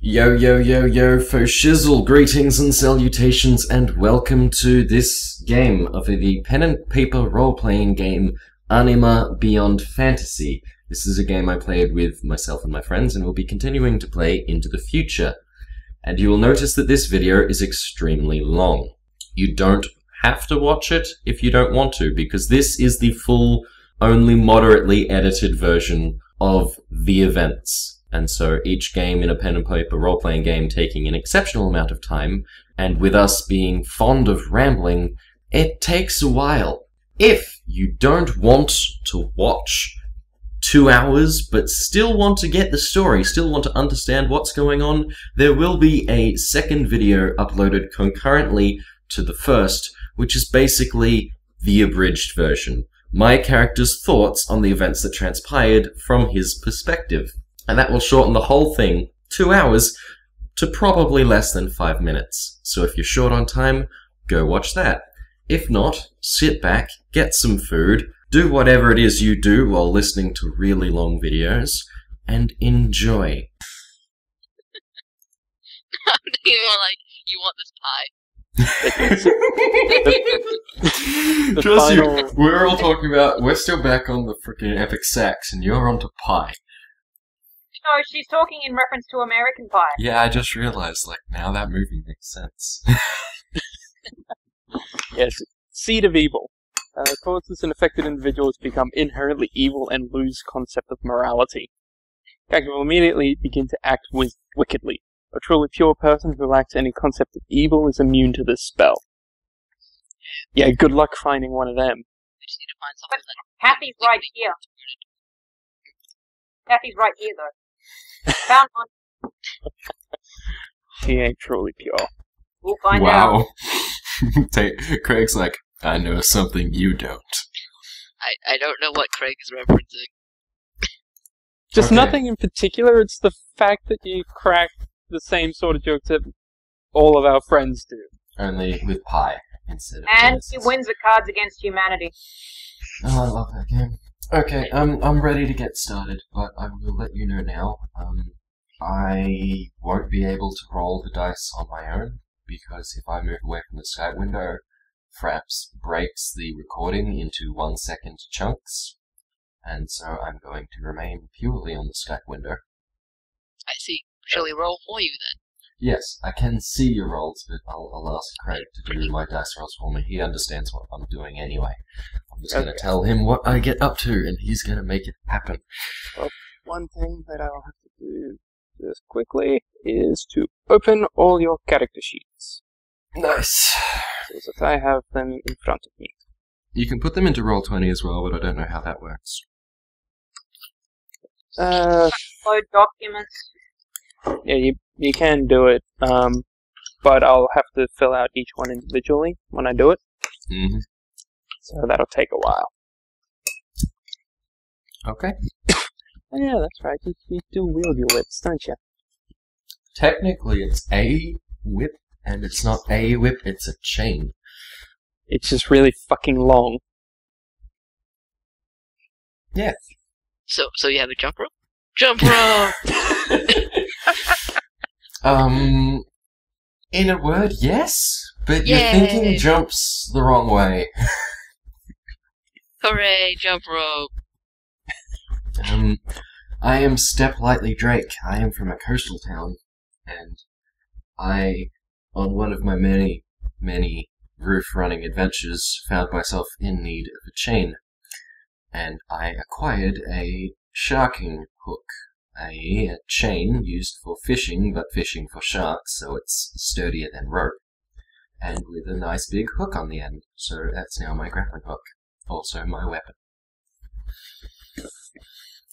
Yo yo yo yo fo shizzle, greetings and salutations and welcome to this game of the pen and paper role-playing game Anima Beyond Fantasy. This is a game I played with myself and my friends and will be continuing to play into the future. And you will notice that this video is extremely long. You don't have to watch it if you don't want to, because this is the full, only moderately edited version of the events. And so each game in a pen and paper role-playing game taking an exceptional amount of time, and with us being fond of rambling, it takes a while. If you don't want to watch 2 hours, but still want to get the story, still want to understand what's going on, there will be a second video uploaded concurrently to the first, which is basically the abridged version. My character's thoughts on the events that transpired from his perspective. And that will shorten the whole thing, 2 hours, to probably less than 5 minutes. So if you're short on time, go watch that. If not, sit back, get some food, do whatever it is you do while listening to really long videos, and enjoy. I'm thinking more like, you want this pie. Trust you, we're all talking about, we're still back on the freaking epic sax, and you're onto pie. No, she's talking in reference to American Pie. Yeah, I just realized, like, now that movie makes sense. Yes, seed of evil. Causes an affected individual to become inherently evil and lose concept of morality. The character will immediately begin to act wickedly. A truly pure person who lacks any concept of evil is immune to this spell. Yeah, good luck finding one of them. We just need to find something that... Kathy's right here. Kathy's right here, though. Found one. She ain't truly pure. We'll find out. Wow. Craig's like, I know something you don't. I don't know what Craig is referencing. Just Okay. nothing in particular, it's the fact that you crack the same sort of jokes that all of our friends do. Only with pie instead of And Genesis. he wins at Cards Against Humanity. Oh, I love that game. Okay, I'm ready to get started, but I will let you know now. I won't be able to roll the dice on my own, because if I move away from the Skype window, Fraps breaks the recording into 1 second chunks, and so I'm going to remain purely on the Skype window. I see. Shall we roll for you then? Yes, I can see your rolls, but I'll ask Craig to do my dice rolls for me. He understands what I'm doing anyway. I'm just going to tell him what I get up to, and he's going to make it happen. Well, one thing that I'll have to do just quickly is to open all your character sheets. Nice. So that I have them in front of me. You can put them into Roll20 as well, but I don't know how that works. Load documents. Yeah, you can do it, but I'll have to fill out each one individually when I do it. Mm-hmm. So that'll take a while. Okay. Oh, yeah, that's right. You do wield your whips, don't you? Technically, it's a whip, and it's not a whip, it's a chain. It's just really fucking long. Yeah. So you have a jump rope? Jump rope! In a word, yes, but Yay. you're thinking jumps the wrong way. Hooray, jump rope! I am Step Lightly Drake. I am from a coastal town, and I, on one of my many, many roof-running adventures, found myself in need of a chain, and I acquired a sharking hook, a chain used for fishing, but fishing for sharks, so it's sturdier than rope, and with a nice big hook on the end, so that's now my grappling hook, also my weapon.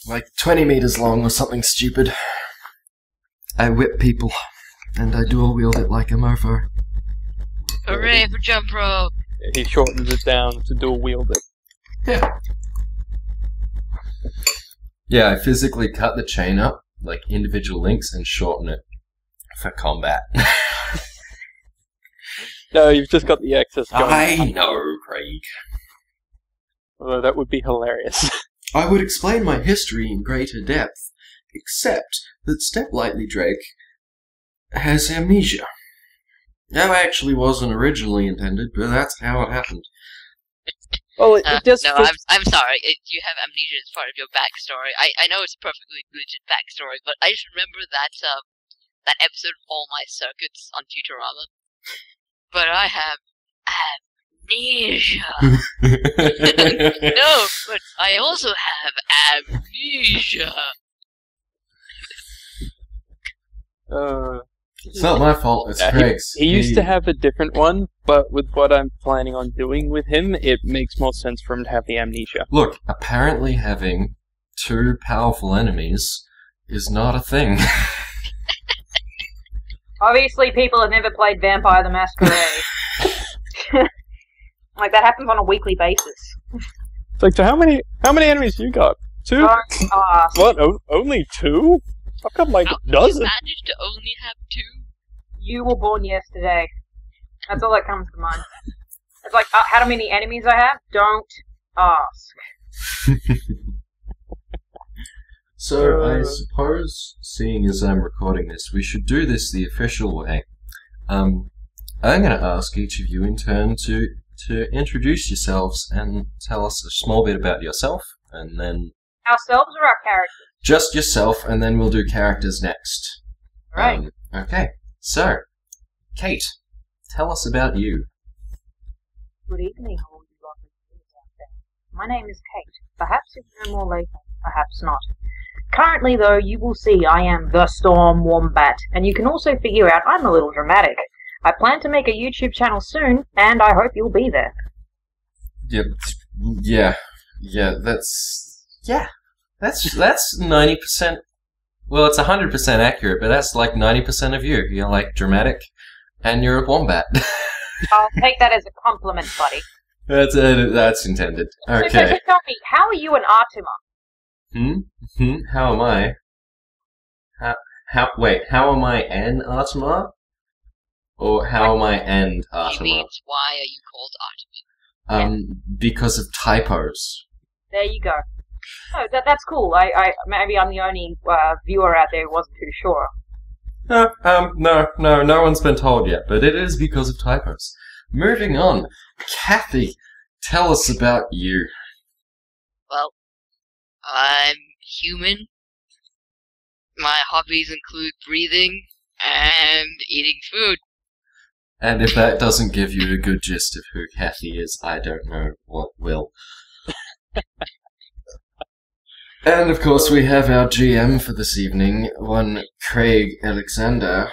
Like 20 meters long or something stupid. I whip people, and I dual wield it like a mofo. Hooray for jump rope! He shortens it down to dual wield it. Yeah. Yeah, I physically cut the chain up, like individual links, and shorten it for combat. No, you've just got the excess going. I know, Craig. Although that would be hilarious. I would explain my history in greater depth, except that Step Lightly Drake has amnesia. That actually wasn't originally intended, but that's how it happened. Well, it just... No, I'm sorry. You have amnesia as part of your backstory. I know it's a perfectly legit backstory, but I just remember that episode of All My Circuits on Futurama. But I have amnesia. No, but I also have amnesia. It's not my fault, it's Craig's. He used to have a different one, but with what I'm planning on doing with him, it makes more sense for him to have the amnesia. Look, apparently having two powerful enemies is not a thing. Obviously, people have never played Vampire the Masquerade. Like, that happens on a weekly basis. It's like, so how many enemies you got? 2? Don't ask. What? Only 2? I've got like a dozen. You managed to only have 2? You were born yesterday. That's all that comes to mind. It's like, how many enemies I have? Don't ask. So, I suppose, seeing as I'm recording this, we should do this the official way. I'm going to ask each of you in turn to introduce yourselves and tell us a small bit about yourself, and then... Ourselves or our characters? Just yourself, and then we'll do characters next. Right. Okay, so, Kate, tell us about you. Good evening, all you lovely viewers out there. My name is Kate. Perhaps you'll know more later, perhaps not. Currently, though, you will see I am the Stormwombat, and you can also figure out I'm a little dramatic. I plan to make a YouTube channel soon, and I hope you'll be there. That's 90%, well, it's 100% accurate, but that's like 90% of you. You're like dramatic, and you're a wombat. I'll take that as a compliment, buddy. That's intended. Okay. So tell me, how are you an Artima? How am I? How am I an Artima? Or how am I and He Artima? means, why are you called Artima? Because of typos. There you go. Oh, that's cool. Maybe I'm the only viewer out there who wasn't too sure. No one's been told yet, but it is because of typos. Moving on, Kathy, tell us about you. Well, I'm human. My hobbies include breathing and eating food. And if that doesn't give you a good gist of who Kathy is, I don't know what will. And of course we have our GM for this evening, one Craig Alexander,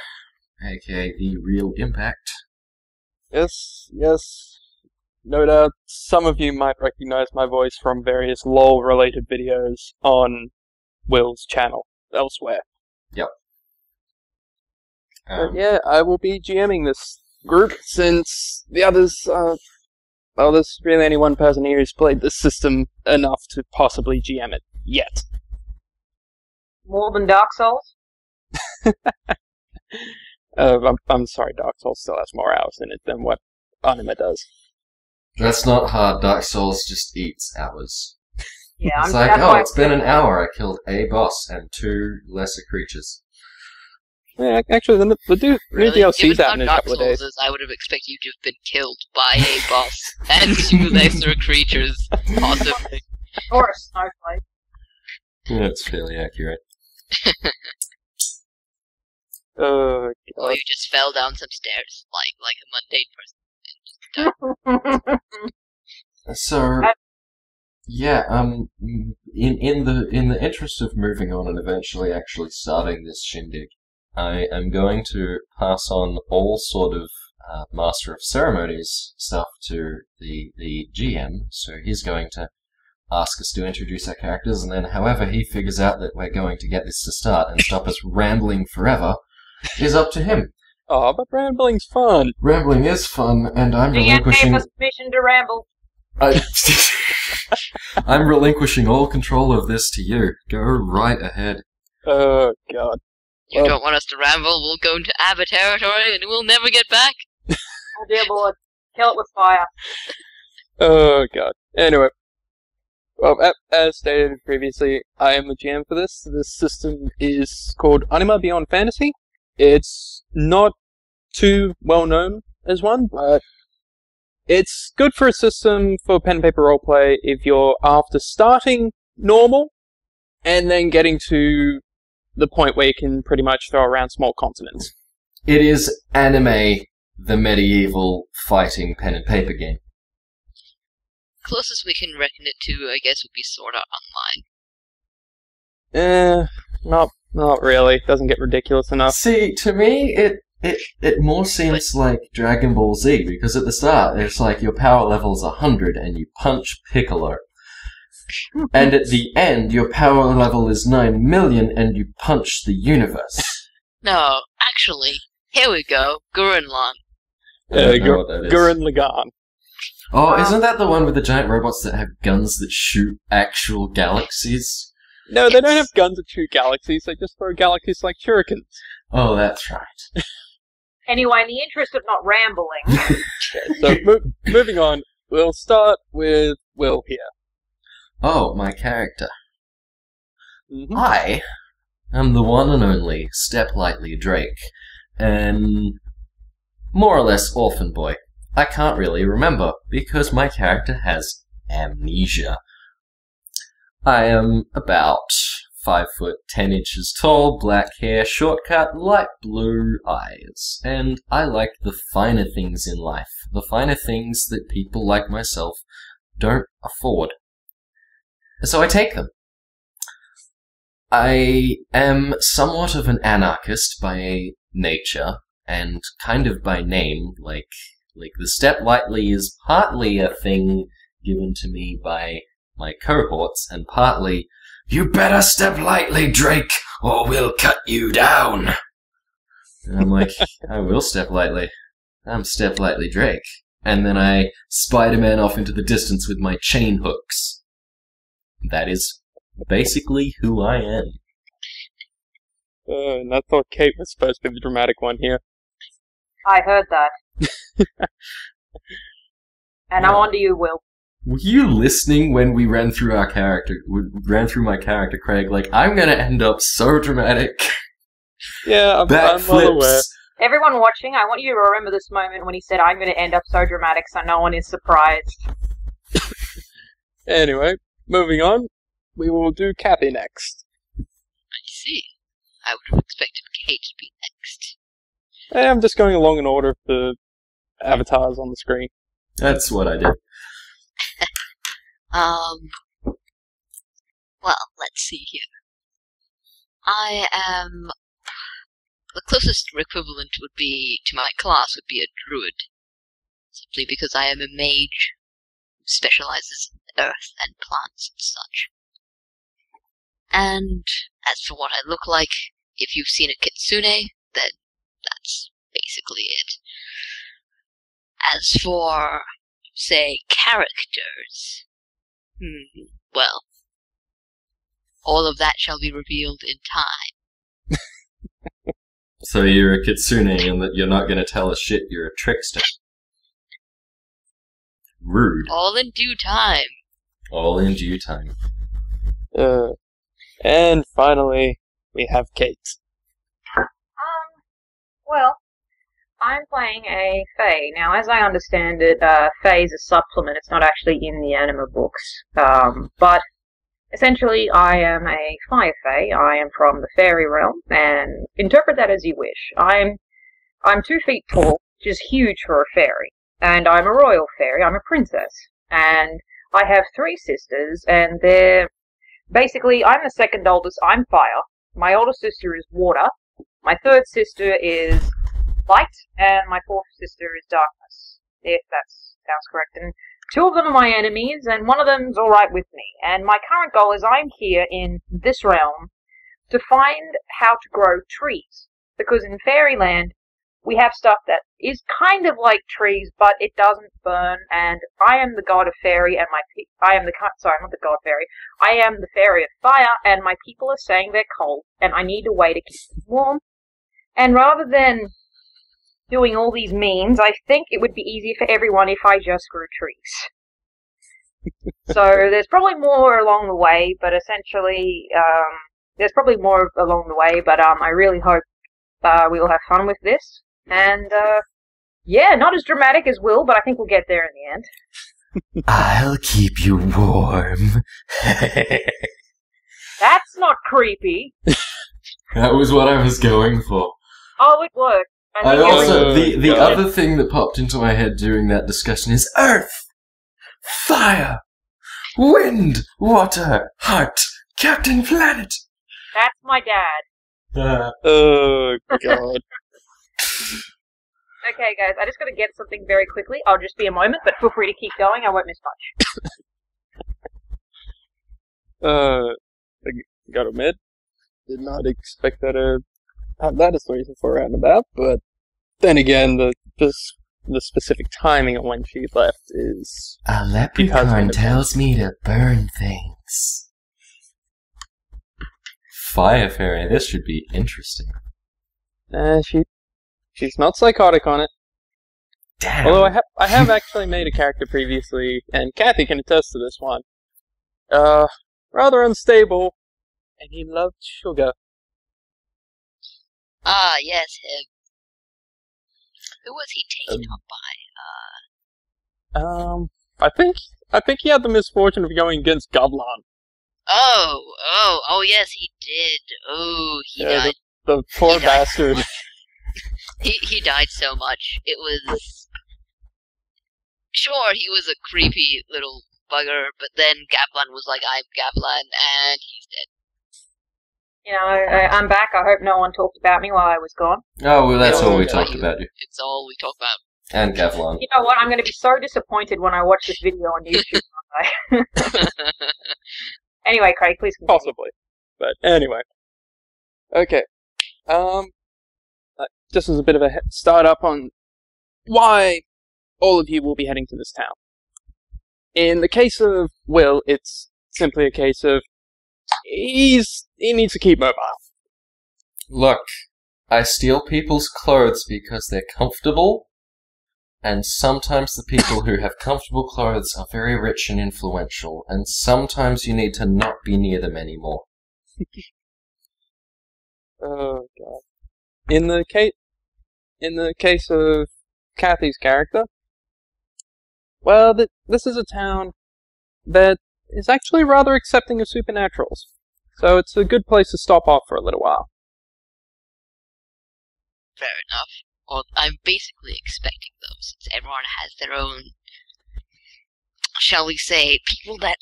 aka The Real Impact. Yes. No doubt some of you might recognize my voice from various LOL-related videos on Will's channel elsewhere. Yep. But yeah, I will be GMing this group since the others, well, there's really only one person here who's played this system enough to possibly GM it. Yet. More than Dark Souls? I'm sorry, Dark Souls still has more hours in it than what Anima does. That's not hard, Dark Souls just eats hours. Yeah, It's like, oh, it's been an hour, I killed a boss and 2 lesser creatures. Yeah, actually, the new DLC's out in a couple of days. I would have expected you to have been killed by a boss and 2 lesser creatures, possibly. Or a snowflake. Yeah, it's fairly accurate. Or you just fell down some stairs, like a mundane person. So, yeah, in the interest of moving on and eventually actually starting this shindig, I am going to pass on all sort of Master of Ceremonies stuff to the GM, so he's going to ask us to introduce our characters, and then however he figures out that we're going to get this to start and stop us rambling forever is up to him. Oh, but rambling's fun. Rambling is fun, and I'm GM relinquishing... gave us permission to ramble. I'm relinquishing all control of this to you. Go right ahead. Oh, God. You don't want us to ramble, we'll go into Abba territory and we'll never get back. Oh dear lord. Kill it with fire. Oh, God. Anyway. Well, as stated previously, I am the GM for this. This system is called Anima Beyond Fantasy. It's not too well known as one, but it's good for a system for pen and paper roleplay if you're after starting normal and then getting to the point where you can pretty much throw around small continents. It is Anime, the medieval fighting pen and paper game. Closest we can reckon it to, I guess, would be Sword Art Online. Not really. Doesn't get ridiculous enough. See, to me, it more seems like Dragon Ball Z, because at the start, it's like your power level's 100 and you punch Piccolo. And at the end, your power level is 9 million and you punch the universe. No, actually, here we go. Gurren Lagann. Gurren Lagann. Oh, isn't that the one with the giant robots that have guns that shoot actual galaxies? No, they don't have guns that shoot galaxies, they just throw galaxies like shurikens. Oh, that's right. Anyway, in the interest of not rambling... So, moving on, we'll start with Will here. Oh, my character. Mm-hmm. I am the one and only Step Lightly Drake, and more or less orphan boy. I can't really remember, because my character has amnesia. I am about 5 foot 10 inches tall, black hair, short-cut, light blue eyes, and I like the finer things in life, the finer things that people like myself don't afford. So I take them. I am somewhat of an anarchist by nature, and kind of by name, like the Step Lightly is partly a thing given to me by my cohorts, and partly, "You better step lightly, Drake, or we'll cut you down." And I'm like, I will step lightly. I'm Step Lightly Drake. And then I Spiderman off into the distance with my chain hooks. That is basically who I am. And I thought Kate was supposed to be the dramatic one here. I heard that. And I'm on to you, Will. Were you listening when we ran through my character, Craig? Like, I'm gonna end up so dramatic. Yeah, I'm well aware. Everyone watching, I want you to remember this moment when he said, "I'm going to end up so dramatic," so no one is surprised. Anyway, moving on, we will do Cappy next. I see. I would have expected Kate to be next. I'm just going along in order of the avatars on the screen. That's what I did. Well, let's see here. I am... The closest equivalent would be to my class would be a druid. Simply because I am a mage who specializes in earth and plants and such. And as for what I look like, if you've seen a kitsune, then that's basically it. As for, say, characters, well, all of that shall be revealed in time. So you're a kitsune and that you're not going to tell us shit, you're a trickster. Rude. All in due time. All in due time. And finally, we have Kate. Well, I'm playing a Fae. Now, as I understand it, Fae is a supplement. It's not actually in the Anima books. But essentially, I am a Fire Fae. I am from the fairy realm, and interpret that as you wish. I'm 2 feet tall, which is huge for a fairy. And I'm a royal fairy. I'm a princess. And I have 3 sisters, and they're... Basically, I'm the second oldest. I'm fire. My older sister is water. My 3rd sister is light, and my 4th sister is darkness. If that sounds correct. And 2 of them are my enemies, and 1 of them's alright with me. And my current goal is I'm here in this realm to find how to grow trees. Because in Fairyland, we have stuff that is kind of like trees, but it doesn't burn, and I am the god of fairy, and I am the fairy of fire, and my people are saying they're cold, and I need a way to keep them warm. And rather than doing all these means, I think it would be easier for everyone if I just grew trees. So there's probably more along the way, but essentially, I really hope we will have fun with this. And, yeah, not as dramatic as Will, but I think we'll get there in the end. I'll keep you warm. That's not creepy. That was what I was going for. Oh, it worked. I also, the God. other thing that popped into my head during that discussion is Earth, Fire, Wind, Water, Heart, Captain Planet. That's my dad. Oh, God. Okay, guys, I just gotta get something very quickly. I'll just be a moment, but feel free to keep going. I won't miss much. I gotta admit, did not expect that to have that as the reason for roundabout, but then again, the specific timing of when she left is... A leprechaun tells me to burn things. Fire Fairy, this should be interesting. She's not psychotic on it. Damn. Although I have actually made a character previously, and Kathy can attest to this one. Rather unstable, and he loved sugar. Ah, yes, him. Who was he taken up by? I think he had the misfortune of going against Govlan. Oh, yes, he did. Oh, he died. The poor He died. bastard. He died so much. It was... Sure, he was a creepy little bugger, but then Gavlan was like, I'm Gavlan, and he's dead. You know, I'm back. I hope no one talked about me while I was gone. Oh, well, that's Yeah, all we yeah, talked you. about you. It's all we talk about. And Gavlon. You know what? I'm going to be so disappointed when I watch this video on YouTube one day. Anyway, Craig, please continue. Possibly. But anyway. Okay. Just as a bit of a start up on why all of you will be heading to this town. In the case of Will, it's simply a case of he needs to keep mobile. Look, I steal people's clothes because they're comfortable, and sometimes the people who have comfortable clothes are very rich and influential, and sometimes you need to not be near them anymore. Oh god. In the case of Kathy's character, well, this is a town that is actually rather accepting of supernaturals, so it's a good place to stop off for a little while. Fair enough. Well, I'm basically expecting those, since everyone has their own, shall we say, people that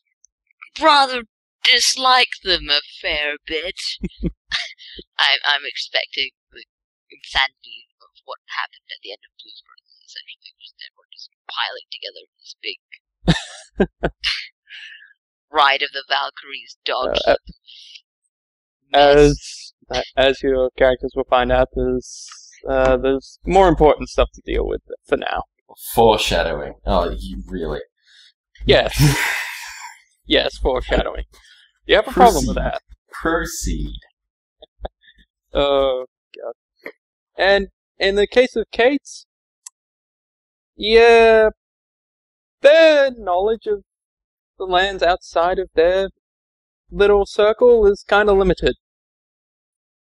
rather dislike them a fair bit. I'm expecting the insanity of what happened at the end of Bluesburg, essentially, just everyone just piling together in this big Ride of the Valkyries dog heap. As your characters will find out, there's more important stuff to deal with for now. Foreshadowing. Oh, you really? Yes. Yes, foreshadowing. You have a problem with that? Proceed. Oh, God. And in the case of Kate's, yeah, their knowledge of the lands outside of their little circle is kind of limited.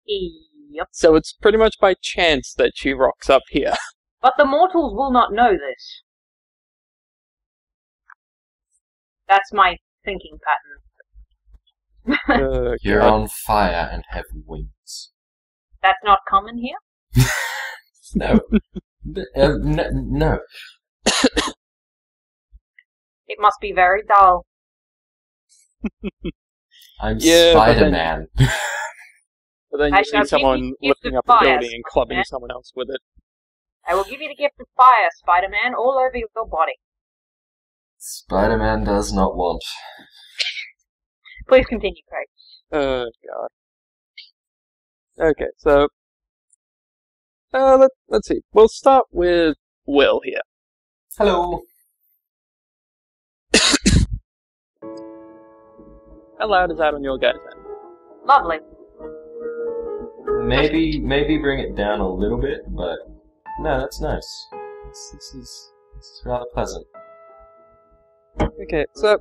Yep. So it's pretty much by chance that she rocks up here. But the mortals will not know this. That's my thinking pattern. You're God. on fire and have wings. That's not common here? No. No. It must be very dull. I'm Yeah, but then- Spiderman. But then I you shall see someone give you lifting the up a fire, building and clubbing Spider-Man. someone else with it. I will give you the gift of fire, Spider-Man, all over your body. Spider-Man does not want. Please continue, Craig. Oh, God. Okay, so... let's see. We'll start with Will here. Hello. How loud is that on your guys' end? Lovely. Maybe bring it down a little bit, but no, that's nice. This is rather pleasant. Okay, so...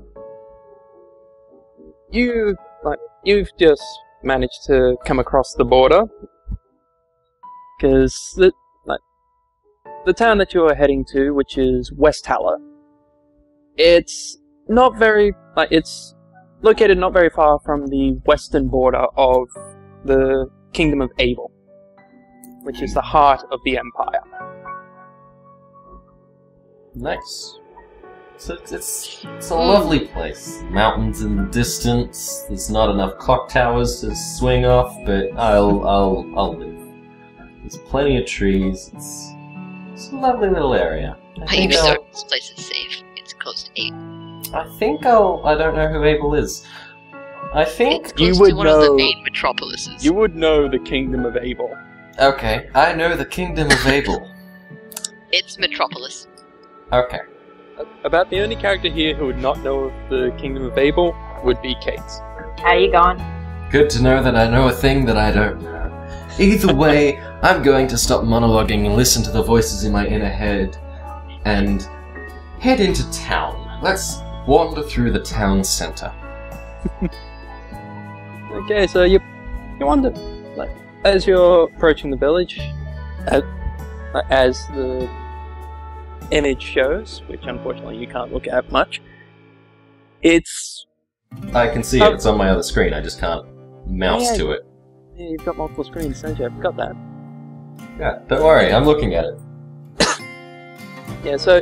You've just managed to come across the border. Because the town that you're heading to, which is Westhaller, it's not very it's located not very far from the western border of the Kingdom of Abel, which is the heart of the Empire. Nice. So it's a lovely place. Mountains in the distance. There's not enough clock towers to swing off, but I'll live. There's plenty of trees. It's a lovely little area. Are you certain this place is safe? It's close to Abel. I don't know who Abel is. I think it's close to one of the main metropolises. You would know the Kingdom of Abel. Okay, I know the Kingdom of Abel. It's Metropolis. Okay. About the only character here who would not know of the Kingdom of Abel would be Kate. How you going? Good to know that I know a thing that I don't know. Either way, I'm going to stop monologuing and listen to the voices in my inner head and head into town. Let's wander through the town center. Okay, so you wander, as you're approaching the village, as the image shows, which unfortunately you can't look at much, I can see it, it's on my other screen, I just can't mouse to it. Yeah, you've got multiple screens, don't you? I forgot that. Yeah, don't worry, I'm looking at it. Yeah, so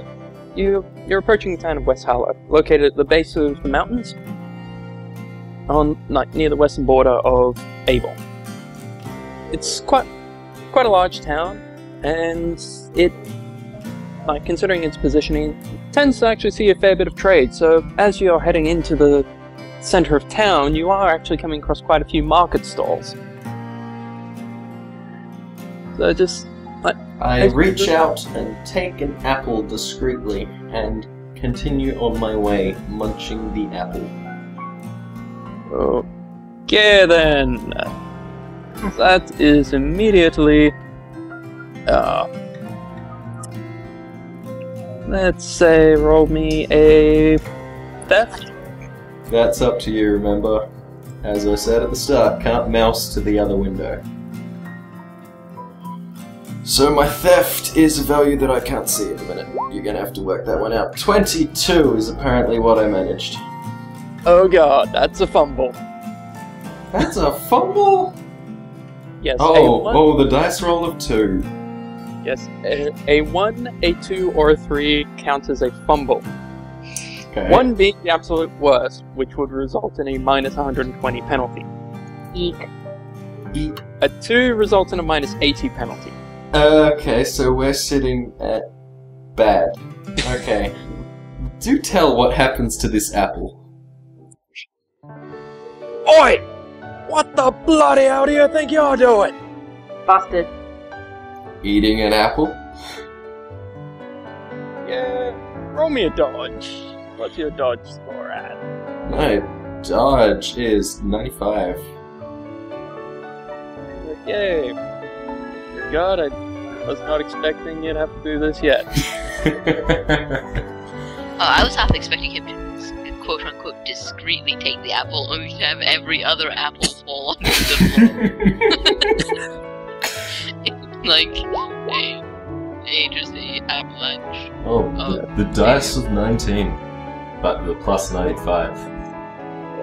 you're approaching the town of Westhaller, located at the base of the mountains, near the western border of Abel. It's quite a large town, and it, considering its positioning, tends to actually see a fair bit of trade. So as you're heading into the center of town, you are actually coming across quite a few market stalls. So just I reach out and take an apple discreetly and continue on my way, munching the apple. Okay then. That is immediately... let's say roll me a theft. That's up to you, remember? As I said at the start, can't mouse to the other window. So my theft is a value that I can't see at the minute. You're gonna have to work that one out. 22 is apparently what I managed. Oh god, that's a fumble. That's a fumble? Yes. Oh, the dice roll of 2. Yes, a 1, a 2, or a 3 counts as a fumble. Okay. 1 being the absolute worst, which would result in a minus 120 penalty. Eek. Eek. A 2 results in a minus 80 penalty. Okay, so we're sitting at bad. Okay. Do tell what happens to this apple. Oi! What the bloody hell do you think you're doing? Busted. Eating an apple? Yeah, roll me a dodge. What's your dodge score at? My dodge is 95. Okay. God, I was not expecting you to have to do this yet. I was half expecting him to, quote-unquote, discreetly take the apple, only to have every other apple fall onto the floor. Like, just the avalanche. Oh, the dice of 19, but the plus 95.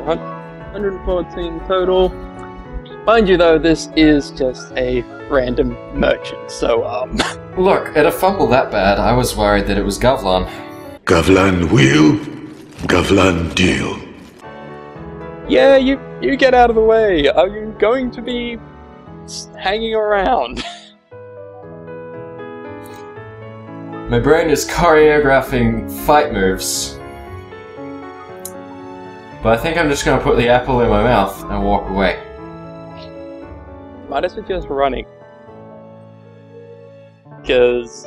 114 total. Mind you though, this is just a random merchant, so Look, at a fumble that bad, I was worried that it was Govlon. Govlan wheel, Govlan deal. Yeah, you get out of the way. Are you going to be hanging around? My brain is choreographing fight moves. But I think I'm just gonna put the apple in my mouth and walk away. Might as well just running. Because,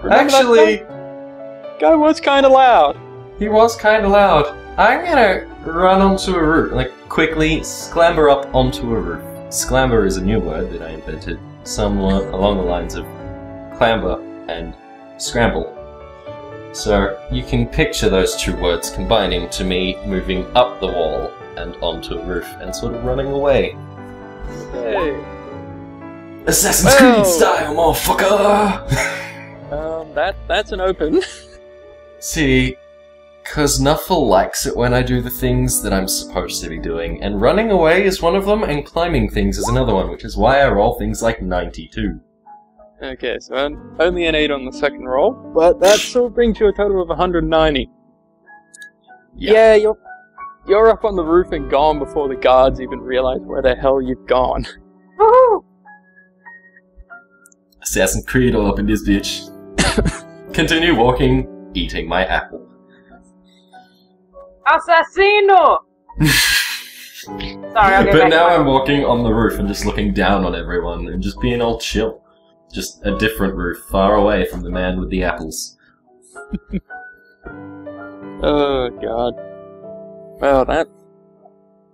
actually, guy was kinda loud. He was kinda loud. I'm gonna run onto a roof, quickly sclamber up onto a roof. Sclamber is a new word that I invented, somewhat along the lines of clamber and scramble. So you can picture those two words combining to me moving up the wall and onto a roof and sort of running away. Hey. Assassin's Creed style, motherfucker! That's an open. See, cause Nuffle likes it when I do the things that I'm supposed to be doing, and running away is one of them, and climbing things is another one, which is why I roll things like 92. Okay, so only an 8 on the second roll, but that still brings you a total of 190. Yeah, you're up on the roof and gone before the guards even realize where the hell you've gone. Woohoo! Assassin's Creed all up in this bitch. Continue walking, eating my apple. Assassino! Sorry, I'll get But back now to I'm walking on the roof and just looking down on everyone and just being all chill. Just a different roof, far away from the man with the apples. Oh, God. Well,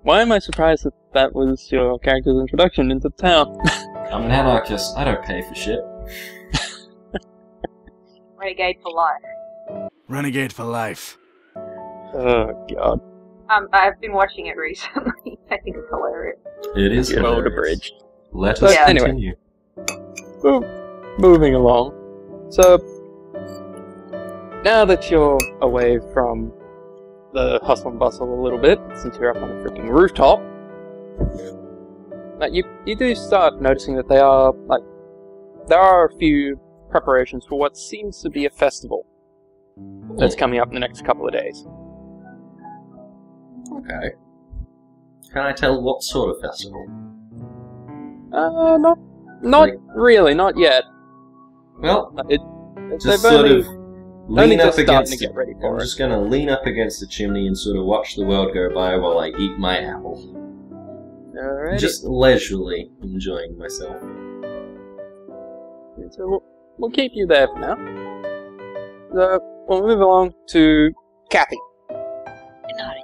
why am I surprised that that was your character's introduction into the town? I'm an anarchist, I don't pay for shit. Renegade for life. Renegade for life. Oh, God. I've been watching it recently. I think it's hilarious. It is Good old hilarious. abridged. Let us Yeah. continue. Moving along. So, now that you're away from the hustle and bustle a little bit, since you're up on a freaking rooftop, you do start noticing that there are a few preparations for what seems to be a festival that's coming up in the next couple of days. Okay. Can I tell what sort of festival? Not Like- really, not yet. Well, They've just sort only of lean up just starting against to get ready I'm for it. just gonna lean up against the chimney and sort of watch the world go by while I eat my apple. Alrighty. Just leisurely enjoying myself. So we'll keep you there for now. So we'll move along to Kathy. Inari.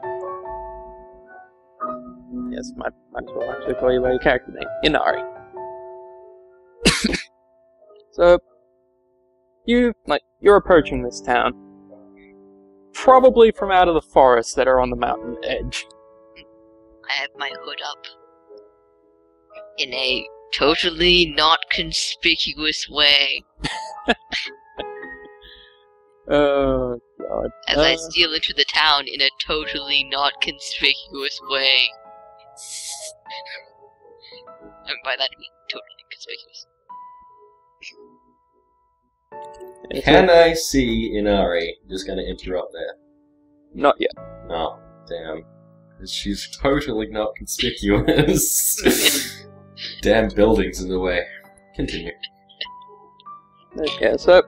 Yes, might as well actually call you by your character name, Inari. So you're approaching this town, probably from out of the forests that are on the mountain edge. I have my hood up. In a totally not conspicuous way. Oh God! As I steal into the town in a totally not conspicuous way. And by that I mean totally conspicuous. Can I see Inari? Just gonna interrupt there. Not yet. Oh, damn. She's totally not conspicuous. Damn buildings in the way. Continue. Okay, so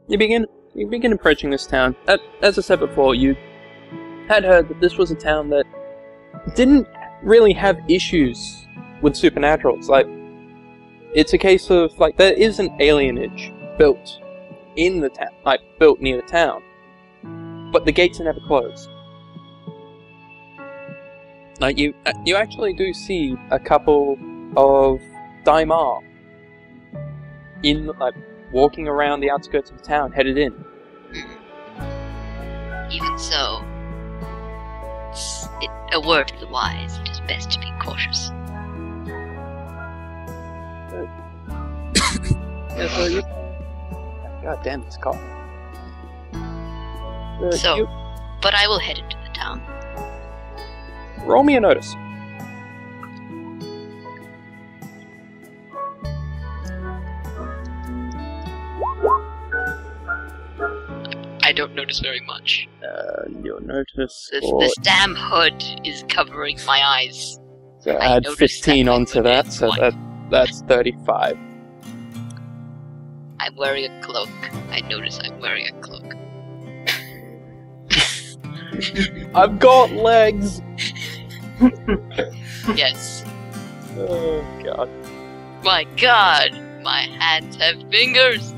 you begin approaching this town. As I said before, you had heard that this was a town that didn't really have issues with supernaturals. It's a case of there is an alienage built in the town, built near the town, but the gates are never closed. You actually do see a couple of Daimar walking around the outskirts of the town, headed in. Even so, a word to the wise, it is best to be cautious. Yeah, so God damn this car. But I will head into the town. Roll me a notice. I don't notice very much. Your notice. This damn hood is covering my eyes. So I add noticed 15 that onto my that, hood so is that's 35. I'm wearing a cloak. I notice I'm wearing a cloak. I've got legs! Yes. Oh God. My God! My hands have fingers!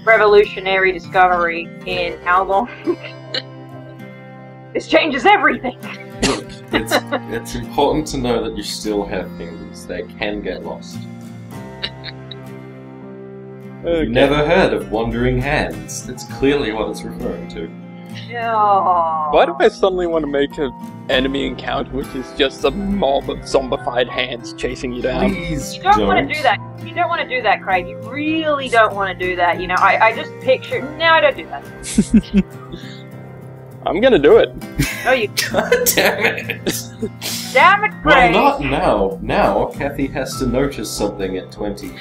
Revolutionary discovery in how long? This changes everything! Look, it's important to know that you still have fingers. They can get lost. Okay. You've never heard of wandering hands. That's clearly what it's referring to. Oh. Why do I suddenly want to make a enemy encounter, which is just a mob of zombified hands chasing you down. Please You don't want to do that. You don't want to do that, Craig. You really don't want to do that. You know, I just picture... No, don't do that. I'm gonna do it. No, you... God damn it! Damn it, Well, Craig! not now. Now, Kathy has to notice something at 20.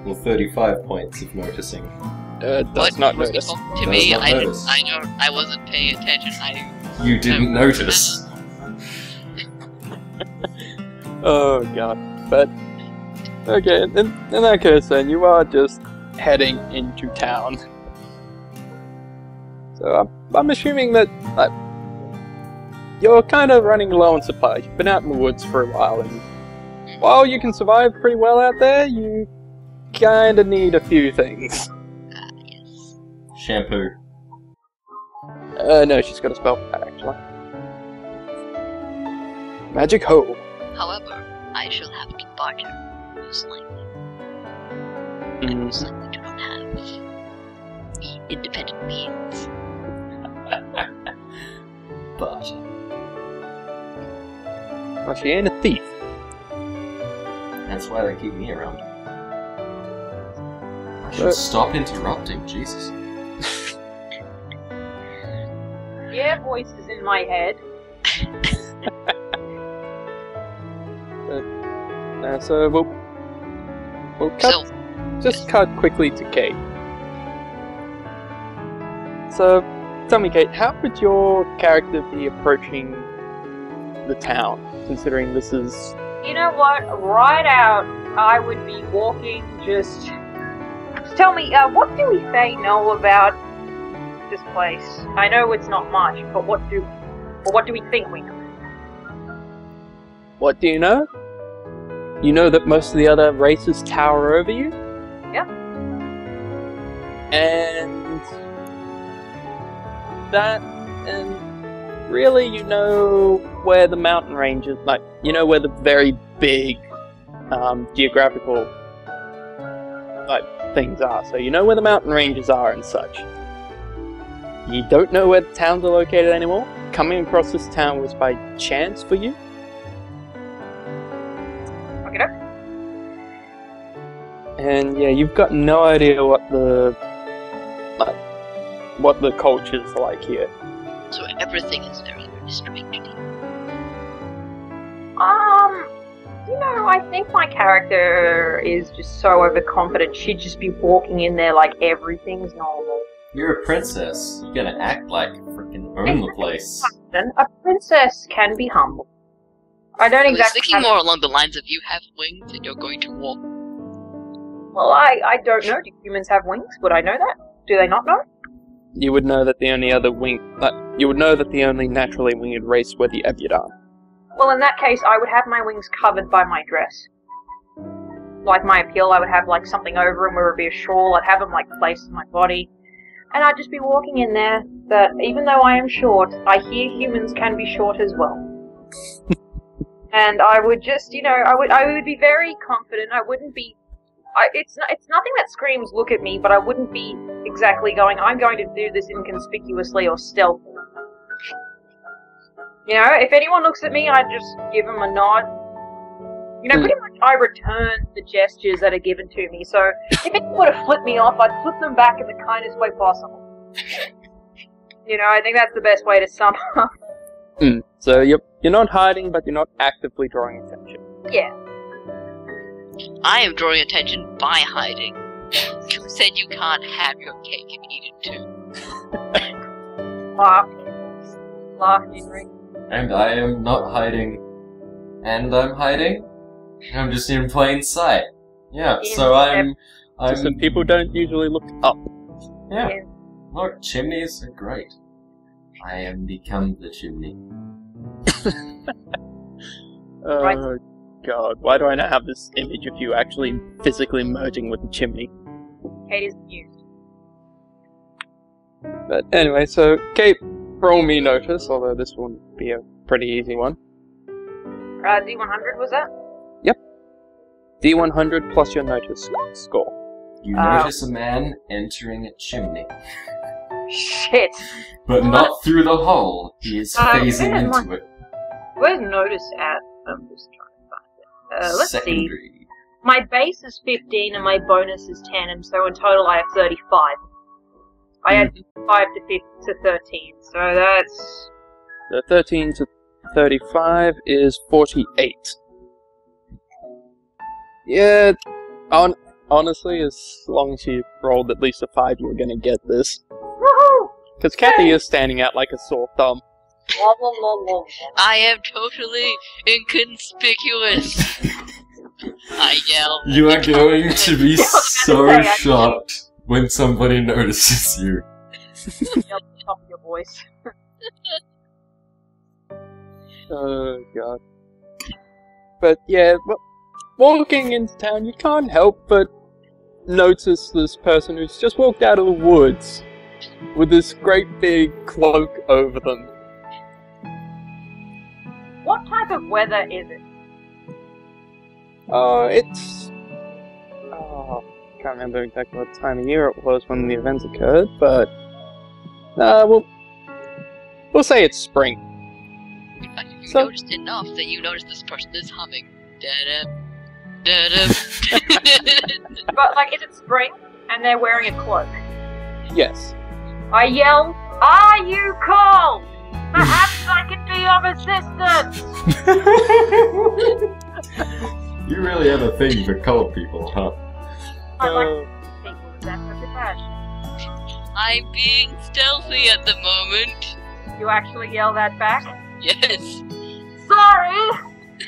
Or 35 points of noticing. Does not was notice. talking to Does me? not notice. I know. I wasn't paying attention. You didn't notice. Oh god. But, okay, in that case then, you are just heading into town. So I'm assuming that you're kind of running low on supplies. You've been out in the woods for a while, and while you can survive pretty well out there, you kind of need a few things. Yes. Shampoo. No, she's got a spell for that, actually. Magic hoe. However, I shall have to barter, most likely. I most likely do not have the independent means. But Well, she ain't a thief. that's why they keep me around. I should stop interrupting, Jesus. Yeah, voices in my head. So we'll cut. Just cut quickly to Kate. So, tell me, Kate, how would your character be approaching the town, considering this is... You know what? Right out, I would be walking just... Tell me, what do we know about this place? I know it's not much, but what do we think we know? What do you know? You know that most of the other races tower over you? Yeah. And that, and really you know where the mountain ranges, like, you know where the very big geographical things are. So you know where the mountain ranges are and such. You don't know where the towns are located anymore. Coming across this town was by chance for you. Okay. And yeah, you've got no idea what the culture's like here. So everything is very, very strange to you. You know, I think my character is just so overconfident. She'd just be walking in there like everything's normal. You're a princess. You gotta act like freaking own the place. A princess can be humble. I don't I was exactly. thinking more along the lines of you have wings and you're going to walk. Well, I don't know. Do humans have wings? Would I know that? Do they not know? You would know that the only naturally winged race were the Evyadar. Well, in that case, I would have my wings covered by my dress. Like my appeal, I would have like something over them where it would be a shawl. I'd have them like placed in my body. And I'd just be walking in there that even though I am short, I hear humans can be short as well. And I would just, you know, I would be very confident. I wouldn't be... It's nothing that screams, look at me, but I wouldn't be exactly going, I'm going to do this inconspicuously or stealthily. You know, if anyone looks at me, I'd just give them a nod. You know, pretty much I return the gestures that are given to me, so if anyone were to flip me off, I'd flip them back in the kindest way possible. You know, I think that's the best way to sum up. So you're not hiding, but you're not actively drawing attention. Yeah. I am drawing attention by hiding. You said you can't have your cake and eat it too. Laugh, Henry. And I am not hiding. And I'm hiding. I'm just in plain sight. Yeah, so I'm... So people don't usually look up. Yeah. Look, chimneys are great. I am become the chimney. Oh god, why do I not have this image of you actually physically merging with the chimney? Kate is confused. But anyway, so Kate, roll me notice, although this will be a pretty easy one. D100 was that? Yep. D100 plus your notice score. You notice a man entering a chimney. Shit. But not through the hole. He is phasing into it. Where's notice at? I'm just trying to find it. Let's see. Secondary. My base is 15 and my bonus is 10, and so in total I have 35. I had 5 to 13, so that's... The 13 to 35 is 48. Yeah, honestly, as long as you rolled at least a 5, you're gonna get this. Woohoo! Because Kathy is standing out like a sore thumb. I am totally inconspicuous. I yell. You are going to be so say, shocked when somebody notices you. Yell at the top of your voice. Oh, God. But, yeah, walking into town, you can't help but notice this person who's just walked out of the woods with this great big cloak over them. What type of weather is it? It's... Oh, I can't remember exactly what time of year it was when the events occurred, but... we'll say it's spring. In fact, if you noticed enough, then you notice this person is humming. Da-da, da-da. But, like, is it spring and they're wearing a cloak? Yes. I yell, "Are you cold? Perhaps I can be of assistance!" You really have a thing for cold people, huh? I like people with that such a passion. I'm being stealthy at the moment. You actually yell that back? Yes. Sorry!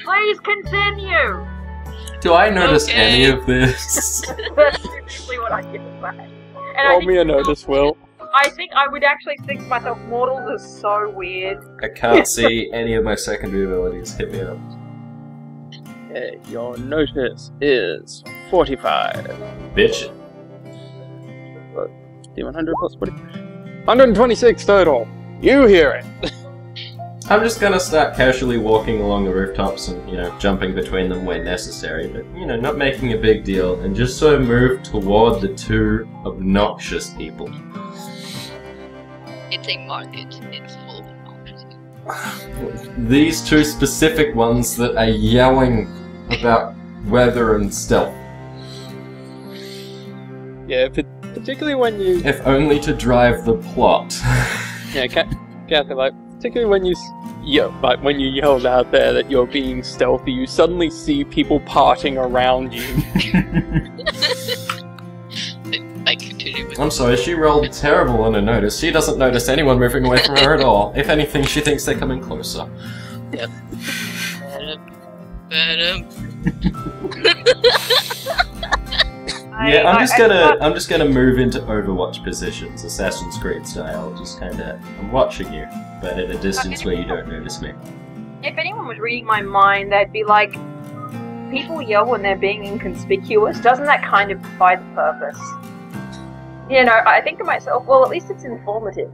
Please continue! Do I notice Okay. any of this? That's usually what I get back. And Roll me a notice, Will. I think I would actually think to myself, mortals are so weird. I can't see any of my secondary abilities. Hit me up. Okay, your notice is 45. Bitch. D100 plus 40. 126 total. You hear it. I'm just gonna start casually walking along the rooftops and, jumping between them where necessary, but, not making a big deal, and just sort of move toward the two obnoxious people. It's a market. It's full of obnoxious. These two specific ones that are yelling about weather and stealth. Yeah, particularly when you... If only to drive the plot. Yeah, Kathy, like, particularly when you when you yelled out there that you're being stealthy, you suddenly see people parting around you. I continue with I'm sorry, she rolled terrible on a notice. She doesn't notice anyone moving away from her at all. If anything, she thinks they're coming closer. Yep. Yeah, I'm just gonna move into Overwatch positions, Assassin's Creed style. Just kinda, I'm watching you, but at a distance where you don't notice me. If anyone was reading my mind, they'd be like, people yell when they're being inconspicuous. Doesn't that kind of defy the purpose? I think to myself, well, at least it's informative.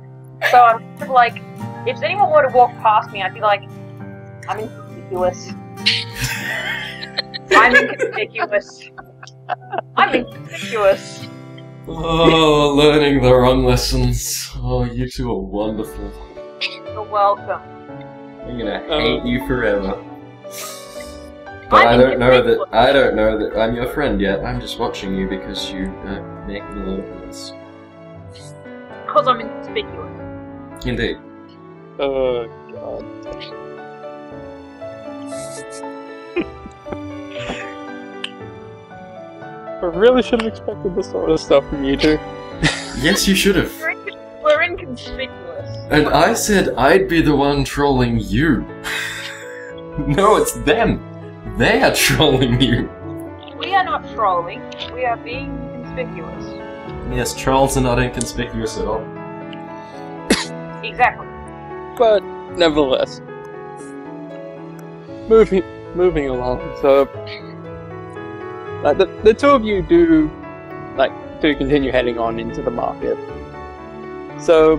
So I'm kind of like, if anyone were to walk past me, I'd be like, I'm inconspicuous. I'm inconspicuous. I'm inconspicuous. Oh, learning the wrong lessons. Oh, you two are wonderful. You're welcome. I'm gonna hate you forever. But I don't know that I'm your friend yet. I'm just watching you because you make me a little noise. Because I'm inconspicuous. Indeed. Oh, God. I really should have expected this sort of stuff from you two. Yes, you should have. We're inconspicuous. And I said I'd be the one trolling you. No, it's them. They are trolling you. We are not trolling. We are being conspicuous. Yes, trolls are not inconspicuous at all. Exactly. But, nevertheless. Moving along, so... the two of you do continue heading on into the market. So,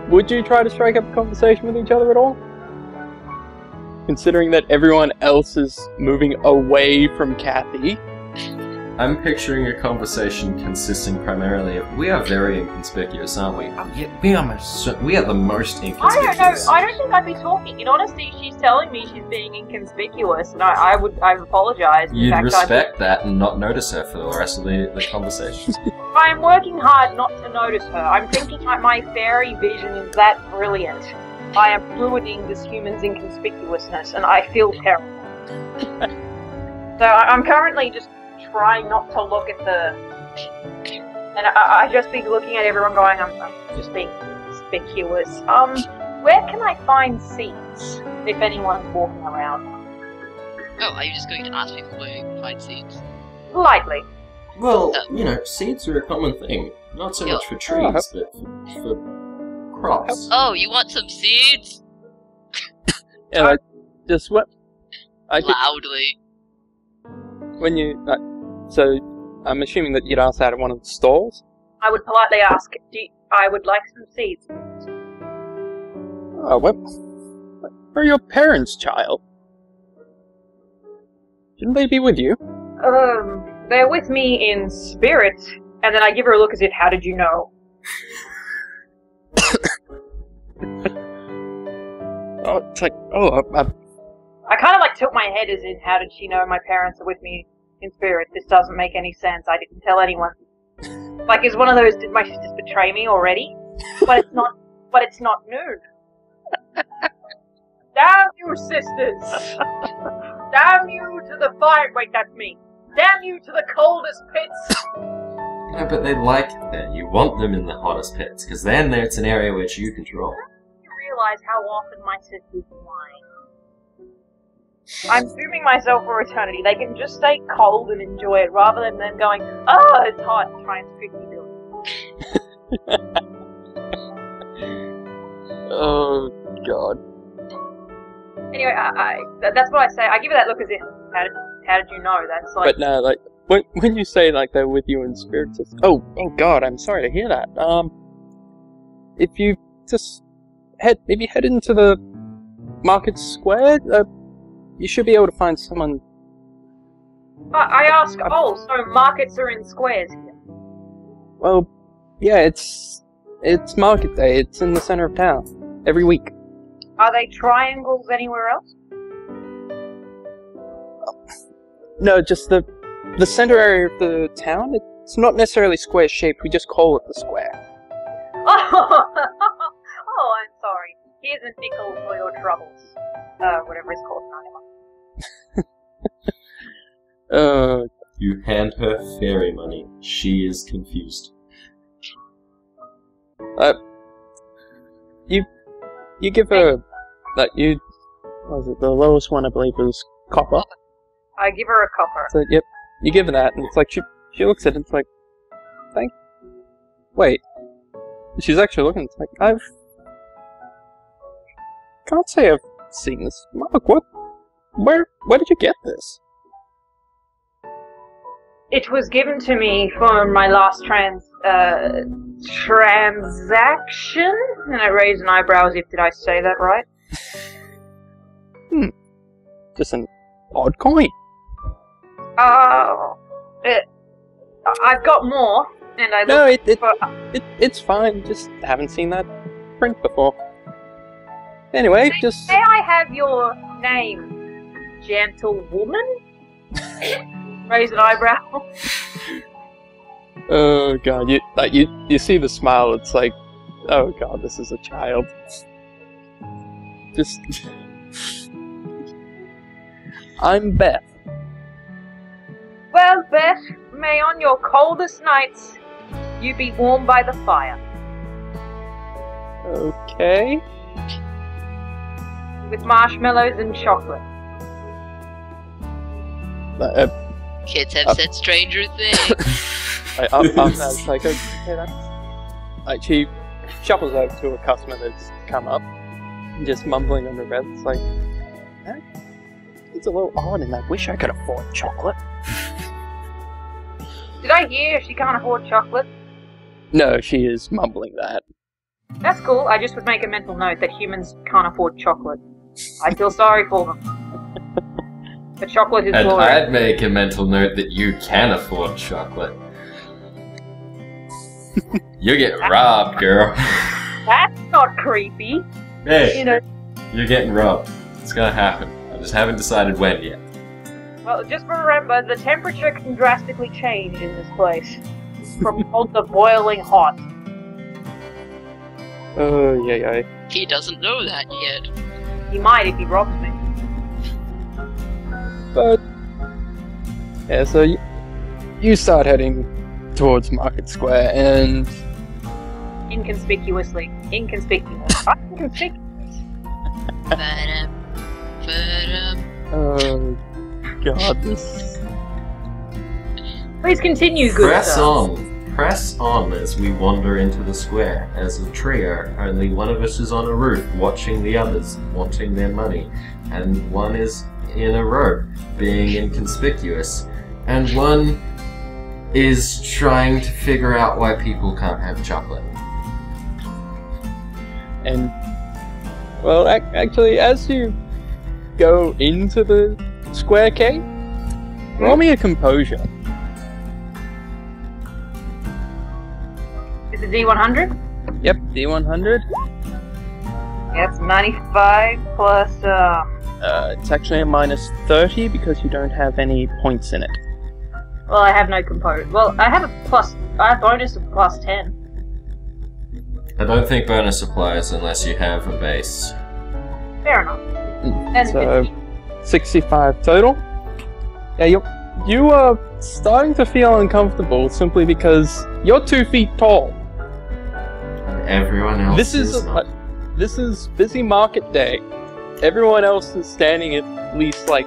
would you try to strike up a conversation with each other at all? Considering that everyone else is moving away from Kathy. I'm picturing a conversation consisting primarily of, we are very inconspicuous, aren't we? Oh, yeah, we are the most I inconspicuous. don't know. I don't think I'd be talking. In honesty, she's telling me she's being inconspicuous, and I apologise. In You'd fact, respect that and not notice her for the rest of the conversation. I'm working hard not to notice her. I'm thinking like my fairy vision is that brilliant. I am ruining this human's inconspicuousness, and I feel terrible. So I'm currently just trying not to look at the... And I just be looking at everyone going, I'm just being conspicuous. Where can I find seeds, if anyone's walking around? Oh, are you just going to ask people where you can find seeds? Lightly. Well, you know, seeds are a common thing. Not so much for trees, but for crops. Oh, you want some seeds? Yeah, like, just what? Loudly. When you... so, I'm assuming that you'd ask that at one of the stalls? I would politely ask, I would like some seeds. Oh, what? Where are your parents, child? Shouldn't they be with you? They're with me in spirit, and then I give her a look as if, how did you know? Oh, it's like, oh, I kind of like tilt my head as in, how did she know my parents are with me in spirit? This doesn't make any sense. I didn't tell anyone. Like, it's one of those, did my sisters betray me already? But it's not noon. Damn you, sisters! Damn you to the fire. Wait, that's me. Damn you to the coldest pits! No, but they like it there. You want them in the hottest pits, because then it's an area which you control. You realise how often my sisters whine. I'm dooming myself for eternity. They can just stay cold and enjoy it, rather than them going, oh, it's hot, and try and quickly do it. oh, God. Anyway, that's what I say. I give her that look as if, how did you know? That's like... But no, like, when you say, like, they're with you in spirit, oh God, I'm sorry to hear that. If you just maybe head into the market square, you should be able to find someone. I ask, so markets are in squares here? Well, yeah, it's market day. It's in the center of town every week. Are they triangles anywhere else? No, just the center area of the town. It's not necessarily square shaped. We just call it the square. Oh, I'm sorry. Here's a nickel for your troubles. Whatever it's called in Anima. You hand her fairy money. She is confused. You give her what was it? The lowest one, I believe, was copper. I give her a copper. So yep, you give her that, and it's like she looks at it, it's like, wait. She's actually looking. It's like can't say I've seen this. Mark, what? Where did you get this? It was given to me for my last transaction? And I raised an eyebrow as if, did I say that right? Just an odd coin. I've got more, and I No, looked for... it's fine. Just haven't seen that print before. Anyway, just... May I have your name, gentlewoman? Raise an eyebrow. Oh God, you see the smile. It's like, oh God, this is a child. Just, I'm Beth. Well, Beth, may on your coldest nights you be warmed by the fire. Okay. With marshmallows and chocolate. Kids have said stranger things. It's like, okay, that's... Like, she shuffles over to a customer that's come up, just mumbling under her breath. It's like, it's a little odd, and I wish I could afford chocolate. Did I hear she can't afford chocolate? No, she is mumbling that. That's cool. I just would make a mental note that humans can't afford chocolate. I feel sorry for them. The chocolate is And glorious. I'd make a mental note that you can afford chocolate. You're getting robbed, girl. That's not creepy. Hey, You know, you're getting robbed. It's gonna happen. I just haven't decided when yet. well, just remember, the temperature can drastically change in this place. From cold to boiling hot. Oh, yeah. He doesn't know that yet. He might if he robs me. But yeah, so you start heading towards Market Square, and Inconspicuous. I'm inconspicuous. Ba-dum, ba-dum. oh god, this. Please continue, good Press sir. on. Press on as we wander into the square. As a trio, only one of us is on a roof, watching the others, wanting their money, and one is in a row, being inconspicuous, and one is trying to figure out why people can't have chocolate. And well, actually, as you go into the square cave, roll me a composure. Is it D100? Yep, D100. That's 95 plus, It's actually a minus 30 because you don't have any points in it. well, I have no composure. Well, I have a bonus of plus 10. I don't think bonus applies unless you have a base. Fair enough. And So 65 total. Yeah, you are starting to feel uncomfortable simply because you're 2 feet tall. Everyone else This is not. this is busy market day. Everyone else is standing at least like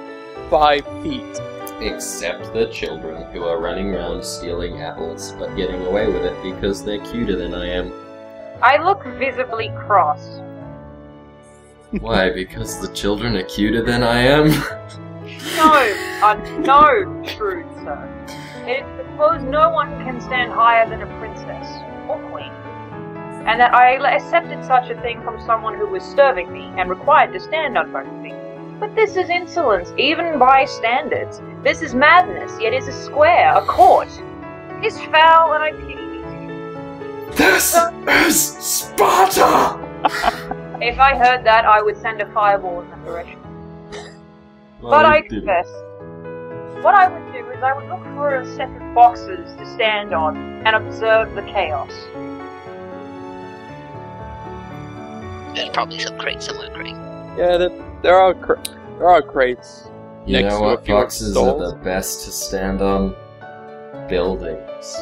5 feet. Except the children who are running around stealing apples, but getting away with it because they're cuter than I am. I look visibly cross. Why? Because the children are cuter than I am? No, truth, sir. It is because no one can stand higher than a princess or queen, and that I accepted such a thing from someone who was serving me and required to stand on both feet. But this is insolence, even by standards. This is madness, yet is a square, a court. It is foul, and I pity these kids. This is Sparta! If I heard that, I would send a fireball in that direction. Well, But you I didn't. confess, what I would do is I would look for a set of boxes to stand on and observe the chaos. There's probably some crate somewhere, Craig. Yeah, there are crates You next know to a what few boxes are stalls. the best to stand on? Buildings.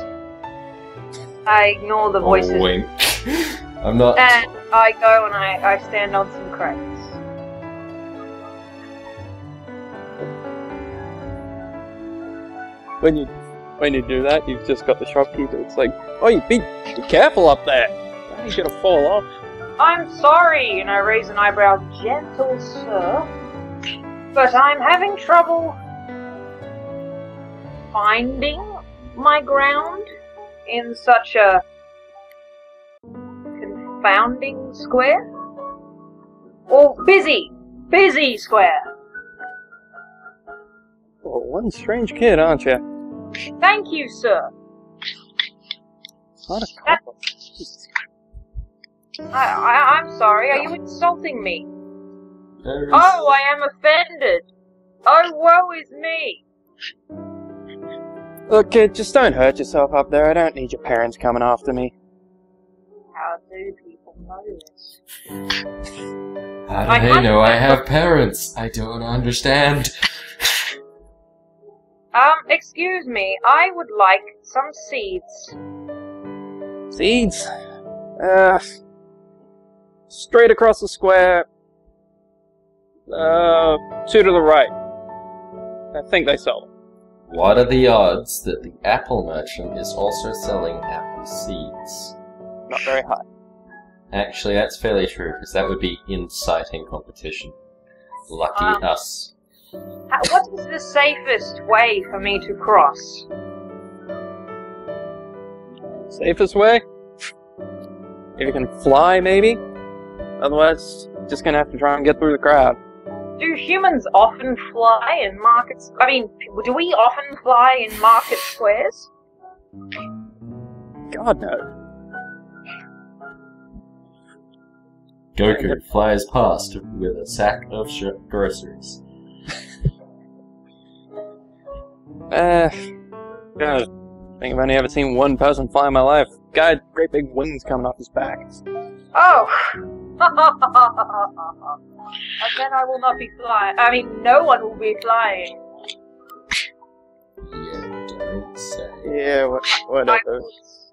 I ignore the voices, Wink. I'm not. and I go and I stand on some crates. When you do that, you've just got the shopkeeper. It's like, oh, you be careful up there. You're gonna fall off. I'm sorry, and I raise an eyebrow, gentle sir, but I'm having trouble finding my ground in such a confounding square. Or busy square. Well, one strange kid, aren't you? Thank you, sir. Not a That- couple. I'm sorry, are you insulting me? There is- Oh, I am offended. Oh, woe is me. Look, kid, just don't hurt yourself up there. I don't need your parents coming after me. How do people know this? How I do they can't- know I have parents? I don't understand. Excuse me, I would like some seeds. Seeds? Straight across the square. 2 to the right. I think they sell them. What are the odds that the apple merchant is also selling apple seeds? Not very high. Actually, that's fairly true, because that would be inciting competition. Lucky us. What is the safest way for me to cross? Safest way? If you can fly, maybe? Otherwise, just gonna have to try and get through the crowd. Do humans often fly in markets? I mean, do we often fly in market squares? God, no. Goku flies past with a sack of groceries. God, I think I've only ever seen one person fly in my life. Guy had great big wings coming off his back. Oh! And then I will not be flying. I mean, no one will be flying. Yeah, don't say. Yeah, whatever.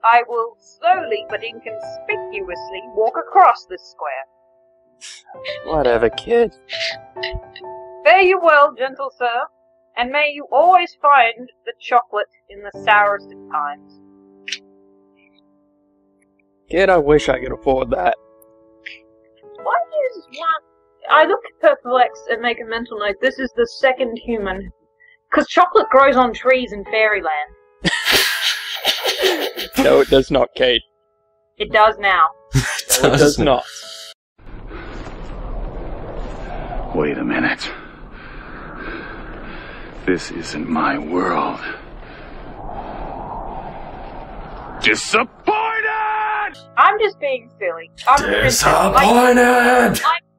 I will slowly but inconspicuously walk across this square. Whatever, kid. Fare you well, gentle sir, and may you always find the chocolate in the sourest of times. Kid, I wish I could afford that. Why is one... I look perplexed and make a mental note. This is the second human. Because chocolate grows on trees in fairyland. No, it does not, Kate. It does now. No, it does not. Wait a minute. This isn't my world. Disappointed! I'm just being silly. I'm a princess. Disappointed! I'm a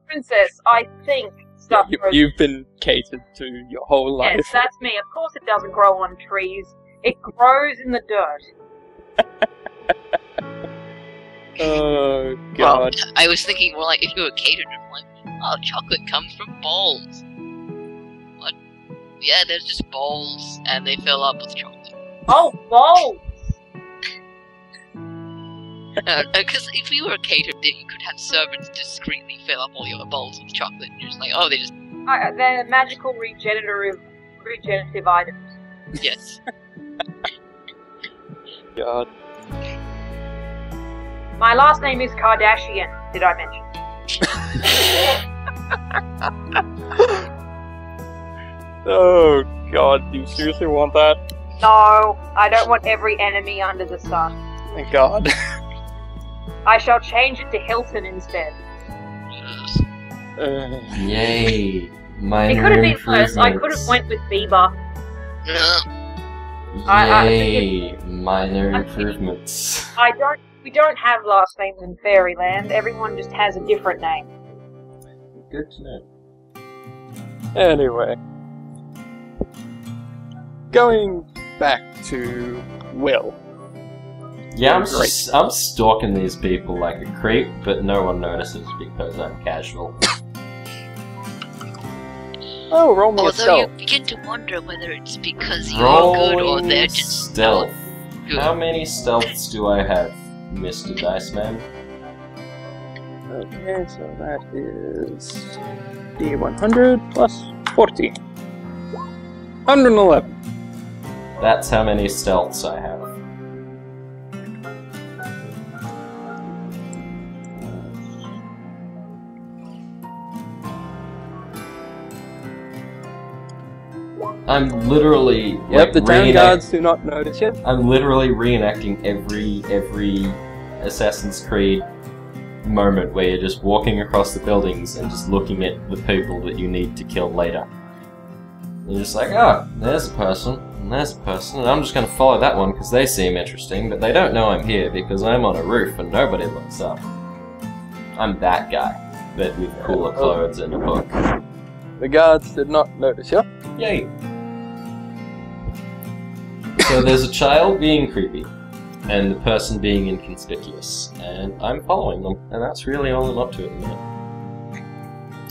princess. I think stuff grows... You've been catered to your whole life. Yes, that's me. Of course it doesn't grow on trees. It grows in the dirt. Oh, Well, God. I was thinking more like if you were catered to, like, oh, chocolate comes from bowls. What? Yeah, there's just bowls, and they fill up with chocolate. Oh, balls! Because if you were catered, then you could have servants discreetly fill up all your bowls with chocolate, and you're just like, oh, they just... They're magical regenerative items. Yes. God. My last name is Kardashian, did I mention? Oh, God. Do you seriously want that? No, I don't want every enemy under the sun. Thank God. I shall change it to Hilton instead. Yay! It Minor could have been worse. I could have improvements. went with Bieber. Yay! Minor improvements. We don't have last names in Fairyland. Everyone just has a different name. Good to know. Anyway. Going back to Will. Yeah, I'm stalking these people like a creep, but no one notices because I'm casual. Oh, roll me a Although you stealth. begin to wonder whether it's because you're good or they're just stealth. not good. How many stealths do I have, Mr. Dice Man? Okay, so that is D100 plus 40. 111. That's how many stealths I have. I'm literally Yep, the town guards do not notice you. I'm literally reenacting every Assassin's Creed moment where you're just walking across the buildings and just looking at the people that you need to kill later. You're just like, oh, there's a person, and there's a person, and I'm just going to follow that one because they seem interesting, but they don't know I'm here because I'm on a roof and nobody looks up. I'm that guy, but with cooler clothes and a book. The guards did not notice you. Yay! So there's a child being creepy, and the person being inconspicuous, and I'm following them, and that's really all I'm up to at the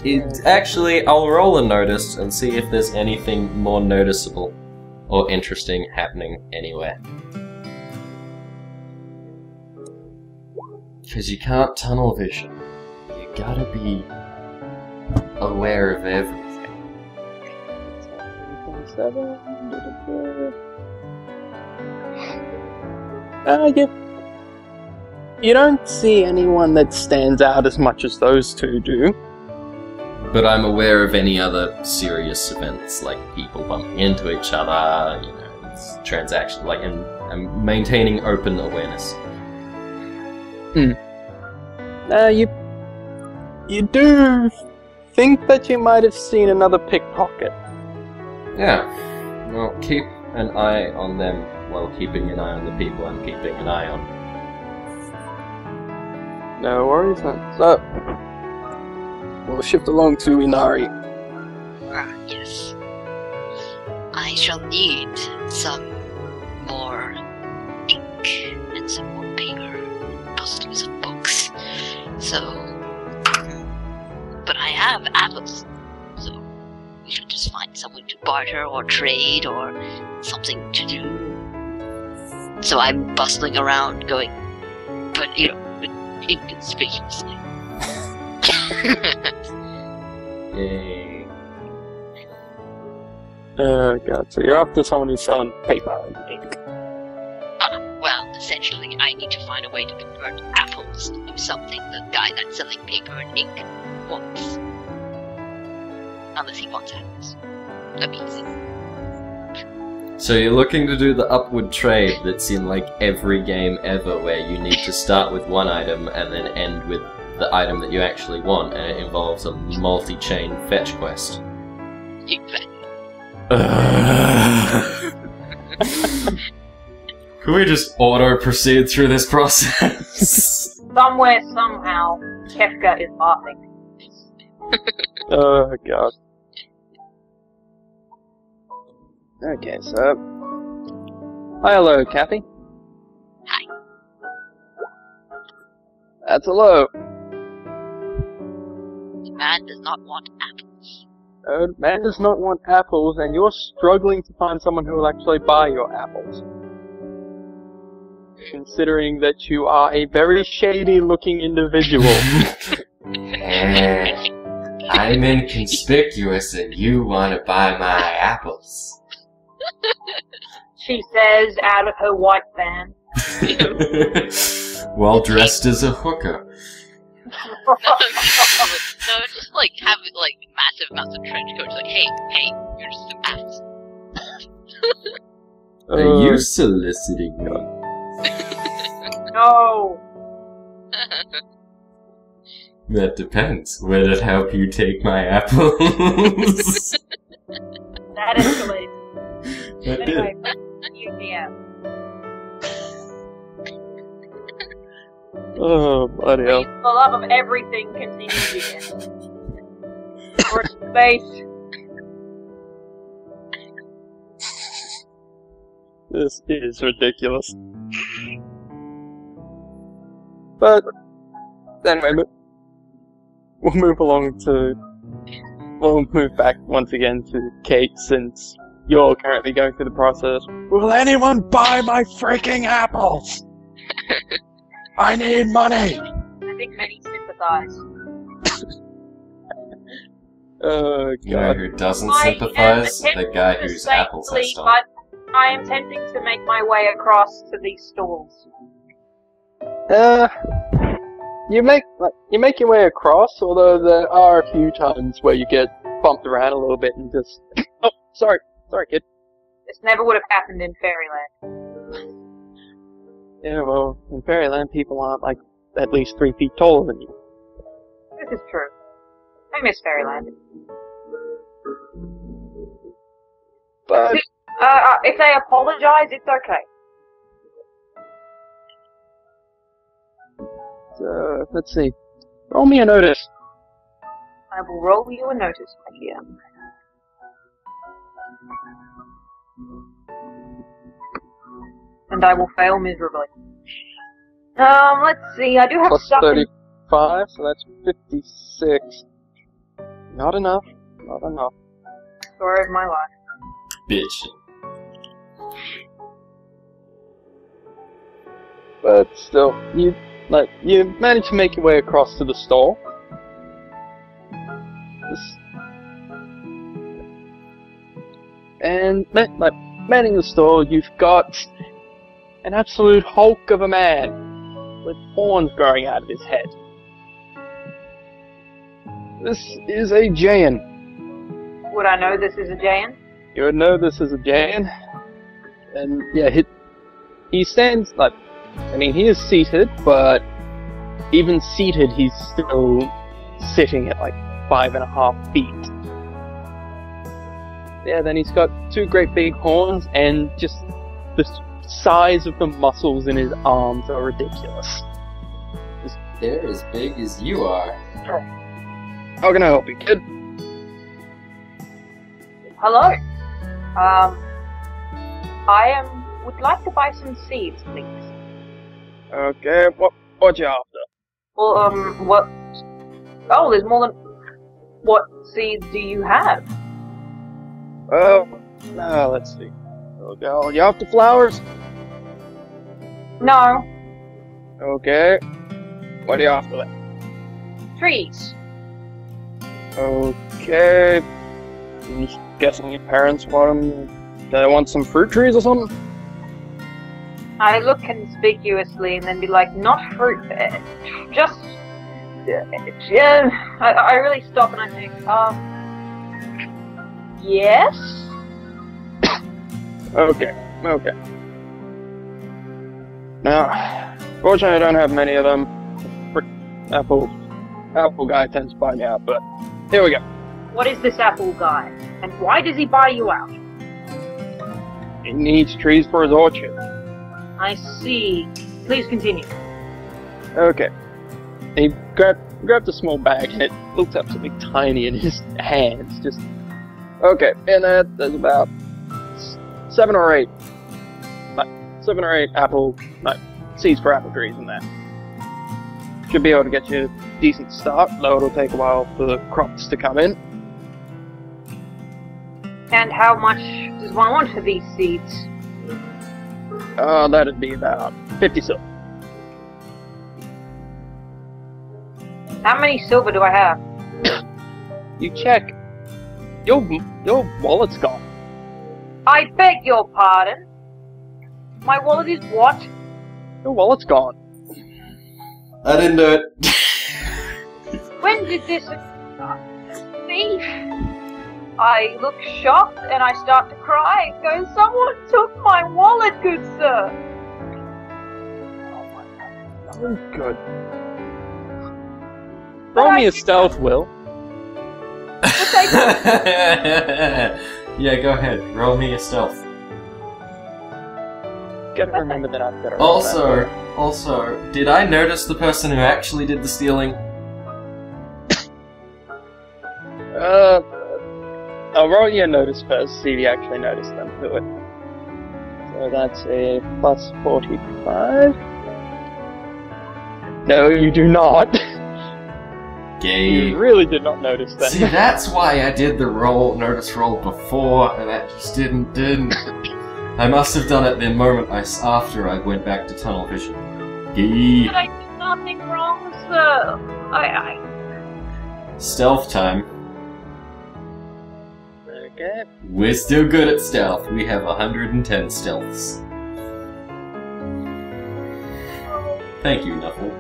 minute. Actually, I'll roll a notice and see if there's anything more noticeable or interesting happening anywhere. Because you can't tunnel vision. You gotta be aware of everything. You don't see anyone that stands out as much as those two do. But I'm aware of any other serious events, like people bumping into each other, you know, it's transactions, like, and I'm maintaining open awareness. You do think that you might have seen another pickpocket. Yeah. Well, keep an eye on them while keeping an eye on the people I'm keeping an eye on. No worries then. So, we'll shift along to Inari. Yes. I shall need some more ink and some more paper, possibly some books. So, but I have apples, so we should just find someone to barter or trade or something to do. So I'm bustling around going, but inconspicuously. Yay. Oh god, so you're after someone who's selling paper and ink. Well, essentially, I need to find a way to convert apples into something the guy that's selling paper and ink wants. Unless he wants apples. That'd be easy. So you're looking to do the upward trade that's in like every game ever, where you need to start with one item and then end with the item that you actually want, and it involves a multi-chain fetch quest. Exactly. Can we just auto-proceed through this process? Somewhere, somehow, Kefka is laughing. Oh god. Okay, so... Hi, hello, Kathy. Hi. That's hello. The man does not want apples. Man does not want apples, and you're struggling to find someone who will actually buy your apples. Considering that you are a very shady-looking individual. I'm inconspicuous and you want to buy my apples. She says out of her white van. While dressed as a hooker. No, just like have like massive amounts of trench coats. Like, hey, here's some apples. Are you soliciting me? No. That depends. Would it help you take my apples? That escalates. That Anyway, did. yeah. Oh, bloody hell. For the love of everything, continue again. Or space. This is ridiculous. But, anyway, we'll move along to... We'll move back once again to Kate, since you're currently going through the process. Will anyone buy my freaking apples? I need money! I think many sympathize. Oh, You know God. who doesn't I am sympathize? The attempting guy to whose stay apples I fully, stole. but I am tempting to make my way across to these stalls. You make your way across, although there are a few times where you get bumped around a little bit and just... Oh, sorry, kid. This never would have happened in Fairyland. Yeah, well, in Fairyland, people aren't, like, at least 3 feet taller than you. This is true. I miss Fairyland. But, If they apologize, it's okay. let's see. Roll me a notice. I will roll you a notice, my dear. And I will fail miserably. Let's see, I do have Plus stuff in... 35, so that's 56. Not enough. Not enough. Story of my life. Bitch. But still, you manage to make your way across to the store. And, manning the store, you've got an absolute hulk of a man with horns growing out of his head. This is a Jayan. Would I know this is a Jayan? You would know this is a Jayan. And, yeah, he stands, he is seated, but even seated, he's still sitting at, 5.5 feet. Yeah, then he's got 2 great big horns, and just the size of the muscles in his arms are ridiculous. They're as big as you are. How can I help you, kid? Hello. Would like to buy some seeds, please. Okay, what you after? Well, what? Oh, there's more than. What seeds do you have? Well, let's see. Okay, are you after flowers? No, Okay. What are you after then? trees. Okay. I'm just guessing your parents want them. Do they want some fruit trees or something? I look conspicuously and then be like, not fruit, just. I really stop and I think, yes? Okay. Now, fortunately I don't have many of them. Apple guy tends to buy me out, but here we go. What is this apple guy? And why does he buy you out? He needs trees for his orchard. I see. Please continue. Okay. He grabbed a small bag and it looked absolutely tiny in his hands. Just okay. In that, there's about 7 or 8 apple seeds for apple trees in there. Should be able to get you a decent start, though it'll take a while for the crops to come in. And how much does one want for these seeds? That'd be about 50 silver. How many silver do I have? You check. Your wallet's gone. I beg your pardon? My wallet is what? Your wallet's gone. I didn't do it. When did this... thief? I look shocked and I start to cry and go, someone took my wallet, good sir! Oh, good. Roll me a stealth, Will. Yeah, go ahead. Roll me a stealth. Gotta remember that I've got to Also, did I notice the person who actually did the stealing? I'll roll you a notice first, see if you actually notice them do it. So that's a plus 45. No, you do not. Gay. You really did not notice that. See, that's why I did the notice roll before, and that just didn't. I must have done it the moment after I went back to tunnel vision. Gay. But I did nothing wrong, sir. Stealth time. Okay. We're still good at stealth. We have 110 stealths. Thank you, Nuffle.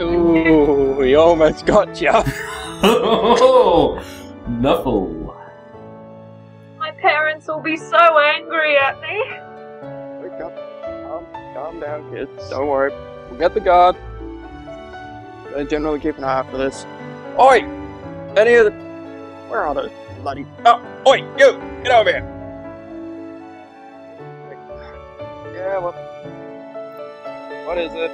Ooh, we almost got ya. Oh, Nuffle. My parents will be so angry at me. Wake up. Calm down, kids. Don't worry. We'll get the guard. They generally keep an eye out for this. Oi! Any of the... Where are those bloody... Oh! Oi! You! Get over here! Yeah, what... What is it?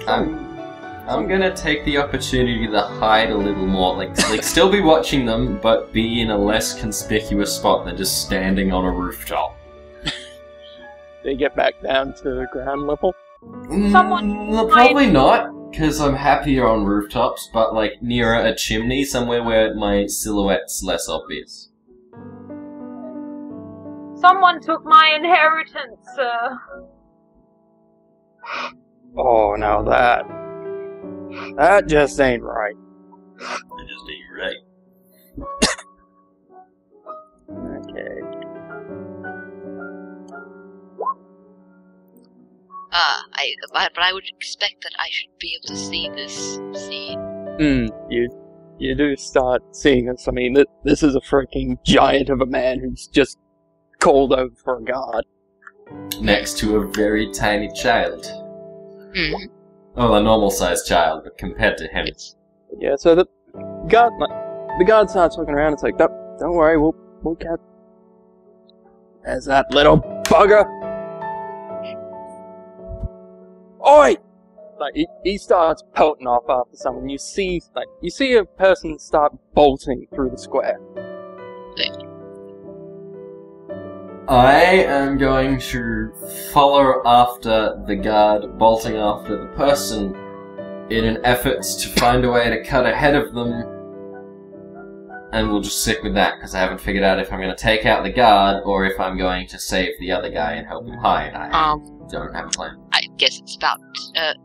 I'm gonna take the opportunity to hide a little more, like still be watching them, but be in a less conspicuous spot than just standing on a rooftop. They get back down to the ground level? Probably not, because I'm happier on rooftops, but like near a chimney, somewhere where my silhouette's less obvious. Someone took my inheritance, sir. Oh, now that just ain't right. It just ain't right. Okay. But I would expect that I should be able to see this scene. You do start seeing this. I mean, this is a freaking giant of a man who's just called over for a guard. Next to a very tiny child. Mm. Oh, a normal-sized child, but compared to him. Yeah, so the guard starts looking around. It's like, don't worry, we'll get. There's that little bugger. Oi! Like he starts pelting off after someone. You see a person start bolting through the square. I am going to follow after the guard bolting after the person in an effort to find a way to cut ahead of them, and we'll just stick with that because I haven't figured out if I'm going to take out the guard or if I'm going to save the other guy and help him hide. I don't have a plan. I guess it's about.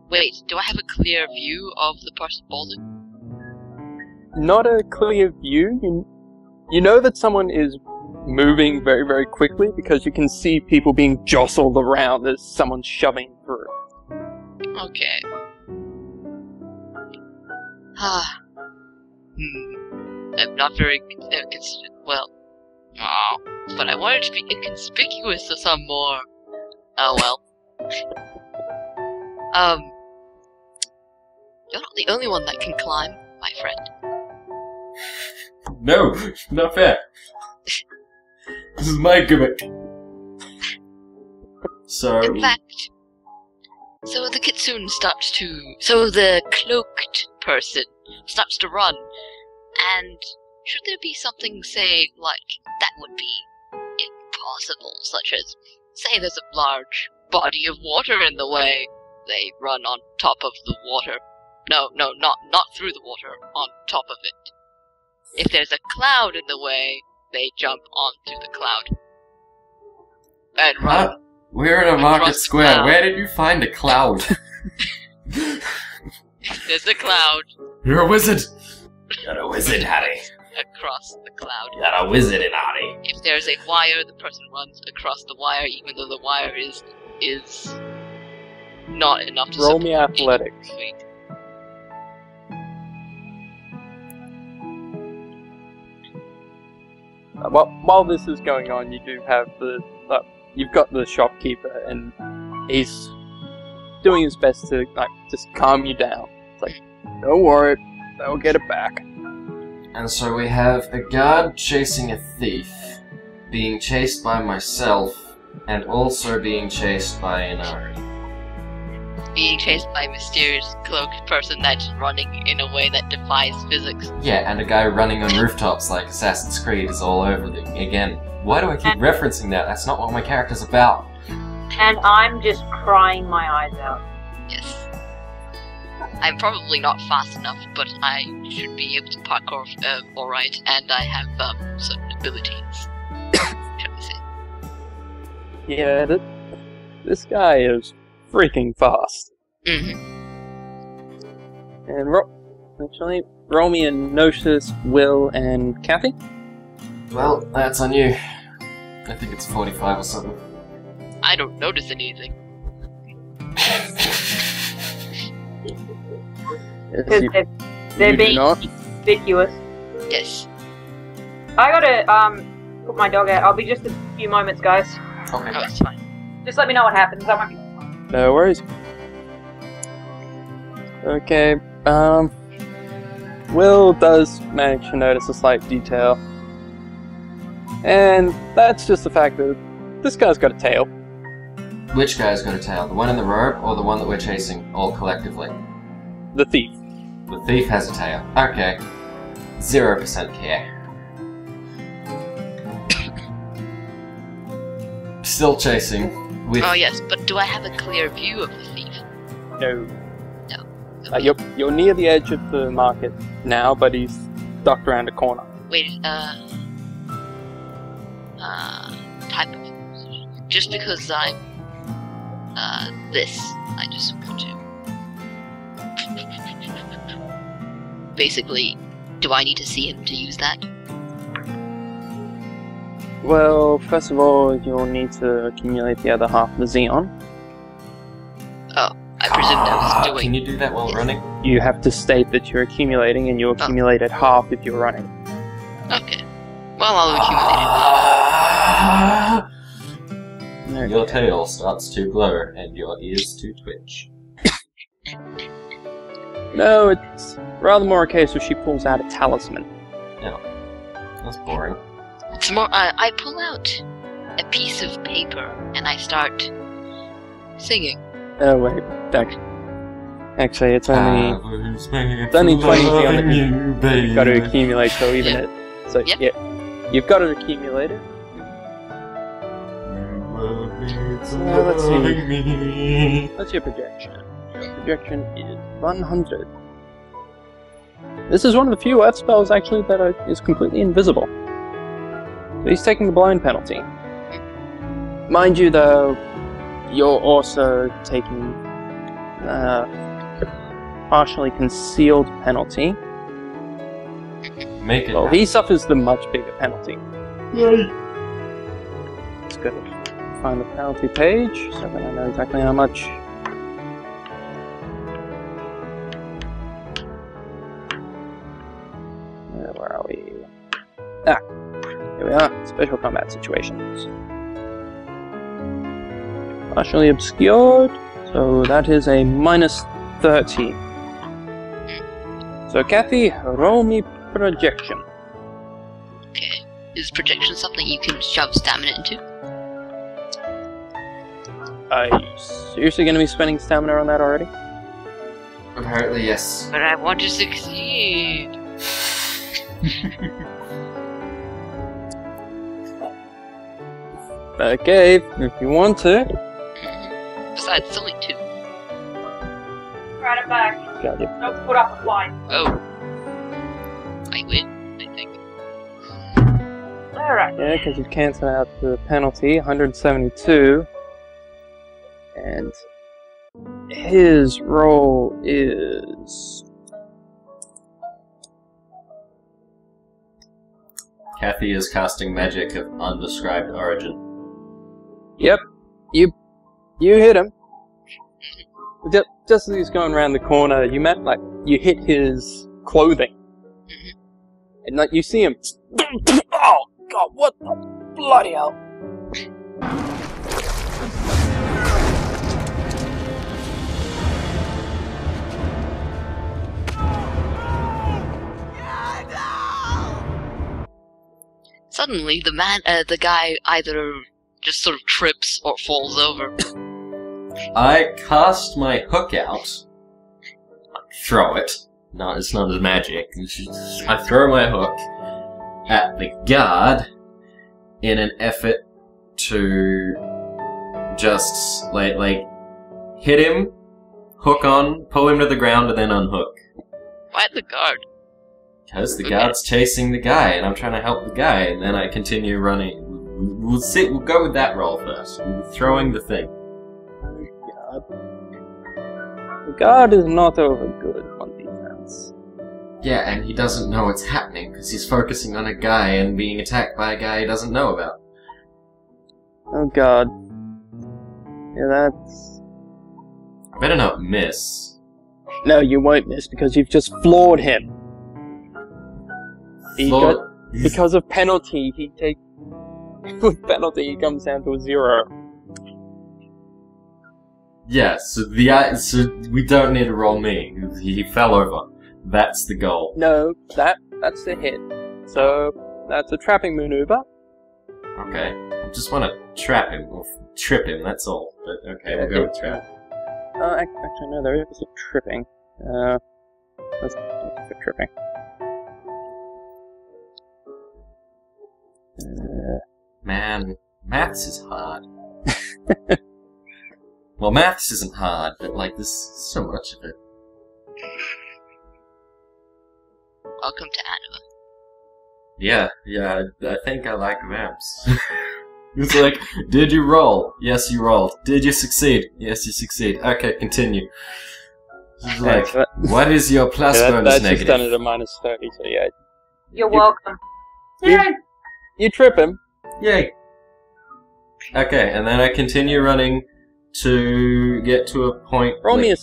Wait, do I have a clear view of the person bolting? Not a clear view. You know that someone is moving very, very quickly because you can see people being jostled around as someone's shoving through. Okay. I'm not very well. Oh, but I wanted to be inconspicuous or some more. Oh well. You're not the only one that can climb, my friend. No, not fair. This is my gimmick. So. In fact, so the kitsune starts to. So the cloaked person starts to run, and should there be something, say, like, that would be impossible, such as, say there's a large body of water in the way, they run on top of the water. No, not through the water, on top of it. If there's a cloud in the way, they jump onto the cloud. And run. We're in a market square. Where did you find a cloud? There's a cloud. You're a wizard. You're a wizard, Harry. Across the cloud. You're a wizard, Inari. If there's a wire, the person runs across the wire, even though the wire is not enough to roll me athletics. Wait. While this is going on, you do have you've got the shopkeeper, and he's doing his best to just calm you down. It's like, don't worry, they'll get it back. And so we have a guard chasing a thief, being chased by myself, and also being chased by Inari. Being chased by a mysterious cloaked person that's running in a way that defies physics. Yeah, and a guy running on rooftops like Assassin's Creed is all over the again. Why do I keep referencing that? That's not what my character's about. And I'm just crying my eyes out. Yes. I'm probably not fast enough, but I should be able to parkour alright, and I have certain abilities. Shall we say. Yeah, this guy is freaking fast. Mm-hmm. And roll me a Gnosis, Will, and Kathy. Well, that's on you. I think it's 45 or something. I don't notice anything. Because they're being conspicuous. Yes. I gotta put my dog out. I'll be just a few moments, guys. Okay. Oh, it's fine. Just let me know what happens. That won't be. No worries. Okay, Will does manage to notice a slight detail. And that's just the fact that this guy's got a tail. Which guy's got a tail? The one in the robe or the one that we're chasing all collectively? The thief. The thief has a tail. Okay. 0% care. Still chasing. With Oh yes, but do I have a clear view of the thief? No. No. You're near the edge of the market now, but he's ducked around a corner. Wait, type of... Just because I'm, this, I just want to... Basically, do I need to see him to use that? Well, first of all, you'll need to accumulate the other half of the Xeon. Oh, I presumed I was doing... Can you do that while running? You have to state that you're accumulating, and you accumulated half if you're running. Okay. Well, I'll accumulate it. Your tail starts to glow and your ears to twitch. No, it's rather more a case where she pulls out a talisman. No. That's boring. It's more, I pull out a piece of paper and I start singing. Oh wait, actually it's only 20 beyond it. You've got to accumulate, so even Yeah. it. So Yep. yeah, you've got it accumulated. Let's see. What's your projection? Your projection is 100. This is one of the few earth spells actually that is completely invisible. So he's taking the blind penalty. Mind you, though, you're also taking partially concealed penalty. Make it. Well, he suffers the much bigger penalty. Yay. Let's go find the penalty page so that I know exactly how much. Where are we? Ah, here we are. Special combat situations. Partially obscured, so that is a -30. So Kathy, roll me projection. Okay. Is projection something you can shove stamina into? Are you seriously going to be spending stamina on that already? Apparently, yes. But I want to succeed. Okay, if you want to. Besides, it's only 2. Right it back. Got you. Don't put up a fight. Oh. I win, I think. Alright. Yeah, because you cancel out the penalty, 172. And his roll is... Kathy is casting magic of undescribed origin. Yep, you hit him. Just as he's going around the corner, you hit his clothing. And like, you see him... Oh, God, what the bloody hell? Suddenly, the guy either just sort of trips or falls over. I cast my hook out. Throw it. No, it's not a magic. I throw my hook at the guard in an effort to just like hit him, hook on, pull him to the ground, and then unhook. Why the guard? Because the guard's chasing the guy, and I'm trying to help the guy, and then I continue running. We'll go with that roll first. Throwing the thing. The guard is not over good on defense. Yeah, and he doesn't know what's happening, because he's focusing on a guy and being attacked by a guy he doesn't know about. Oh God. Yeah, that's... I better not miss. No, you won't miss, because you've just floored him. Because of penalty, he takes... With penalty, he comes down to a 0. Yeah, so we don't need to roll me. He fell over. That's the goal. No, that's the hit. So, that's a trapping maneuver. Okay. I just want to trap him, or trip him, that's all. But okay, we'll go with trap. Actually, no, there is a tripping. Let's go for tripping. Man, maths is hard. Well, maths isn't hard, but like, there's so much of it. Welcome to Anima. Yeah, I think I like vamps. It's like, did you roll? Yes, you rolled. Did you succeed? Yes, you succeed. Okay, continue. It's like, what is your plus bonus that's negative? That's just done at a -30, so yeah. You're welcome. You trip him. Yay! Okay, and then I continue running to get to a point... Roll me a...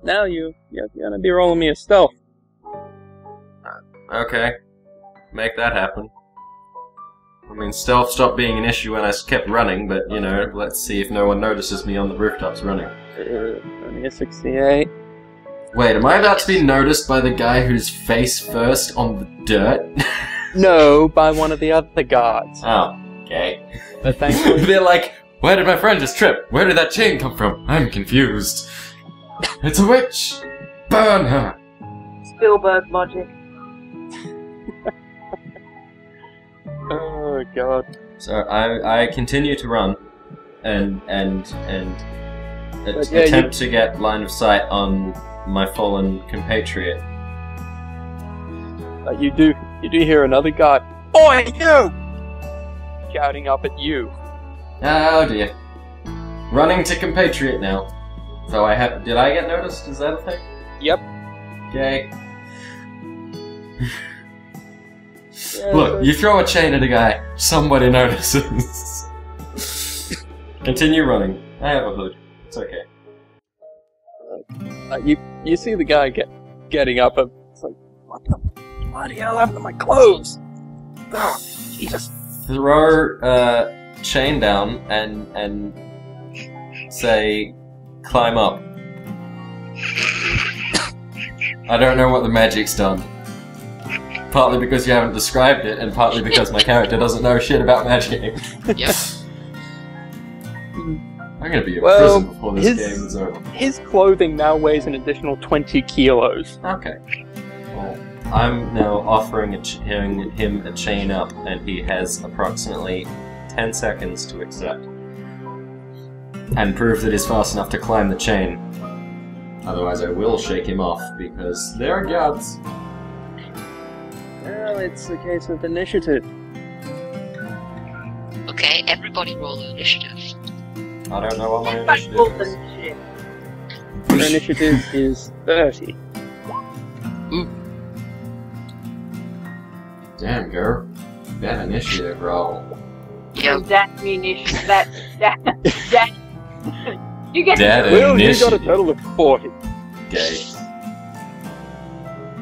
Now you're gonna be rolling me a stealth. Okay. Make that happen. I mean, stealth stopped being an issue when I kept running, but, you know, let's see if no one notices me on the rooftops running. Only a 68. Wait, am I about to be noticed by the guy who's face first on the dirt? No, by one of the other guards. Oh, okay. But thankfully, They're like, where did my friend just trip? Where did that chain come from? I'm confused. It's a witch! Burn her! Spielberg logic. oh god. So I continue to run and But yeah, attempt to get line of sight on my fallen compatriot. You do hear another guard, "Oi, you!" shouting up at you. Oh dear. Running to compatriot now. So did I get noticed? Is that a thing? Yep. Okay. Yeah, Look, you throw a chain at a guy, somebody notices. Continue running. I have a hood. It's okay. You see the guy getting up. It's like, what the bloody hell happened to my clothes? Oh, Jesus. Throw chain down and say, climb up. I don't know what the magic's done. Partly because you haven't described it, and partly because my character doesn't know shit about magic. Yep. I'm gonna be in Well, prison before this game is over. His clothing now weighs an additional 20 kilos. Okay. Well, I'm now offering him a chain up, and he has approximately 10 seconds to accept. And prove that he's fast enough to climb the chain. Otherwise I will shake him off, because there are guards. Well, it's a case of initiative. Okay, everybody roll initiative. I don't know what my But initiative roll is. initiative. Your initiative is 30. Damn, girl. That initiative roll. Yep. That munition. That. You get. That Well, you initiative. got a total of 40. Okay.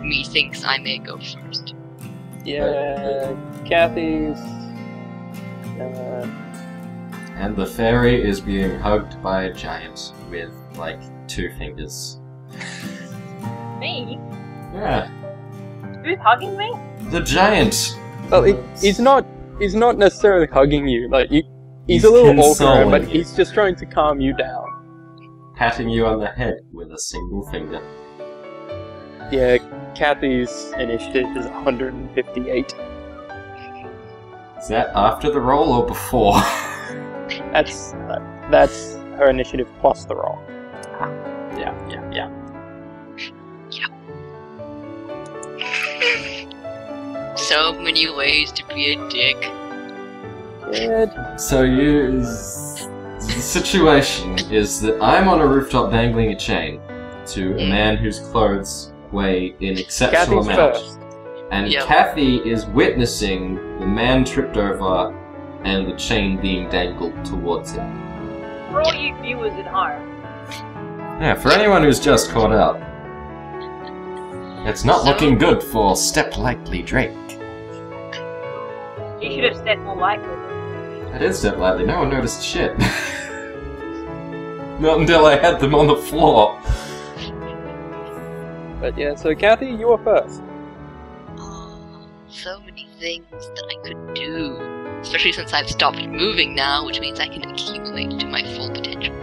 Methinks I may go first. Yeah, Kathy's... And the fairy is being hugged by a giant with, like, 2 fingers. Me? Yeah. Who's hugging me? The giant! Well, he's not necessarily hugging you. Like, he's a little awkward, but consoling you. he's just trying to calm you down. Patting you on the head with a single finger. Yeah, Kathy's initiative is 158. Is that after the roll or before? That's her initiative plus the roll. Yeah. So many ways to be a dick. Good. So the situation is that I'm on a rooftop dangling a chain to a man whose clothes weigh an exceptional Kathy's amount. first. And Yep. Kathy is witnessing the man tripped over and the chain being dangled towards him. For all you viewers at home. Yeah, for anyone who's just caught up. It's not So- looking good for Step Lightly Drake. You should have stepped more lightly. I did step lightly, no one noticed shit. Not until I had them on the floor. But yeah, so Kathy, you are first. So many things that I could do. Especially since I've stopped moving now, which means I can accumulate to my full potential.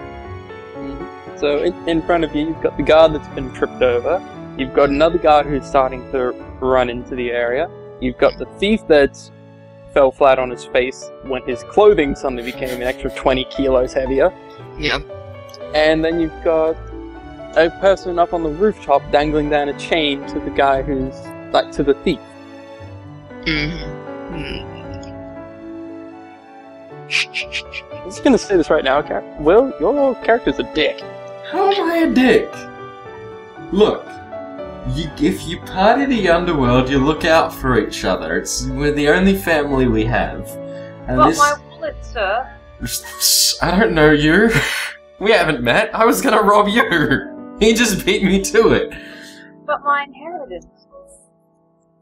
So in front of you, you've got the guard that's been tripped over. You've got another guard who's starting to run into the area. You've got the thief that fell flat on his face when his clothing suddenly became an extra 20 kilos heavier. Yep. And then you've got a person up on the rooftop dangling down a chain to the guy who's, like, to the thief. I'm just gonna say this right now, Will, your character's a dick. How am I a dick? Look, if you party the underworld, you look out for each other. We're the only family we have. And But this... my wallet, sir. I don't know you. We haven't met. I was gonna rob you. He just beat me to it. But my inheritance.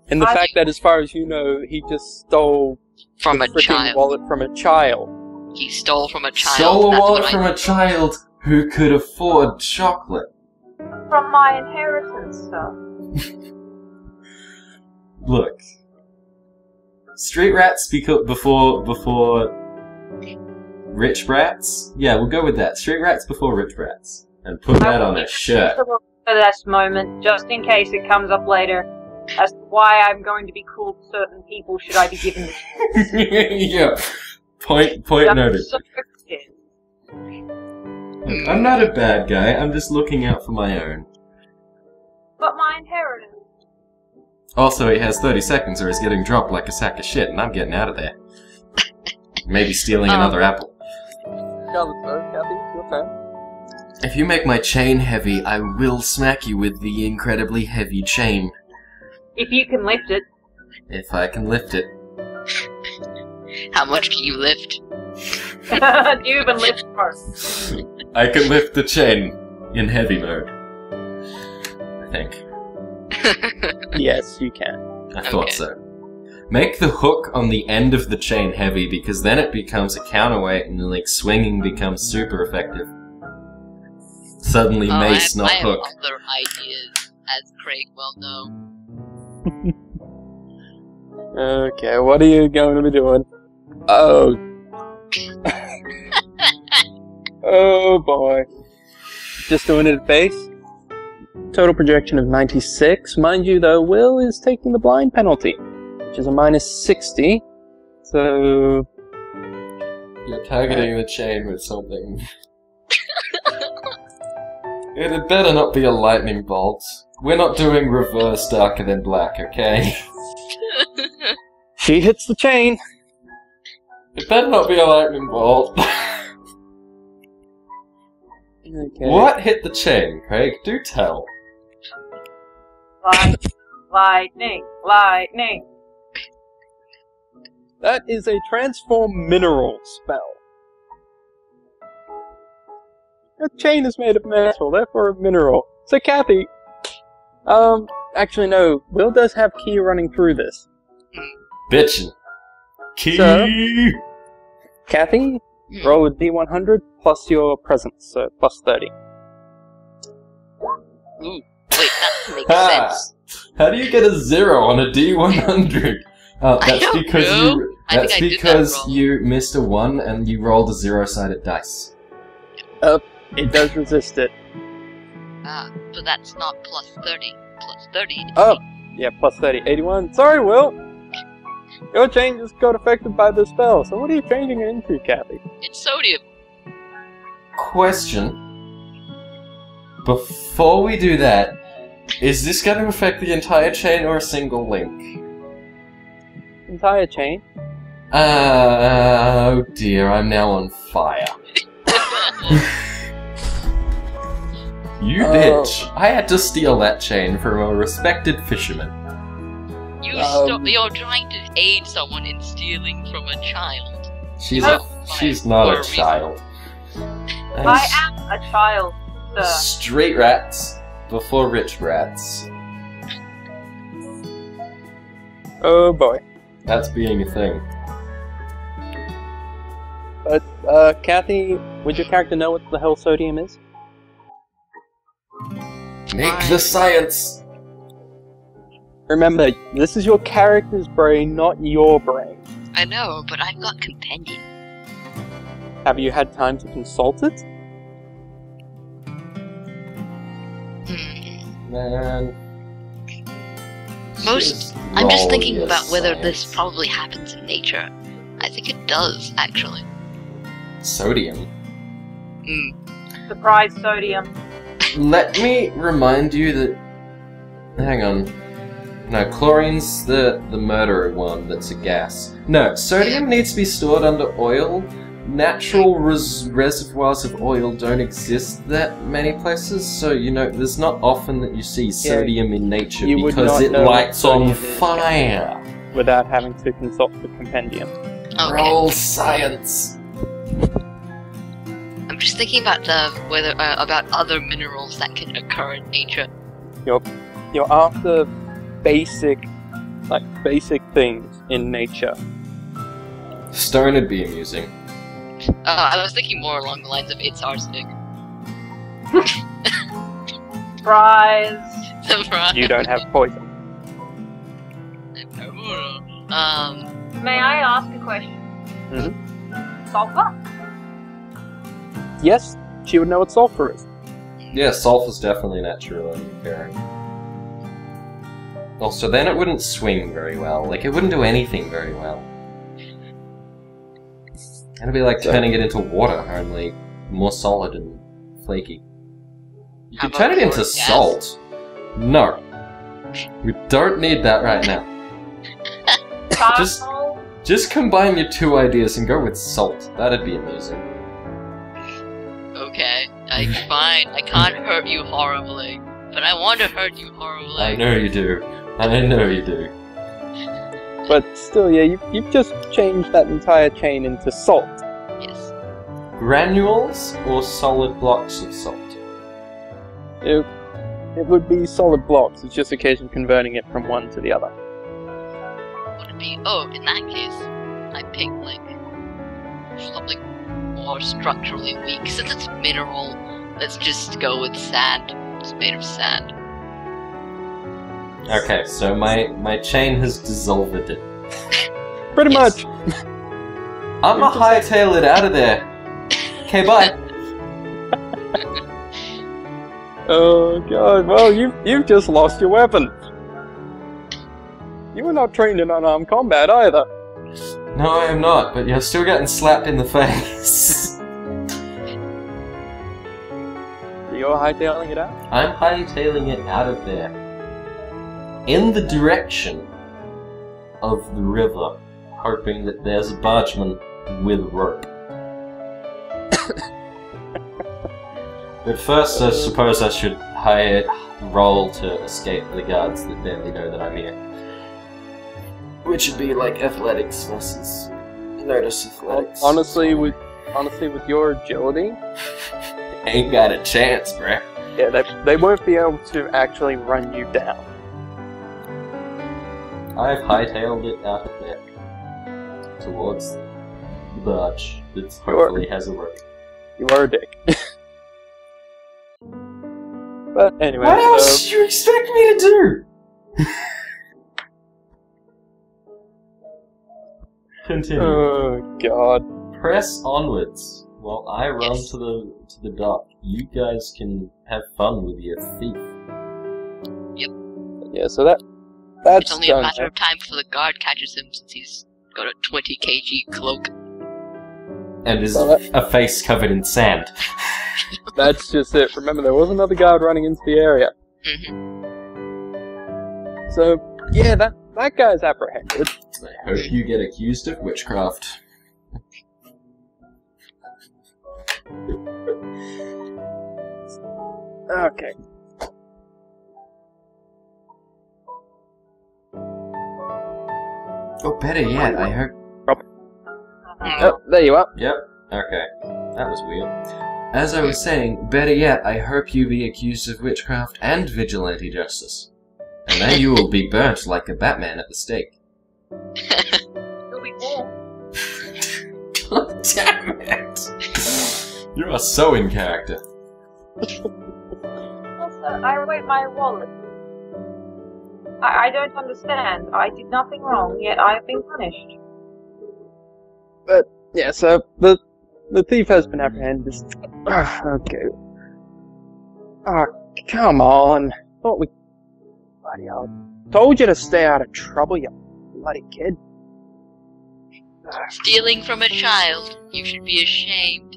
And the I- fact that, as far as you know, he just stole From a the freaking child. wallet from a child. He stole from a child. Stole a That's wallet what from a child who could afford chocolate. from my inheritance, sir. Look. Street rats before rich brats? Yeah, we'll go with that. Street rats before rich brats. And put that on a shirt. For this moment, just in case it comes up later, as to why I'm going to be cruel to certain people should I be given the chance. Yeah. Point noted. I'm not a bad guy, I'm just looking out for my own. But my inheritance. Also, he has 30 seconds or he's getting dropped like a sack of shit, and I'm getting out of there. Maybe stealing another apple. If you make my chain heavy, I will smack you with the incredibly heavy chain. If you can lift it. If I can lift it. How much can you lift? Do you even lift first? I can lift the chain in heavy mode. I think. Yes, you can. I thought so. Make the hook on the end of the chain heavy, because then it becomes a counterweight and like swinging becomes super effective. Suddenly mace, not hook. I have other ideas, as Craig well knows. Okay, what are you going to be doing? Oh. Oh boy. Just doing it at base. Total projection of 96. Mind you, though, Will is taking the blind penalty, which is a minus 60. So... You're targeting the chain with something. It had better not be a lightning bolt. We're not doing reverse darker than black, okay? She hits the chain. It better not be a lightning bolt. Okay. What hit the chain, Craig? Do tell. Lightning, lightning. That is a transform mineral spell. A chain is made of metal, therefore a mineral. So Kathy, actually no, Will does have Key running through this. Bitchin'. Key! So, Kathy, roll a D100 plus your presence, so plus 30. Wait, that makes sense. How do you get a 0 on a D100? That's because you missed a 1 and you rolled a 0-sided dice. It does resist it. But that's not plus 30. Plus 30. Oh, yeah, plus 30. 81. Sorry, Will! Your chain just got affected by the spell, so what are you changing it into, Kathy? It's sodium. Question. Before we do that, is this going to affect the entire chain or a single link? Entire chain? Oh dear, I'm now on fire. You bitch! I had to steal that chain from a respected fisherman. You're trying to aid someone in stealing from a child. She's not a child. I am a child, sir. Street rats before rich rats. Oh boy. That's being a thing. But, Kathy, would your character know what the hell sodium is? Make the science! Remember, this is your character's brain, not your brain. I know, but I've got companion. Have you had time to consult it? Man. I'm just thinking about whether this probably happens in nature. I think it does, actually. Sodium? Surprise sodium. Let me remind you that... Hang on. No, chlorine's the murderer one that's a gas. No, sodium needs to be stored under oil. Natural reservoirs of oil don't exist that many places, so, you know, there's not often that you see sodium in nature because it lights on fire. Without having to consult the compendium. Okay. Roll science! I'm just thinking about about other minerals that can occur in nature. You're after basic things in nature. Stone would be amusing. I was thinking more along the lines of it's arsenic. Surprise! Surprise. You don't have poison. May I ask a question? Sulfur? Yes, she would know what sulfur is. Yeah, sulfur's definitely natural and occurring. Also, then it wouldn't swing very well. Like, it wouldn't do anything very well. It'd be like turning it into water, only more solid and flaky. You How could turn it about into gas? salt. No. We don't need that right now. Charcoal? Just combine your two ideas and go with salt. That'd be amusing. Okay, fine. I can't hurt you horribly, but I want to hurt you horribly. I know you do. I know you do. But still, yeah, you've just changed that entire chain into salt. Yes. Granules or solid blocks of salt? It would be solid blocks, it's just a case of converting it from one to the other. Would it be? Oh, in that case, I pick like something more structurally weak. Since it's mineral, let's just go with sand. It's made of sand. Okay, so my chain has dissolved it. Pretty Yes. much! I'ma hightail it out of there. Okay, bye. Oh god, well you've just lost your weapon. You were not trained in unarmed combat either. No, I am not, but you're still getting slapped in the face. You're hightailing it out? I'm hightailing it out of there. In the direction of the river, hoping that there's a bargeman with a rope. But first, I suppose I should roll to escape the guards that barely know that I'm here. Which would be like athletics versus notice athletics. Honestly, with your agility, Ain't got a chance, bruh. yeah, they won't be able to actually run you down. I've hightailed it out of there. Towards the barge that hopefully has a rope. You are a dick. But anyway, What else do you expect me to do? Continue. oh god. Press onwards while I run Yes. to the dock. You guys can have fun with your thief. Yeah, so that's It's only a done. matter of time before the guard catches him since he's got a 20 kg cloak. And his Well, that- a face covered in sand. That's just it. Remember, there was another guard running into the area. Mm-hmm. So, yeah, that guy's apprehended. I hope you get accused of witchcraft. Okay. Or better yet, I hope... Oh, there you are. Yep, okay. That was weird. As I was saying, better yet, I hope you be accused of witchcraft and vigilante justice. And then you will be burnt like a Batman at the stake. It'll be more. God damn it! You are so in character. Also, I await my wallet. I don't understand. I did nothing wrong, yet I have been punished. Yeah, so the thief has been apprehended. Okay. Oh, come on. Thought we... Bloody hell. Told you to stay out of trouble, you bloody kid. Stealing from a child. You should be ashamed.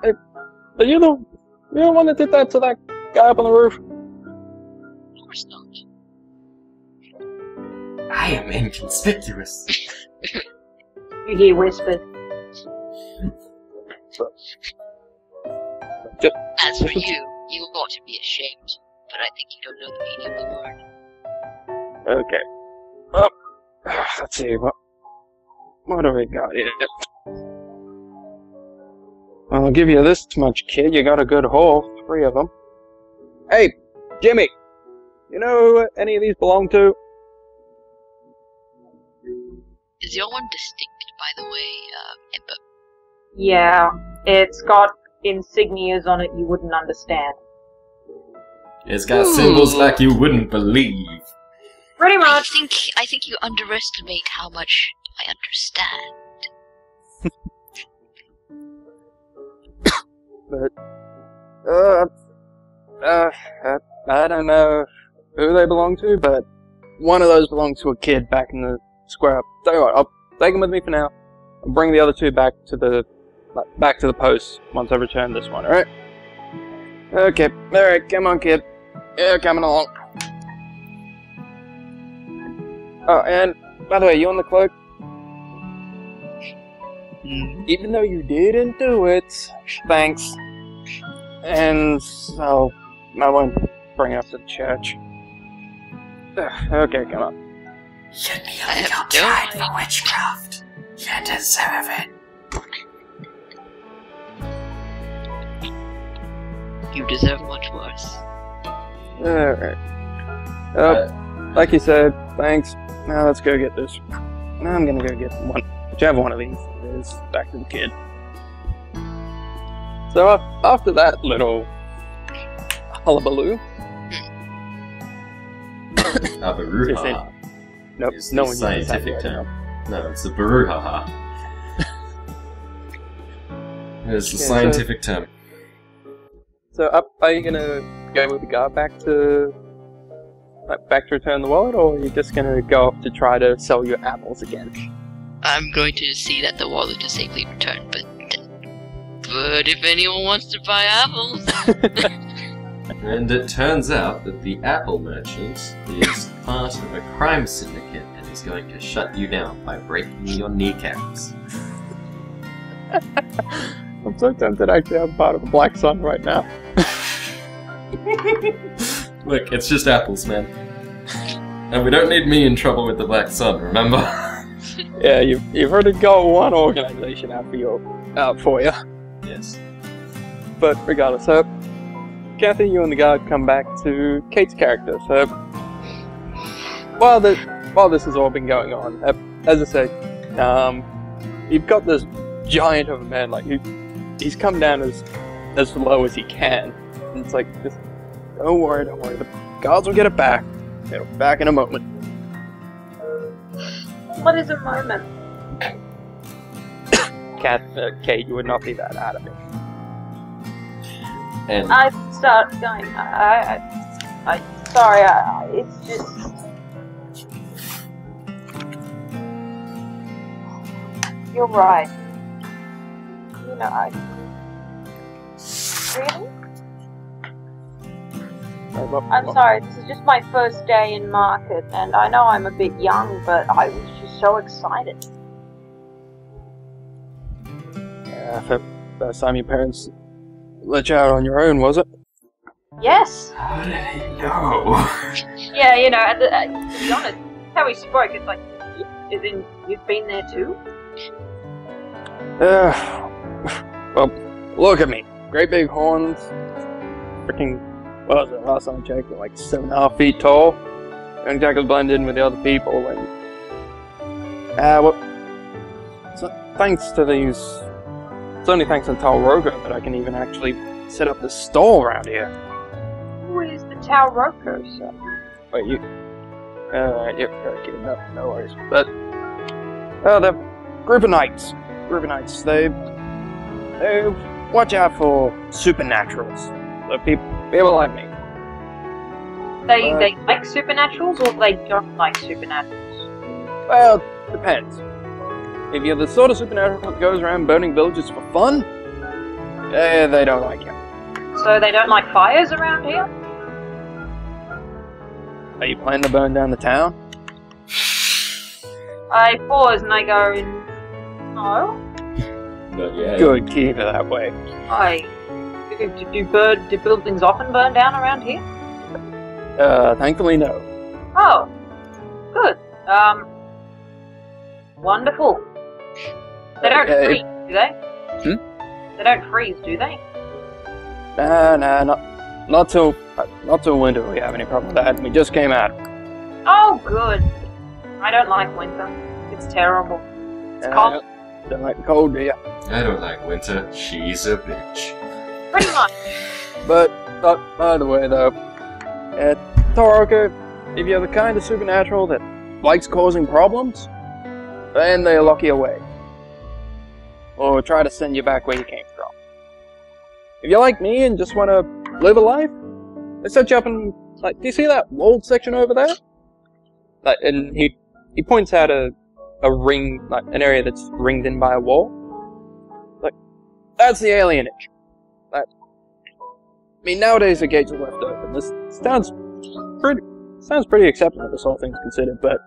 Are you the one that did that to that guy up on the roof? Of course not. I am inconspicuous. He whispered. As for you, you ought to be ashamed. But I think you don't know the meaning of the word. Okay. Well, let's see, what have we got here? I'll give you this much, kid. You got a good haul. 3 of them. Hey, Jimmy! You know who any of these belong to? Is your one distinct, by the way, Ember? Yeah, it's got insignias on it you wouldn't understand. It's got symbols like you wouldn't believe. Pretty I much. think you underestimate how much I understand. But, I don't know who they belong to, but one of those belongs to a kid back in the square. Tell you what, I'll take them with me for now. I'll bring the other two back to the post once I return this one, alright? Okay, alright, come on, kid. Yeah, coming along. Oh, and, by the way, you on the cloak? Even though you didn't do it, thanks. And so, I won't bring it up to the church. Okay, come on. You nearly got tried for witchcraft. You deserve it. You deserve much worse. Alright. Like you said, thanks. Now let's go get this. Now I'm gonna go get whichever one of these is back to the kid. So after that little hullabaloo, Baruhaha. nope, Is no the one uses that scientific word term. now. No, it's the Baruhaha. It's the Yeah, scientific term. So are you gonna go with the guard back to return the wallet, or are you just gonna go up to try to sell your apples again? I'm going to see that the wallet is safely returned, but if anyone wants to buy apples, And it turns out that the apple merchant is part of a crime syndicate and is going to shut you down by breaking your kneecaps. I'm so tempted actually I'm part of the Black Sun right now. Look, it's just apples, man. And we don't need me in trouble with the Black Sun, remember? Yeah, you've already got one organization out for you. Yes. But regardless, so Kathy, you and the guard come back to Kate's character. So while this has all been going on, as I say, you've got this giant of a man, like he's come down as low as he can. And it's like, just don't worry, the guards will get it back. It'll be back in a moment. What is a moment? Kate, you would not be that out of it. And I start going. Sorry. It's just. You're right. You know, really? I'm sorry. This is just my first day in market, and I know I'm a bit young, but I was just so excited. Yeah, first time your parents let you out on your own, was it? Yes. How did he know? Yeah, you know, to be honest, how he spoke, it's like, as in, you've been there too? Well, look at me. Great big horns. Freaking, what was it, last time I checked, like 7.5 feet tall. Don't exactly blend in with the other people, and... so thanks to these... It's only thanks to Tal Rogo that I can even actually set up this stall around here. Who is the Tau Roko, sir? Wait, you... yep, okay, no worries. But... the group of knights. They watch out for supernaturals. So people like me. They like supernaturals, or they don't like supernaturals? Well, depends. If you're the sort of supernatural that goes around burning villages for fun, they don't like you. So they don't like fires around here? Are you planning to burn down the town? I pause and I go, no. not yet. Good, keep it that way. Do buildings often burn down around here? Thankfully no. Oh, good. Wonderful. They don't freeze, do they? They don't freeze, do they? Nah, not till winter we have any problem with that. We just came out. Oh, good. I don't like winter. It's terrible. It's cold. Don't like the cold, do you? I don't like winter. She's a bitch. Pretty much. But, by the way though, Toroko, if you're the kind of supernatural that likes causing problems, then they'll lock you away. Or try to send you back where you came from. If you're like me and just want to live a life, they set you up in, like, do you see that walled section over there? Like, and he points out a ring, like, an area that's ringed in by a wall. Like, that's the alienage. Like, I mean, nowadays the gates are left open. This sounds pretty acceptable, all things considered, but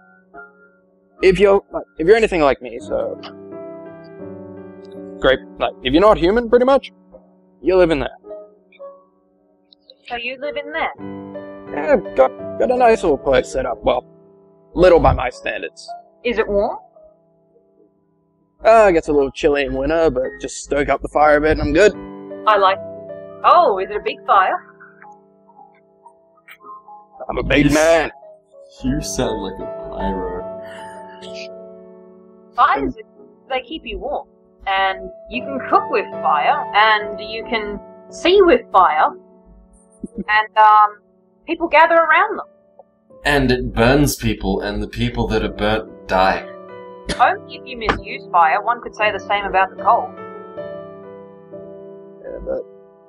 if you're anything like me, so great, like, if you're not human, pretty much, you live in there. So you live in there? Yeah, got a nice little place set up. Well, little by my standards. Is it warm? It gets a little chilly in winter, but just stoke up the fire a bit and I'm good. I like... Oh, is it a big fire? I'm a big man. You sound like a pyro. Fires, they keep you warm. And you can cook with fire, and you can see with fire, and people gather around them. And it burns people, and the people that are burnt die. Only if you misuse fire. One could say the same about the coal. Yeah,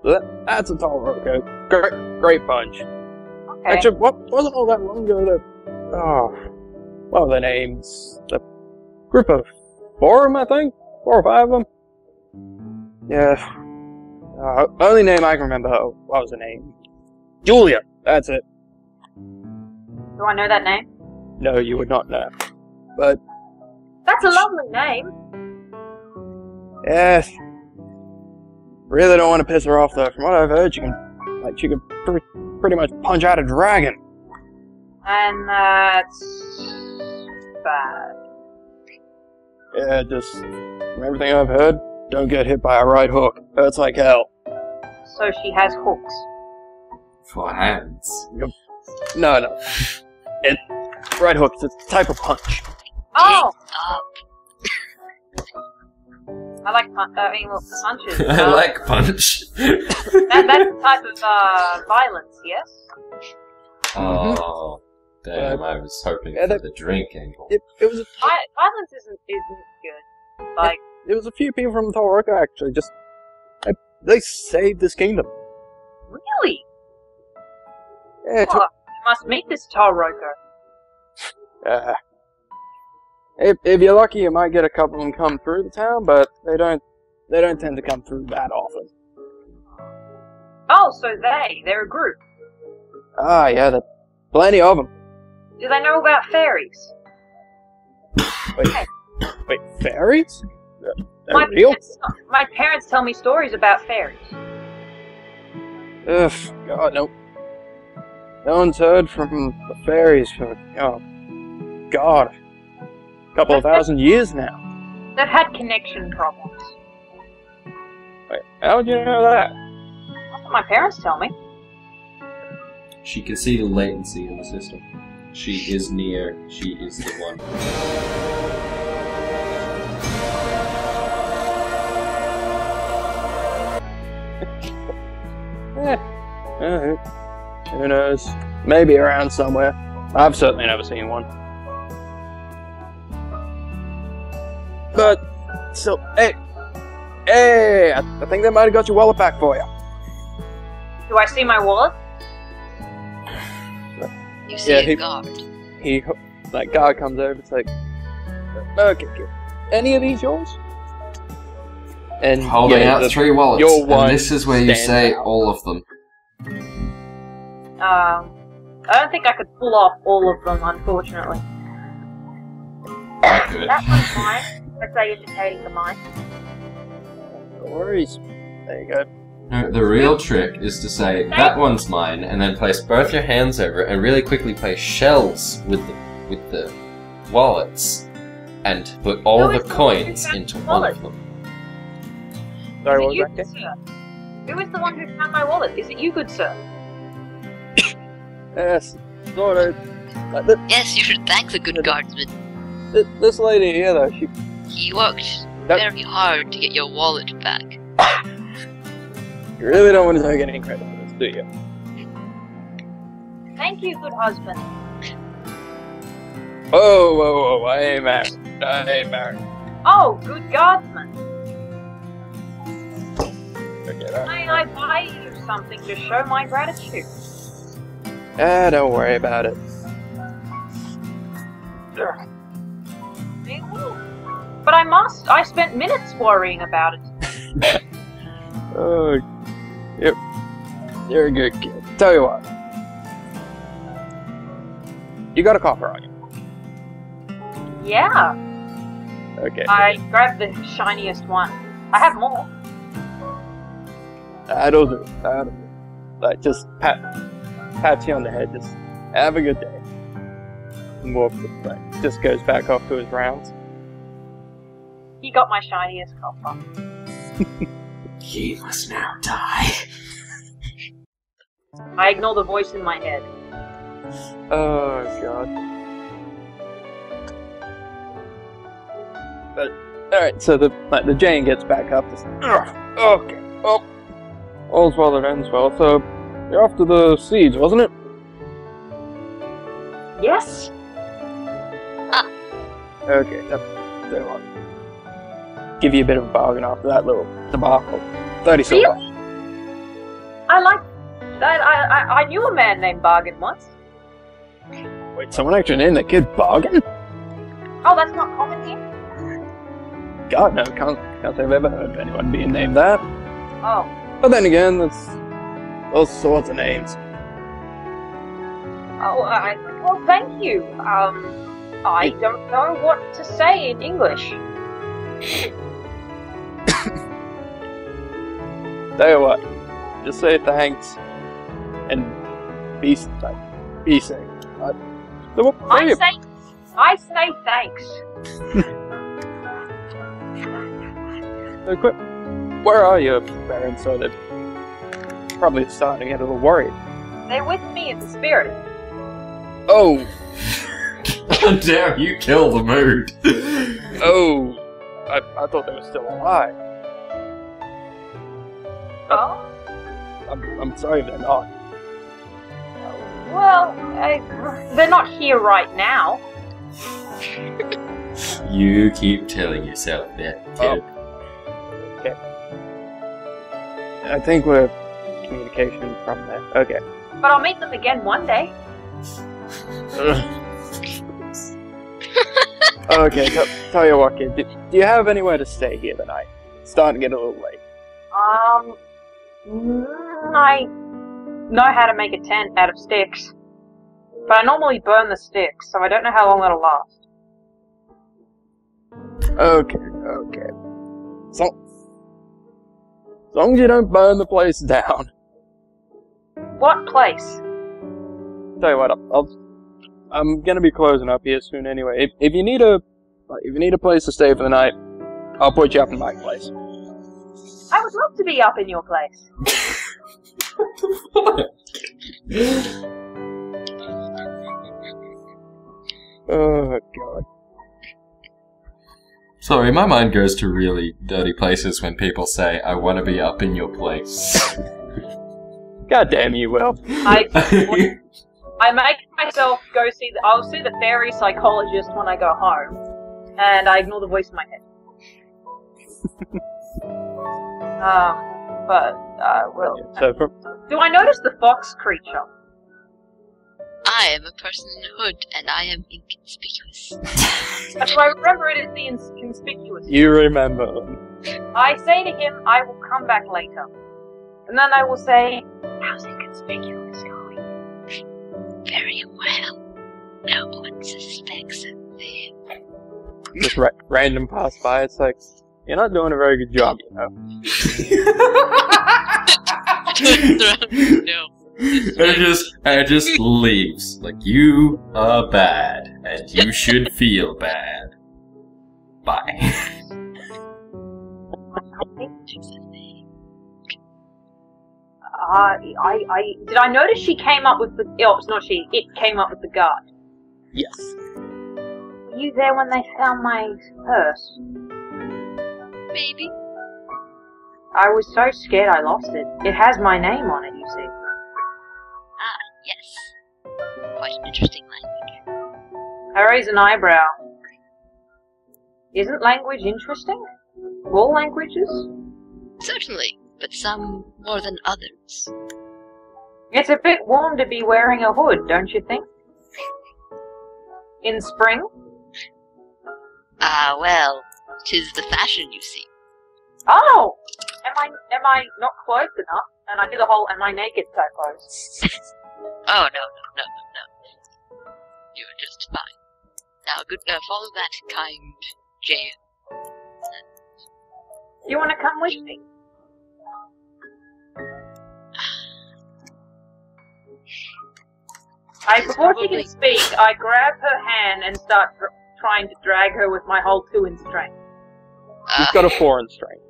but that's a tall road. Great bunch. Okay. Actually, wasn't all that long ago that... Oh, what were their names? The group of 4 of them, I think? 4 or 5 of them? Yeah. Only name I can remember. What was her name? Julia! That's it. Do I know that name? No, you would not know. But... That's a lovely name. Yes. Really don't want to piss her off, though. From what I've heard, she can pretty much punch out a dragon. And that's... bad. Yeah, just... From everything I've heard, don't get hit by a right hook. Hurts like hell. So she has hooks. For hands. No. Right hook, it's a type of punch. Oh! Up. I like punches. I like punch. That's a type of violence, yes? Oh, damn, I was hoping for the drink angle. It was a... Violence isn't good. Like... It was a few people from Tolroka, actually, just... They saved this kingdom. Really? Yeah, You must meet this Tolroka. If you're lucky, you might get a couple of them come through the town, but they don't tend to come through that often. Oh, so they're a group. Ah, yeah, there's plenty of them. Do they know about fairies? Wait, fairies? They're real? My parents tell me stories about fairies. Ugh, God, no. No one's heard from the fairies for, God, a couple of thousand years now. They've had connection problems. Wait, how would you know that? That's what my parents tell me. She can see the latency in the system. She is near. She is the one. Who knows? Maybe around somewhere. I've certainly never seen one. But, still, hey, I think they might have got your wallet back for you. Do I see my wallet? You see a guard. That guard comes over, it's like, okay, any of these yours? And holding out 3 wallets, your one and this is where you say all of them. I don't think I could pull off all of them, unfortunately. I could. That one's mine. Let's say indicating the mine. No worries. There you go. No, the real trick is to say, that one's mine, and then place both your hands over it, and really quickly place shells with the wallets, and put all the coins into one of them. Sorry, what Is was it that? you, sir? Who is the one who found my wallet? Is it you, good sir? Yes, sort of. Yes, you should thank the good guardsman. This lady here, though, He worked very hard to get your wallet back. You really don't want to take any credit for this, do you? Thank you, good husband. Whoa, I ain't married. Oh, good guardsman. Okay, May I buy you something to show my gratitude? don't worry about it. But I must. I spent minutes worrying about it. Oh, you're a good kid. Tell you what. You got a copper on you. Yeah. Okay. I grabbed the shiniest one. I have more. That'll do. Like, just pat you on the head. Just have a good day. And walk the way. Just goes back off to his rounds. He got my shiniest copper. He must now die. I ignore the voice in my head. Oh god. But alright, so the Jane gets back up. Just, okay. Oh, all's well that ends well. So you're off to the siege, wasn't it? Yes? Okay. So what? Give you a bit of a bargain after that little debacle. 30 silver. I knew a man named Bargain once. Wait, someone actually named the kid Bargain? Oh, that's not common here? God, no, can't say I've ever heard of anyone being named that. Oh. But then again, that's all sorts of names. Oh, well, thank you. I don't know what to say in English. Tell you what, just say thanks and be safe. I say thanks. So quick, where are your parents? So they're probably starting to get a little worried. They're with me in the spirit. Oh, How dare you kill the mood? oh, I thought they were still alive. Oh? I'm sorry if they're not. Well, they're not here right now. You keep telling yourself that, kid. Okay. I think we're communication from there. Okay. But I'll meet them again one day. Okay, tell you what, kid. Do you have anywhere to stay here tonight? It's starting to get a little late. I know how to make a tent out of sticks. But I normally burn the sticks, so I don't know how long that'll last. Okay. So, as long as you don't burn the place down. What place? Tell you what, I'm gonna be closing up here soon anyway. If you need a place to stay for the night, I'll put you up in my place. I would love to be up in your place. Oh god. Sorry, my mind goes to really dirty places when people say, I want to be up in your place. God damn you, Will. I make myself go see I'll see the fairy psychologist when I go home. And I ignore the voice in my head. Well. So Do I notice the fox creature? I am a person in a hood, and I am inconspicuous. Do I remember it as the inconspicuous? you remember. I say to him, I will come back later. And then I will say, how's inconspicuous going? Very well. No one suspects a thing. Just random pass by, it's like, you're not doing a very good job, you know. No. And just leaves. Like, you are bad, and you should feel bad. Bye. Did I notice she came up with the... Oh, it's not she. It came up with the guard. Yes. Were you there when they found my purse? Maybe. I was so scared I lost it. It has my name on it, you see. Ah, yes. interesting language. I raise an eyebrow. Isn't language interesting? All languages? Certainly, but some more than others. It's a bit warm to be wearing a hood, don't you think? In spring? Ah, well, 'tis the fashion, you see. Oh! Am I not clothed enough? And I do the whole am I naked type pose. Oh, no. You're just fine. Now, follow that kind Jane. You want to come with me? Before she can speak, I grab her hand and start trying to drag her with my whole 2 in strength. She's got a 4 in strength.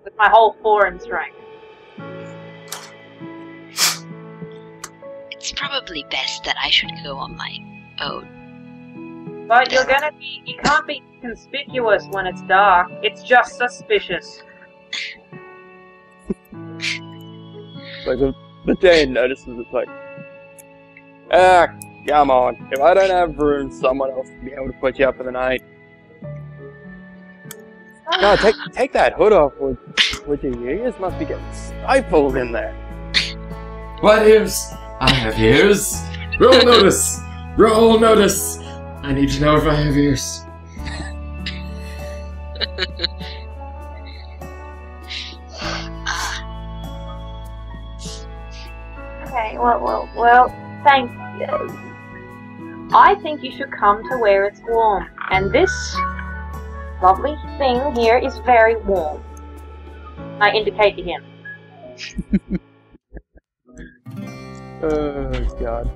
With my whole 4 in strength. It's probably best that I should go on my own. But you can't be conspicuous when it's dark. It's just suspicious. Like the Jane notices it's like, come on. If I don't have room, someone else will be able to put you up for the night. No, take that hood off, would you? Your ears must be getting stifled in there. What ears? I have ears. Roll notice. Roll notice. I need to know if I have ears. Okay, well, thank you. I think you should come to where it's warm. And this lovely thing here is very warm. I indicate to him. Oh, God.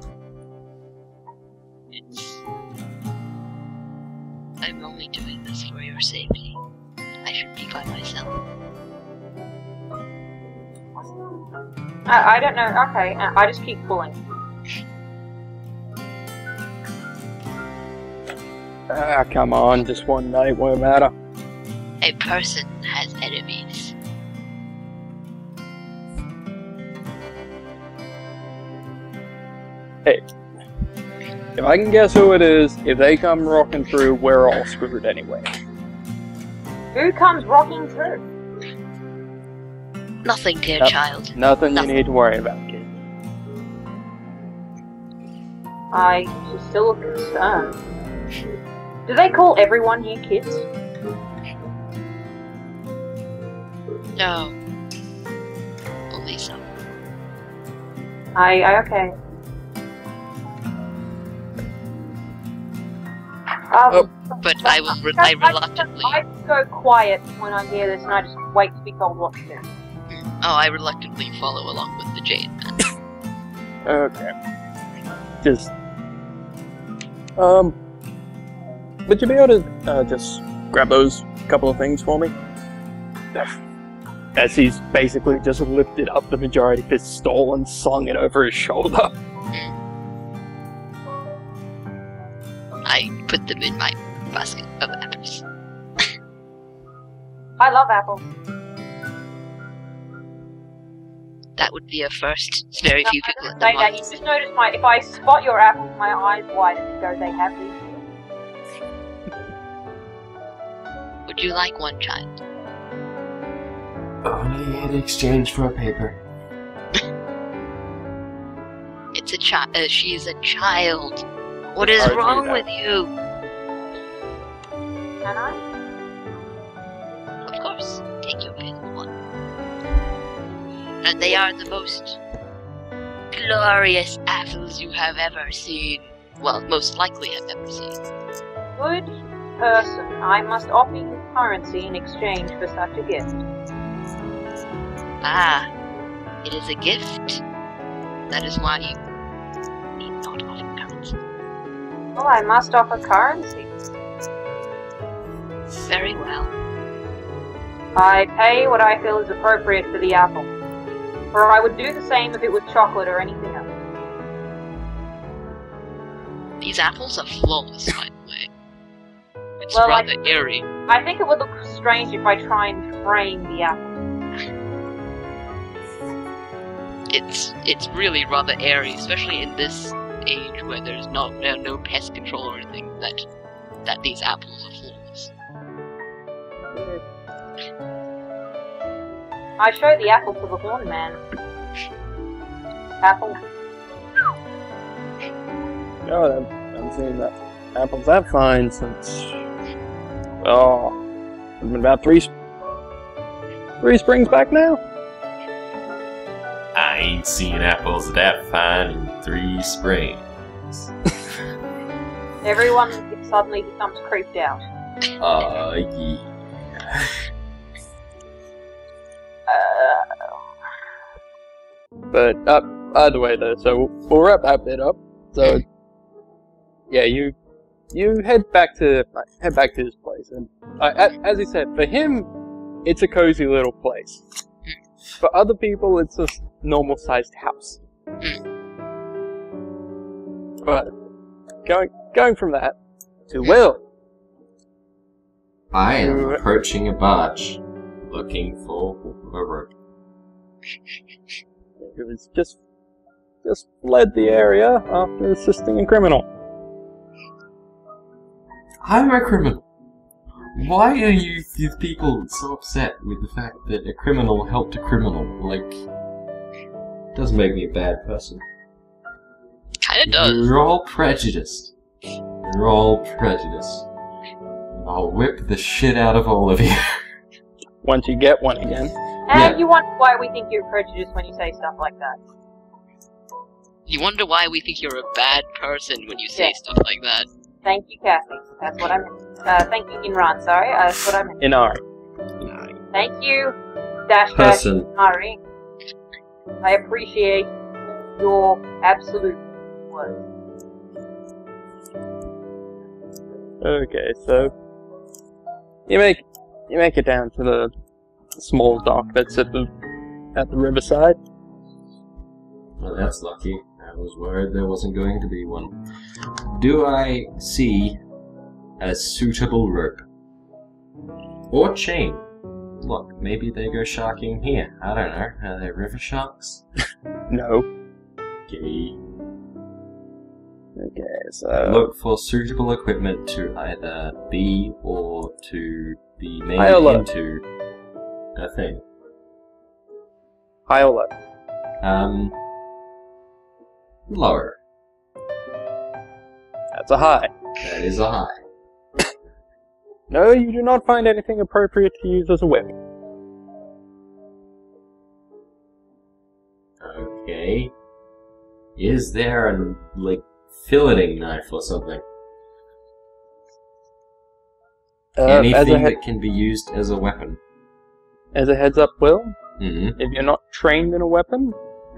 I'm only doing this for your safety. I should be by myself. I don't know. Okay, I just keep pulling. Come on, just one night won't matter. A person has enemies. Hey, if I can guess who it is, if they come rocking through, we're all screwed anyway. Who comes rocking through? Nothing, dear child. Nothing you need to worry about, kid. I should still look concerned. Do they call everyone here kids? No. Only some. Okay. But I reluctantly... I go quiet when I hear this and I just wait to be told what to do. Oh, I reluctantly follow along with the Jade Man. Okay. Just... would you be able to, just grab those couple of things for me? As he's basically just lifted up the majority of his stole and slung it over his shoulder. I put them in my basket of apples. I love apples. That would be a first. Very few people in the You market. just notice if I spot your apples, my eyes widen and go, they have these. Would you like one, child? Only in exchange for a paper. It's a child. She's a child. What is Argue wrong that. with you? Can I? Of course, take your pick one. And they are the most glorious apples you have ever seen. Well, most likely have ever seen. Good person. I must offer you currency in exchange for such a gift. Ah, it is a gift. That is why you need not offer currency. Well, I must offer currency. Very well. I pay what I feel is appropriate for the apple. Or I would do the same if it was chocolate or anything else. These apples are flawless, by the way. It's Well, rather eerie. I think it would look strange if I try and frame the apple. It's really rather airy, especially in this age where there are no pest control or anything, that these apples are flawless. I show the apple to the horn man. Apple. Oh, I'm saying that apples have fine since... Oh, it's been about three springs back now? I ain't seen apples that fine in 3 springs. Everyone suddenly becomes creeped out. Yeah. But either way though, so we'll wrap that bit up. So yeah, you head back to his place, and as he said, for him, it's a cozy little place. For other people, it's a normal sized house. But going from that to Will. I am approaching a barge, looking for a rope. It was just fled the area after assisting a criminal. I'm a criminal. Why are you people so upset with the fact that a criminal helped a criminal? Like, it doesn't make me a bad person. Kinda does. You're all prejudiced. You're all prejudiced. I'll whip the shit out of all of you. Once you get one again. And you wonder why we think you're prejudiced when you say stuff like that. You wonder why we think you're a bad person when you say stuff like that. Thank you, Kathy. That's what I meant. Thank you, Inran. Sorry, that's what I meant. Inari. Thank you, dash Inari. I appreciate your absolute words. Okay, so you make it down to the small dock that's at the riverside. Well, that's lucky. I was worried there wasn't going to be one. Do I see a suitable rope? Or chain? Look, maybe they go sharking here. I don't know. Are they river sharks? No. Okay. Okay, so look for suitable equipment to either be or to be made into a thing. High or low? Lower. That's a high. That is a high. No, you do not find anything appropriate to use as a whip. Okay. Is there a, filleting knife or something? Anything that can be used as a weapon. As a heads up, Will, Mm-hmm. if you're not trained in a weapon,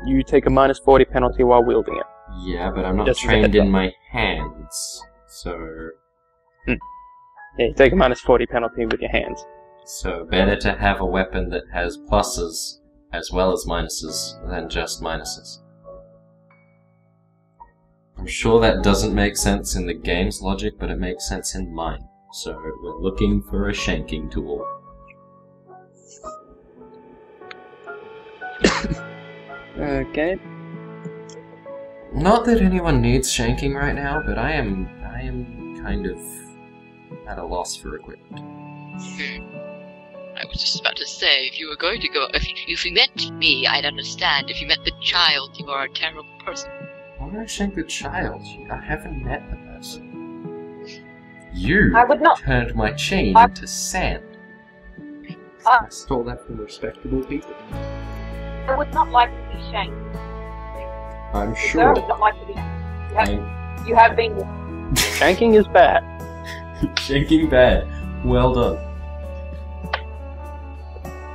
you take a minus 40 penalty while wielding it. Yeah, but I'm not Just trained heads up. in my hands, so... Yeah, you take a minus 40 penalty with your hands. So better to have a weapon that has pluses as well as minuses than just minuses. I'm sure that doesn't make sense in the game's logic, but it makes sense in mine. So we're looking for a shanking tool. Okay. Not that anyone needs shanking right now, but I am kind of at a loss for equipment. I was just about to say, if you were going to go, if you meant me, I'd understand. If you meant the child, you are a terrible person. Why would I shank the child? I haven't met the person. You I would not- turned my chain into sand. I stole that from respectable people. I would not like to be shanked. I'm Sir, I sure. would not like to be. You have been. Shanking is bad. Shanking bad. Well done.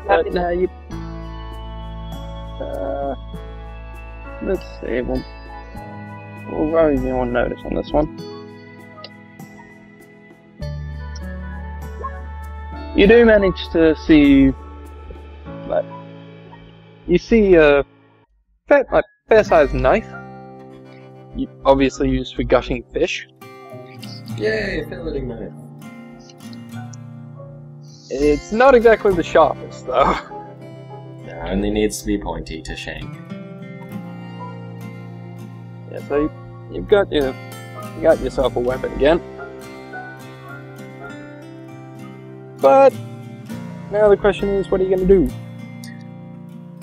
But now you... let's see, we'll run you on notice on this one. You do manage to see... you see a fair-sized knife. You obviously used for gushing fish. Yay, filleting knife. It's not exactly the sharpest, though. It only needs to be pointy to shank. Yeah, so you got yourself a weapon again. But now the question is, what are you going to do?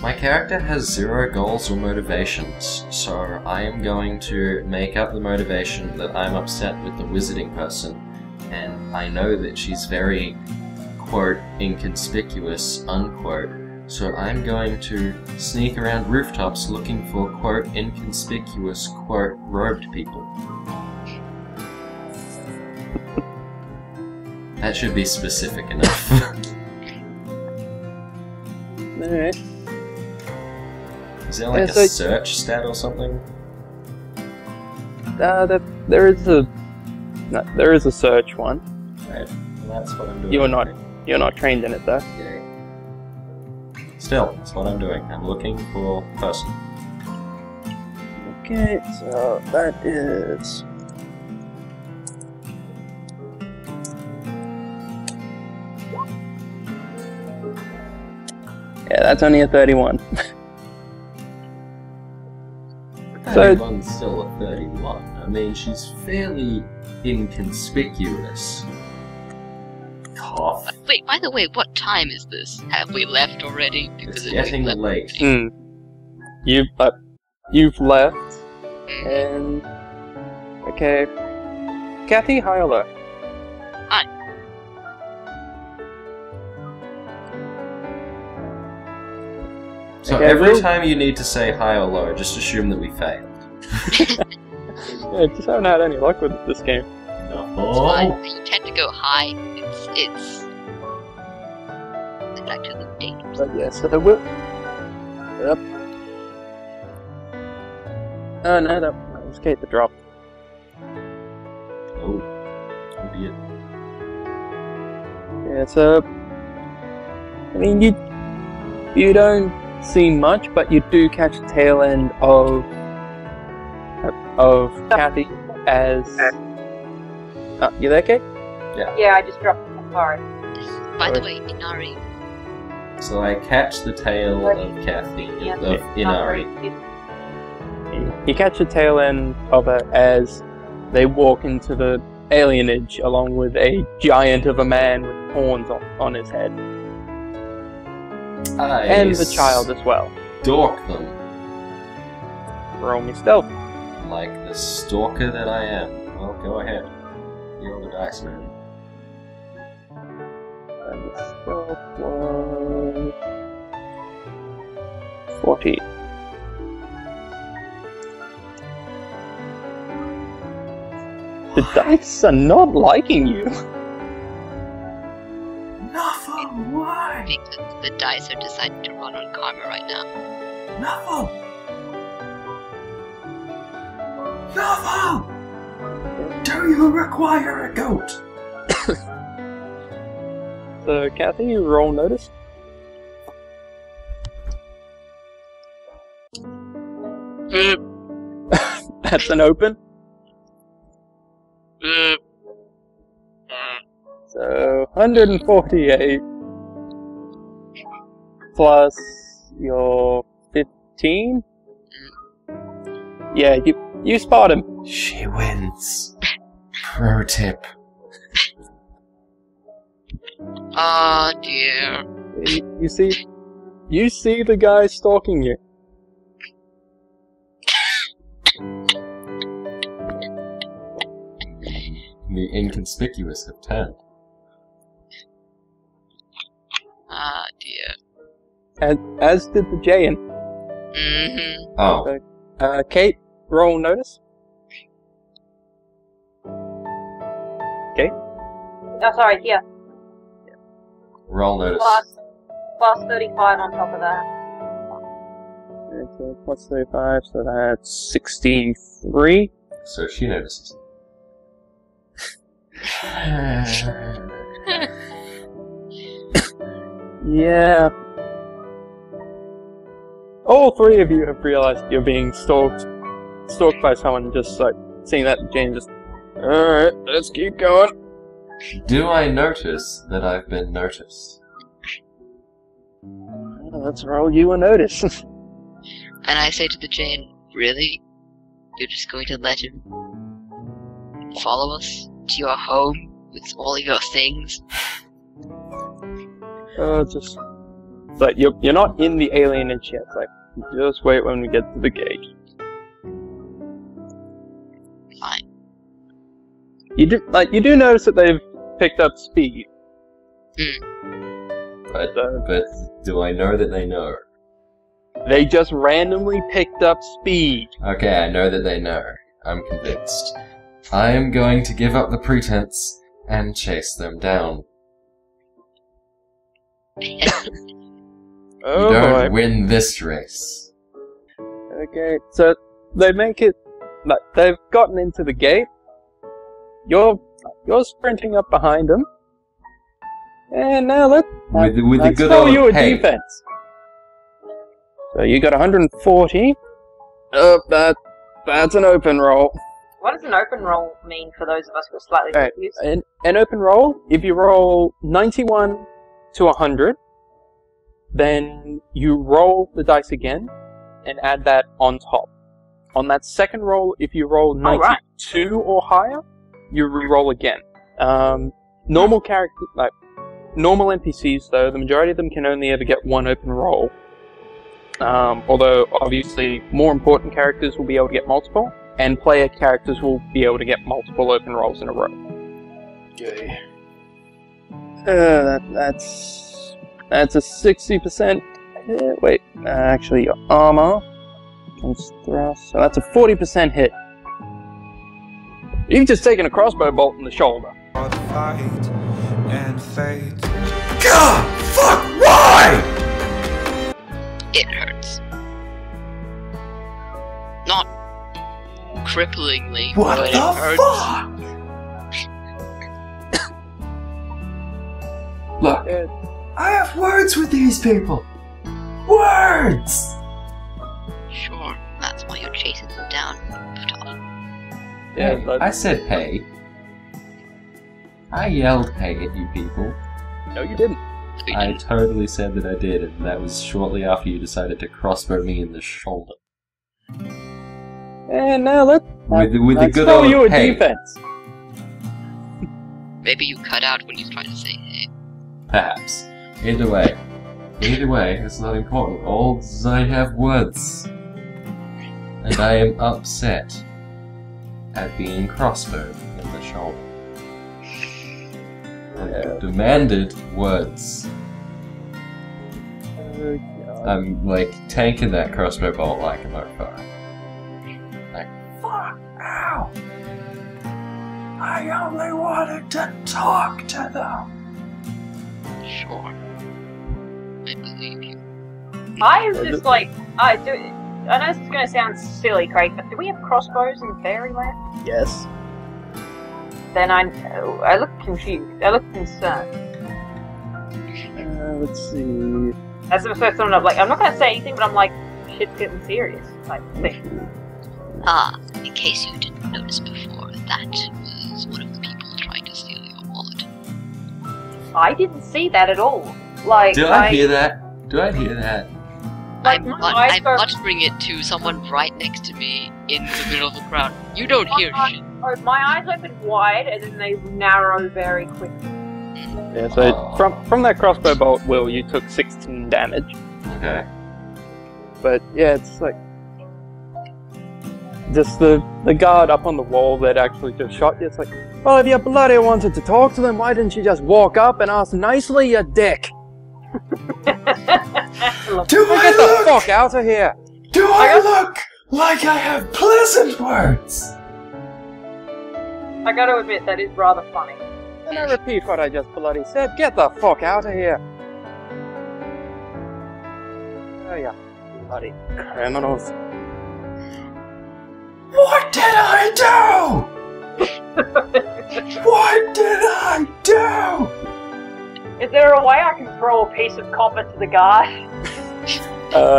My character has 0 goals or motivations, so I am going to make up the motivation that I'm upset with the wizarding person, and I know that she's very, quote, inconspicuous, unquote, so I'm going to sneak around rooftops looking for, quote, inconspicuous, quote, robed people. That should be specific enough. Alright. Is there like a search stat or something? There is a search one. Right. Well, that's what I'm doing. You're not trained in it though. Yeah. Still, that's what I'm doing. I'm looking for person. Okay, so that is... Yeah, that's only a 31. So 31's still a 31. I mean, she's fairly inconspicuous. Cough. Wait, by the way, what time is this? Have we left already? It's getting late. You've left, and... Okay. Kathy, hi or low? Hi. So Okay, every time you need to say hi or low, just assume that we failed. Yeah, just haven't had any luck with this game. It's fine. You tend to go high. It's actually dangerous. But yeah, so there will... Yep. Oh no, that was Kate that dropped. Oh dear. Yeah, so... I mean, you don't see much, but you do catch the tail end of Kathy as... you there, Kate? Yeah, I just dropped the card. By the way, Inari. So I catch the tail of Kathy, of Inari. You catch the tail end of it as they walk into the alienage along with a giant of a man with horns on his head. And the child as well. Stalk them. Roll me stealth. Like the stalker that I am. Well, go ahead. Roll the dice, man. And the stealth was... 40. The dice are not liking you. Nothing, why? Because the dice are deciding to run on karma right now. Nothing. Nothing. Do you require a goat? So, Kathy, you roll notice. That's an open. So, 148 plus your 15? Yeah, you spot him. She wins. Pro tip. Oh dear. You see the guy stalking you. The inconspicuous have turned. Ah dear. And as did the Jayan. Mm-hmm. Oh. So, Kate, roll notice. Kate? Oh, sorry, yeah. Roll notice. Plus 35 on top of that. So plus 35, so that's 63. So she notices. Yeah. All three of you have realized you're being stalked by someone, just like seeing that Jane just, alright, let's keep going. Do I notice that I've been noticed? Well, let's roll you a notice. And I say to the Jane, really? You're just going to let him follow us to your home with all your things? But you're not in the alienage yet. Like, just wait when we get to the gate. Fine. You do notice that they've picked up speed. But do I know that they know? They just randomly picked up speed. Okay, I know that they know. I'm convinced. I am going to give up the pretense and chase them down. Oh You don't boy. win this race. Okay, so they make it. Like, they've gotten into the gate. You're sprinting up behind them. And now let's With the good roll old you a hey. defense. So you got 140. That's an open roll. What does an open roll mean for those of us who are slightly Alright, confused? an open roll, if you roll 91 to 100, then you roll the dice again and add that on top. On that second roll, if you roll 92 or higher, you re-roll again. Normal character, like normal NPCs though, the majority of them can only ever get one open roll. Although obviously more important characters will be able to get multiple, and player characters will be able to get multiple open rolls in a row. Okay. That's a 60%. Wait, actually your armor against thrust, so that's a 40% hit. You've just taken a crossbow bolt in the shoulder. God, fuck, why? It hurts. Not cripplingly, What but the it hurts. fuck? Look, I have words with these people. Words! Sure, that's why you're chasing them down. Yeah, Hey, but I said hey. I yelled hey at you people. no, you didn't. You I didn't. totally said that I did, and that was shortly after you decided to crossbow me in the shoulder. And now let's With the good roll old you a hey. defense. Maybe you cut out when he's trying to say hey. Perhaps. Either way, it's not important. All I have words. And I am upset at being crossbowed in the shoulder. I have demanded words. I'm like tanking that crossbow bolt like a mofo. Fuck, ow! I only wanted to talk to them. Sure. I believe you. I was just like, I know this is going to sound silly, Craig, but do we have crossbows in Fairyland? Yes. Then I look confused. I look concerned. Let's see. That's the first time I'm like, I'm not going to say anything, but I'm like, shit's getting serious. Like, thing. In case you didn't notice before, that was one of the people trying to steal your wallet. I didn't see that at all. Like, Do I hear that? Do I hear that? Like, I'm my eyes are- muttering it to someone right next to me in the middle of the crowd. You don't hear shit. My eyes open wide and then they narrow very quickly. Yeah, so from that crossbow bolt, Will, you took 16 damage. Okay. But yeah, it's like just the guard up on the wall that actually just shot you. It's like, well, if you bloody wanted to talk to them, why didn't you just walk up and ask nicely, you dick? Do Get the fuck out of here! Do I look like I have pleasant words? I gotta admit, that is rather funny. And I repeat what I just bloody said. Get the fuck out of here! Oh yeah, bloody criminals. What did I do? What did I do? Is there a way I can throw a piece of copper to the guy?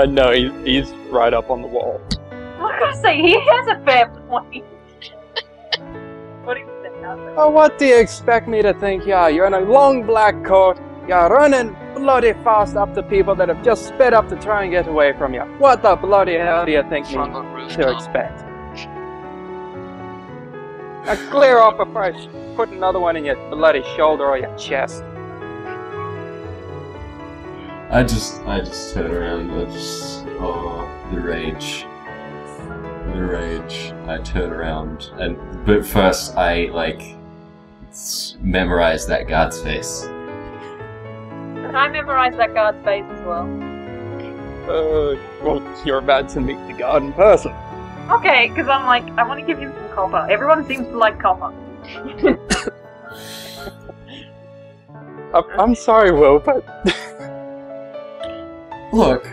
No, he's right up on the wall. I gotta say, he has a fair point. What do you think? Oh, what do you expect me to think? Yeah, you're in a long black coat. You're running bloody fast up to people that have just sped up to try and get away from you. What the bloody hell do you think me From a to rooftop. expect? Now clear off before I put another one in your bloody shoulder or your chest. I just turn around. The rage. The rage. I turn around, but first I memorize that guard's face. And I memorized that guard's face as well. Well, you're about to meet the guard in person. Okay, because I'm like, I want to give him some copper. Everyone seems to like copper. I'm sorry, Will, but... Look,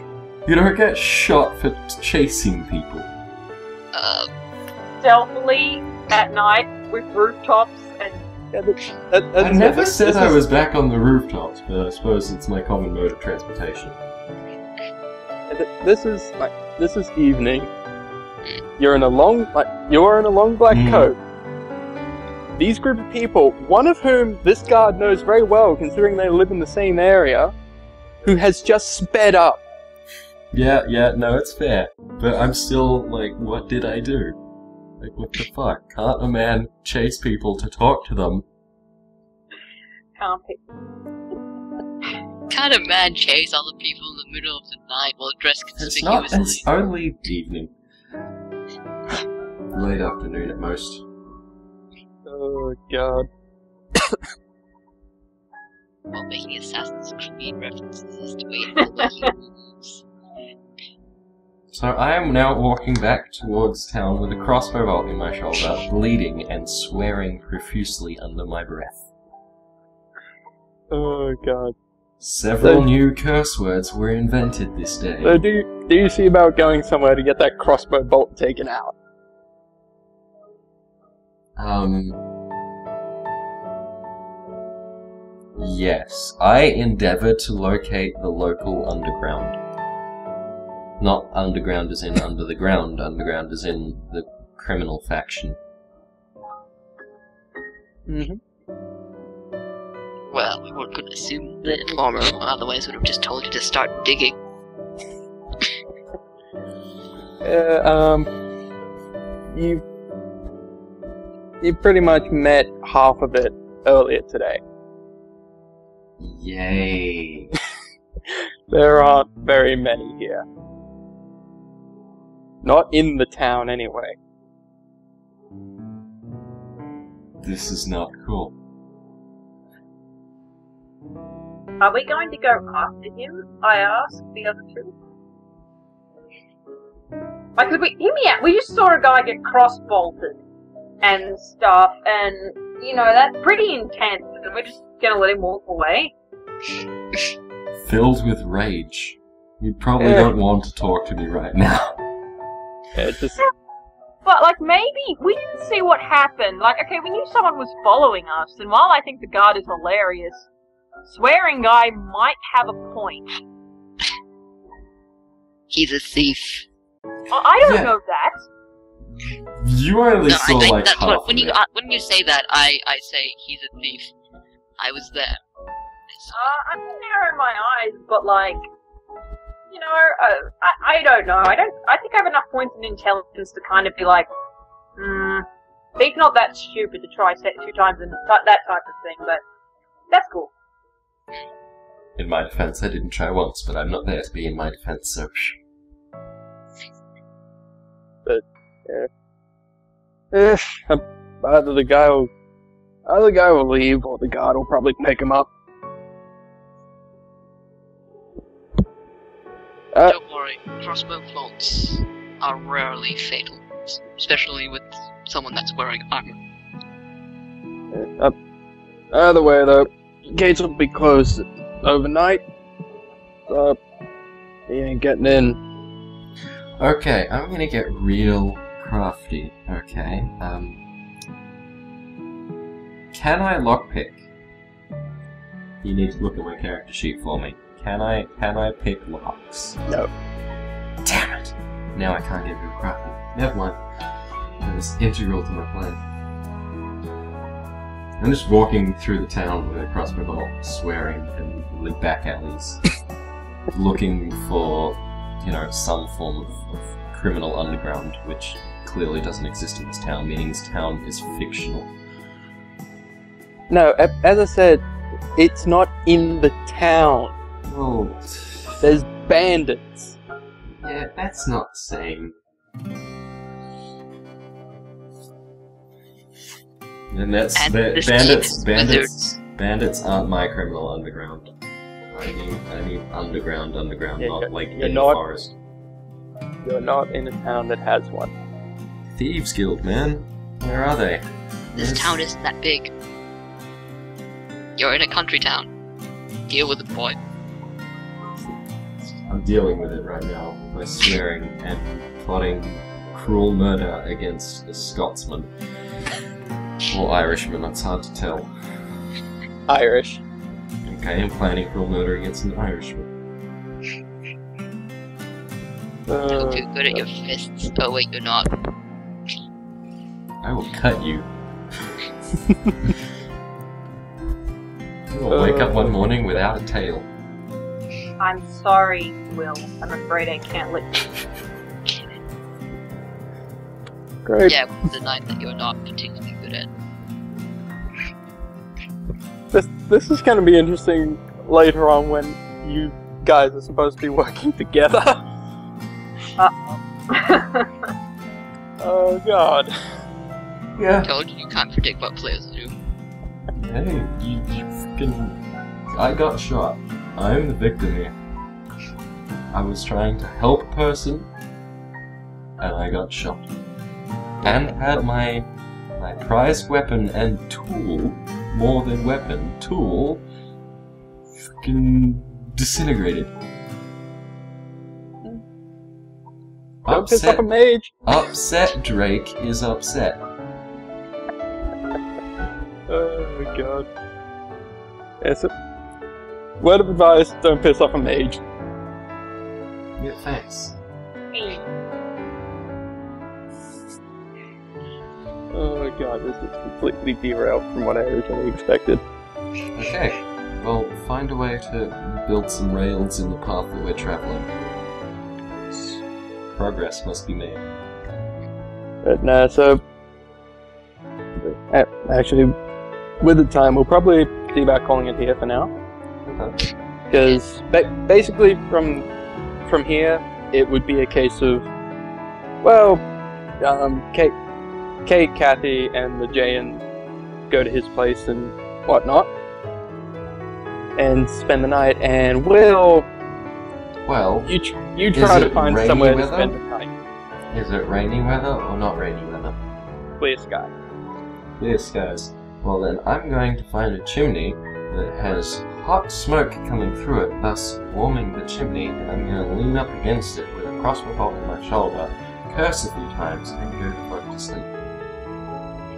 you don't get shot for chasing people. Stealthily at night with rooftops and... Yeah, I never said I was back on the rooftops, but I suppose it's my common mode of transportation. This is evening. You're in a long black coat. These group of people, one of whom this guard knows very well, considering they live in the same area, who has just sped up. Yeah, no, it's fair. But I'm still like, what did I do? Like, what the fuck? Can't a man chase people to talk to them? Can't pick. Can't a man chase other people in the middle of the night while dressed It's not. conspicuously? It's only evening. Late afternoon at most. Oh god. While making Assassin's Creed references to wait. So I am now walking back towards town with a crossbow bolt in my shoulder, bleeding and swearing profusely under my breath. Oh god. Several new curse words were invented this day. So do you see about going somewhere to get that crossbow bolt taken out? Yes. I endeavour to locate the local underground. Not underground as in under the ground, underground as in the criminal faction. Mm-hmm. Well, one could assume the informer otherwise would have just told you to start digging. You pretty much met half of it earlier today. Yay. There aren't very many here. Not in the town, anyway. This is not cool. Are we going to go after him? I asked the other two. Like, hear me out. We just saw a guy get cross-bolted and stuff, and, you know, that's pretty intense, and we're just gonna let him walk away. Filled with rage. You probably don't want to talk to me right now. Yeah, just... But, like, maybe we didn't see what happened. Like, okay, we knew someone was following us, and while I think the guard is hilarious, swearing guy might have a point. He's a thief. I don't know that. You only saw like that's half when of you it. when you say that, I say he's a thief. I was there. I can narrow my eyes, but like, you know, I don't know. I think I have enough points in intelligence to kind of be like, he's not that stupid to try 2 times and that type of thing. But that's cool. In my defense, I didn't try once, but I'm not there to be in my defense, so... But, yeah. Either the guy will leave, or the guard will probably pick him up. Don't worry, crossbow bolts are rarely fatal, especially with someone that's wearing armor. Either way, though, gates will be closed overnight, so he ain't getting in. Okay, I'm gonna get real crafty, okay? Can I lockpick? You need to look at my character sheet for me. Can I pick locks? No. Damn it! Now I can't get real crafty. Never mind. That was integral to my plan. I'm just walking through the town with a crossbow bolt, swearing in the back alleys, looking for, you know, some form of criminal underground, which clearly doesn't exist in this town, meaning this town is fictional. No, as I said, it's not in the town. Oh, There's bandits. yeah, that's not the same. And that's And this bandits aren't my criminal underground. I mean underground, Yeah, not like you're in the not- forest. You're not in a town that has one. Thieves Guild, man. Where are they? This Where's- town isn't that big. You're in a country town. Deal with it, boy. I'm dealing with it right now by swearing and plotting cruel murder against a Scotsman. Or Irishman, it's hard to tell. Irish. Okay, I'm planning cruel murder against an Irishman. I hope you're good at your fists. Oh wait, you're not. I will cut you. You will wake up one morning without a tail. I'm sorry, Will. I'm afraid I can't let you. Great. Yeah, we'll deny that you're not particularly good at. This is going to be interesting later on when you guys are supposed to be working together. Oh god. Yeah. Told you can't predict what players do. Hey, you fucking... I got shot. I'm the victim here. I was trying to help a person, and I got shot. And had my prized weapon and tool, more than weapon, tool, fucking disintegrated. Don't piss off a mage. Upset Drake is upset. Oh god. Yes. Word of advice, don't piss off a mage. Yeah, thanks. Oh god, this is completely derailed from what I originally expected. Okay, well, find a way to build some rails in the path that we're traveling. Progress must be made. But no, so... Actually, with the time, we'll probably see about calling it here for now. Okay. Because basically from here, it would be a case of, well, Kate, Kathy, and the Jayan go to his place and whatnot, and spend the night, and Will, Well, you try to it find rainy somewhere to weather? spend the night. is it rainy weather or not rainy weather? Clear sky. Clear skies. Well then, I'm going to find a chimney that has hot smoke coming through it, thus warming the chimney, and I'm going to lean up against it with a crossbow bolt on my shoulder, curse a few times, and go to fuck to sleep.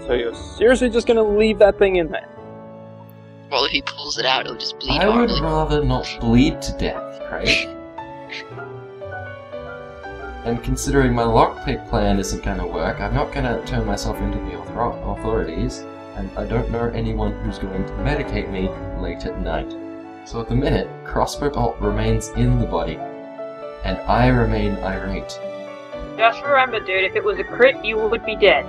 So you're seriously just gonna leave that thing in there? Well, if he pulls it out, it'll just bleed I would horribly. rather not bleed to death, Craig. And considering my lockpick plan isn't going to work, I'm not going to turn myself into the authorities, and I don't know anyone who's going to medicate me late at night. So at the minute, crossbow bolt remains in the body, and I remain irate. Just remember, dude, if it was a crit, you would be dead.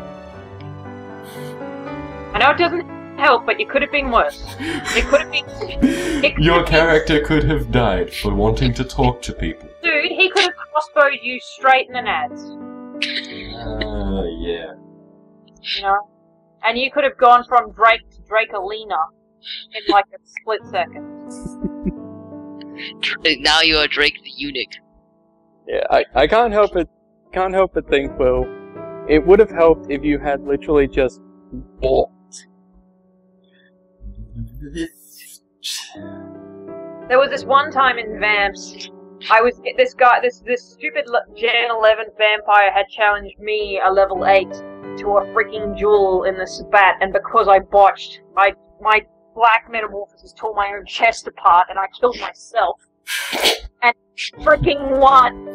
I know it doesn't help, but you could have been worse. It could have been... Your character could have died for wanting to talk to people. Dude, he could have crossbowed you straight in the nads. Yeah. You know? And you could have gone from Drake to Drakealina in like a split second. Now you are Drake the eunuch. Yeah, I can't help it. Can't help but think, Will, it would have helped if you had literally just walked. There was this one time in Vamps, this stupid Gen 11 vampire had challenged me, a level 8, to a freaking duel in the spat, and because I botched, my black metamorphosis tore my own chest apart, and I killed myself. And freaking won!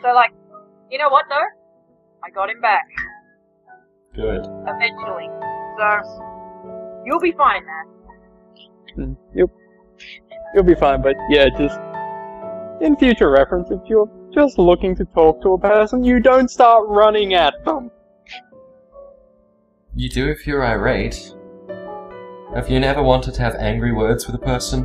So, like, you know what, though? I got him back. Good. Eventually. So, you'll be fine, man. You'll be fine, but yeah, just in future reference, if you're just looking to talk to a person, you don't start running at them. You do if you're irate. Have you never wanted to have angry words with a person?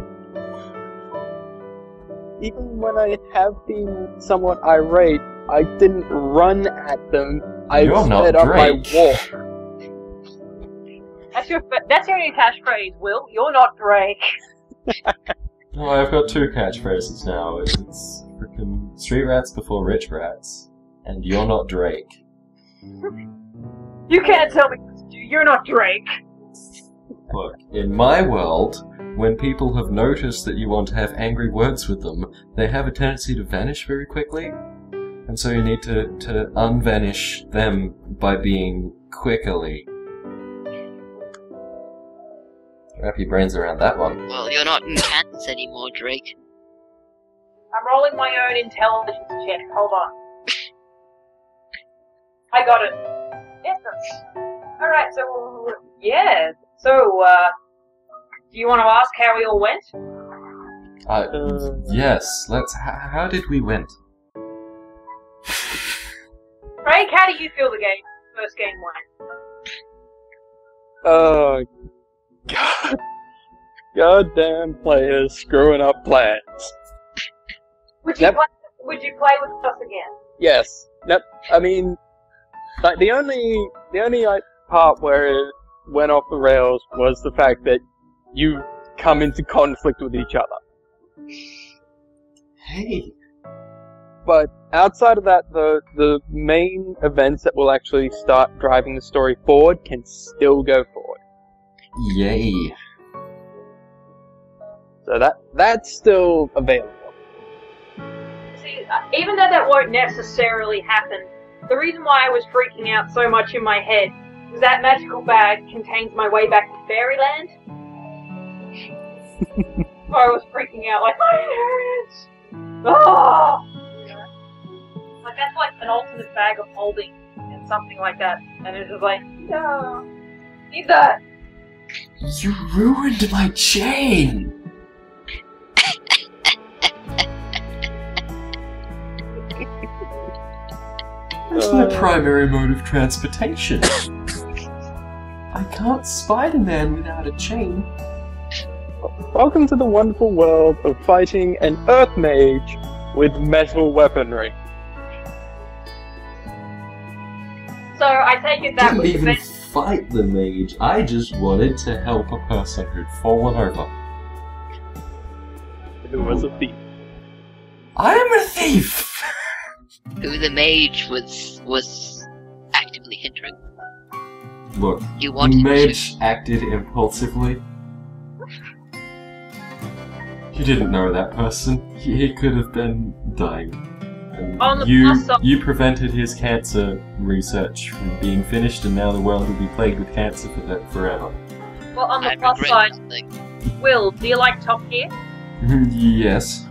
Even when I have been somewhat irate, I didn't run at them. I You're not sped up my Drake. walk. That's your new catchphrase, Will. You're not Drake. Oh, I've got 2 catchphrases now. It's frickin' street rats before rich rats, and you're not Drake. You can't tell me what to do. You're not Drake. Look, in my world, when people have noticed that you want to have angry words with them, they have a tendency to vanish very quickly. And so you need to unvanish them by being quickly. Wrap your brains around that one. Well, you're not in Kansas anymore, Drake. I'm rolling my own intelligence check. Hold on. I got it. Yes, alright, so, yeah. So, do you want to ask how we all went? Yes, let's... How did we win? Craig, how do you feel the first game went? God. Goddamn players screwing up plans. Would you Yep. Would you play with us again? Yes. Yep. I mean, like the only like, part where it went off the rails was the fact that you come into conflict with each other. Hey! But outside of that, the main events that will actually start driving the story forward can still go forward. Yay! So that's still available. See, even though that won't necessarily happen, the reason why I was freaking out so much in my head was that magical bag contains my way back to Fairyland. So I was freaking out like, my parents! Oh! Like, that's like an alternate bag of holding and something like that. And it was like, no, need that! You ruined my chain! That's my primary mode of transportation. I can't Spider-Man without a chain. Welcome to the wonderful world of fighting an Earth Mage with metal weaponry. So I take it that Didn't was the even best. fight the mage. I just wanted to help a person who'd fallen over. Who was a thief. I'm a thief! Who the mage was actively hindering. Look, You the wanted mage acted impulsively. You didn't know that person. He could have been dying. And On the plus side- you prevented his cancer research from being finished, and now the world will be plagued with cancer for that forever. Well, on the I plus regret side, nothing. Will, do you like Top Gear? Yes.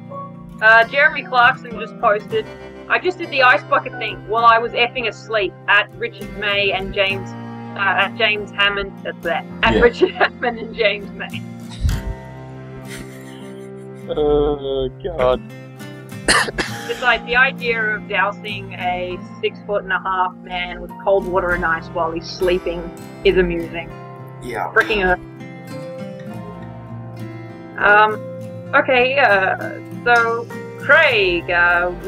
Jeremy Clarkson just posted, I just did the ice bucket thing while I was effing asleep at Richard May and James Hammond, at Yeah. Richard Hammond and James May. Oh god. Besides, the idea of dousing a 6'1.5" man with cold water and ice while he's sleeping is amusing. Yeah. Freaking okay, so, Craig,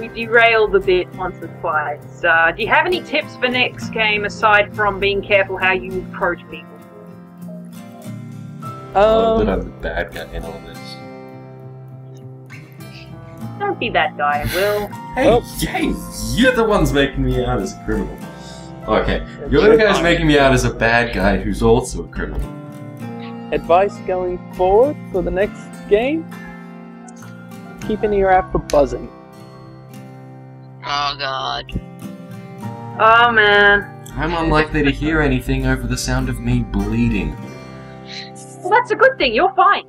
we derailed a bit once or twice. Do you have any tips for next game aside from being careful how you approach people? That I'm the bad guy in all this. Don't be that guy, Will. Hey, hey, you're the ones making me out as a criminal. Okay, you're the guys making me out as a bad guy who's also a criminal. Advice going forward for the next game? Keep an ear out for buzzing. Oh god. Oh, man. I'm unlikely to hear anything over the sound of me bleeding. Well, that's a good thing. You're fine.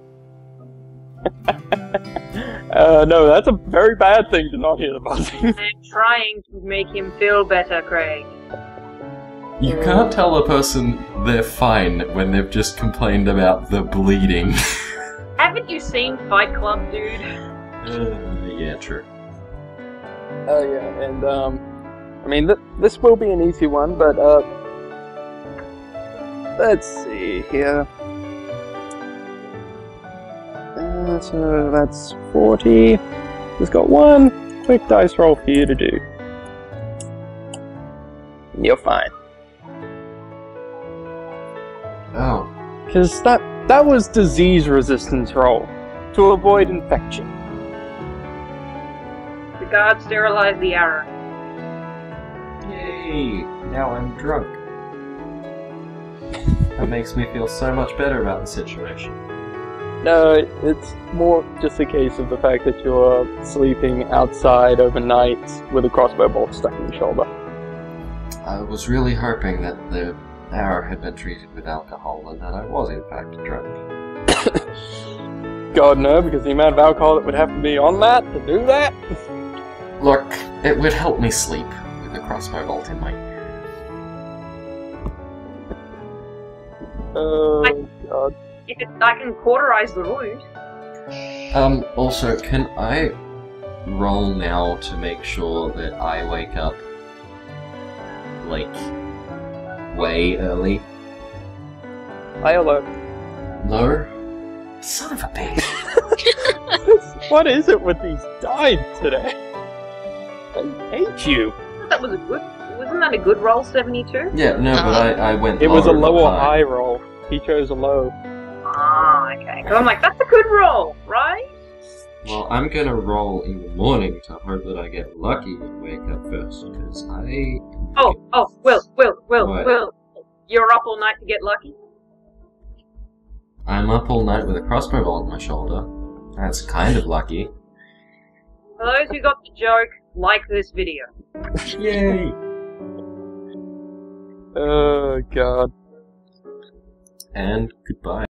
No, that's a very bad thing to not hear the buzzing. I'm trying to make him feel better, Craig. You can't tell a person they're fine when they've just complained about the bleeding. Haven't you seen Fight Club, dude? Yeah, true. Oh yeah, and I mean this will be an easy one, but let's see here. So that's 40. Just got one quick dice roll for you to do. You're fine. Oh. Because that was disease resistance roll to avoid infection. The guard sterilized the arrow. Yay! Now I'm drunk. That makes me feel so much better about the situation. No, it's more just a case of the fact that you're sleeping outside overnight with a crossbow bolt stuck in your shoulder. I was really hoping that the arrow had been treated with alcohol and that I was in fact drunk. God no, because the amount of alcohol that would have to be on that to do that? Look, it would help me sleep with a crossbow bolt in my ear. Oh god. I can cauterize the wound. Also, can I roll now to make sure that I wake up, like, way early? Hi, hello. No? Son of a bitch. What is it with these dice today? I hate you. Wasn't that a good roll, 72? Yeah, no, but I went It was a lower low than or high roll. He chose a low. Ah, okay. Because I'm like, that's a good roll, right? Well, I'm gonna roll in the morning to hope that I get lucky and wake up first, because I... Will. You're up all night to get lucky? I'm up all night with a crossbow bolt on my shoulder. That's kind of lucky. For those who got the joke, like this video. Yay! Oh god. And goodbye.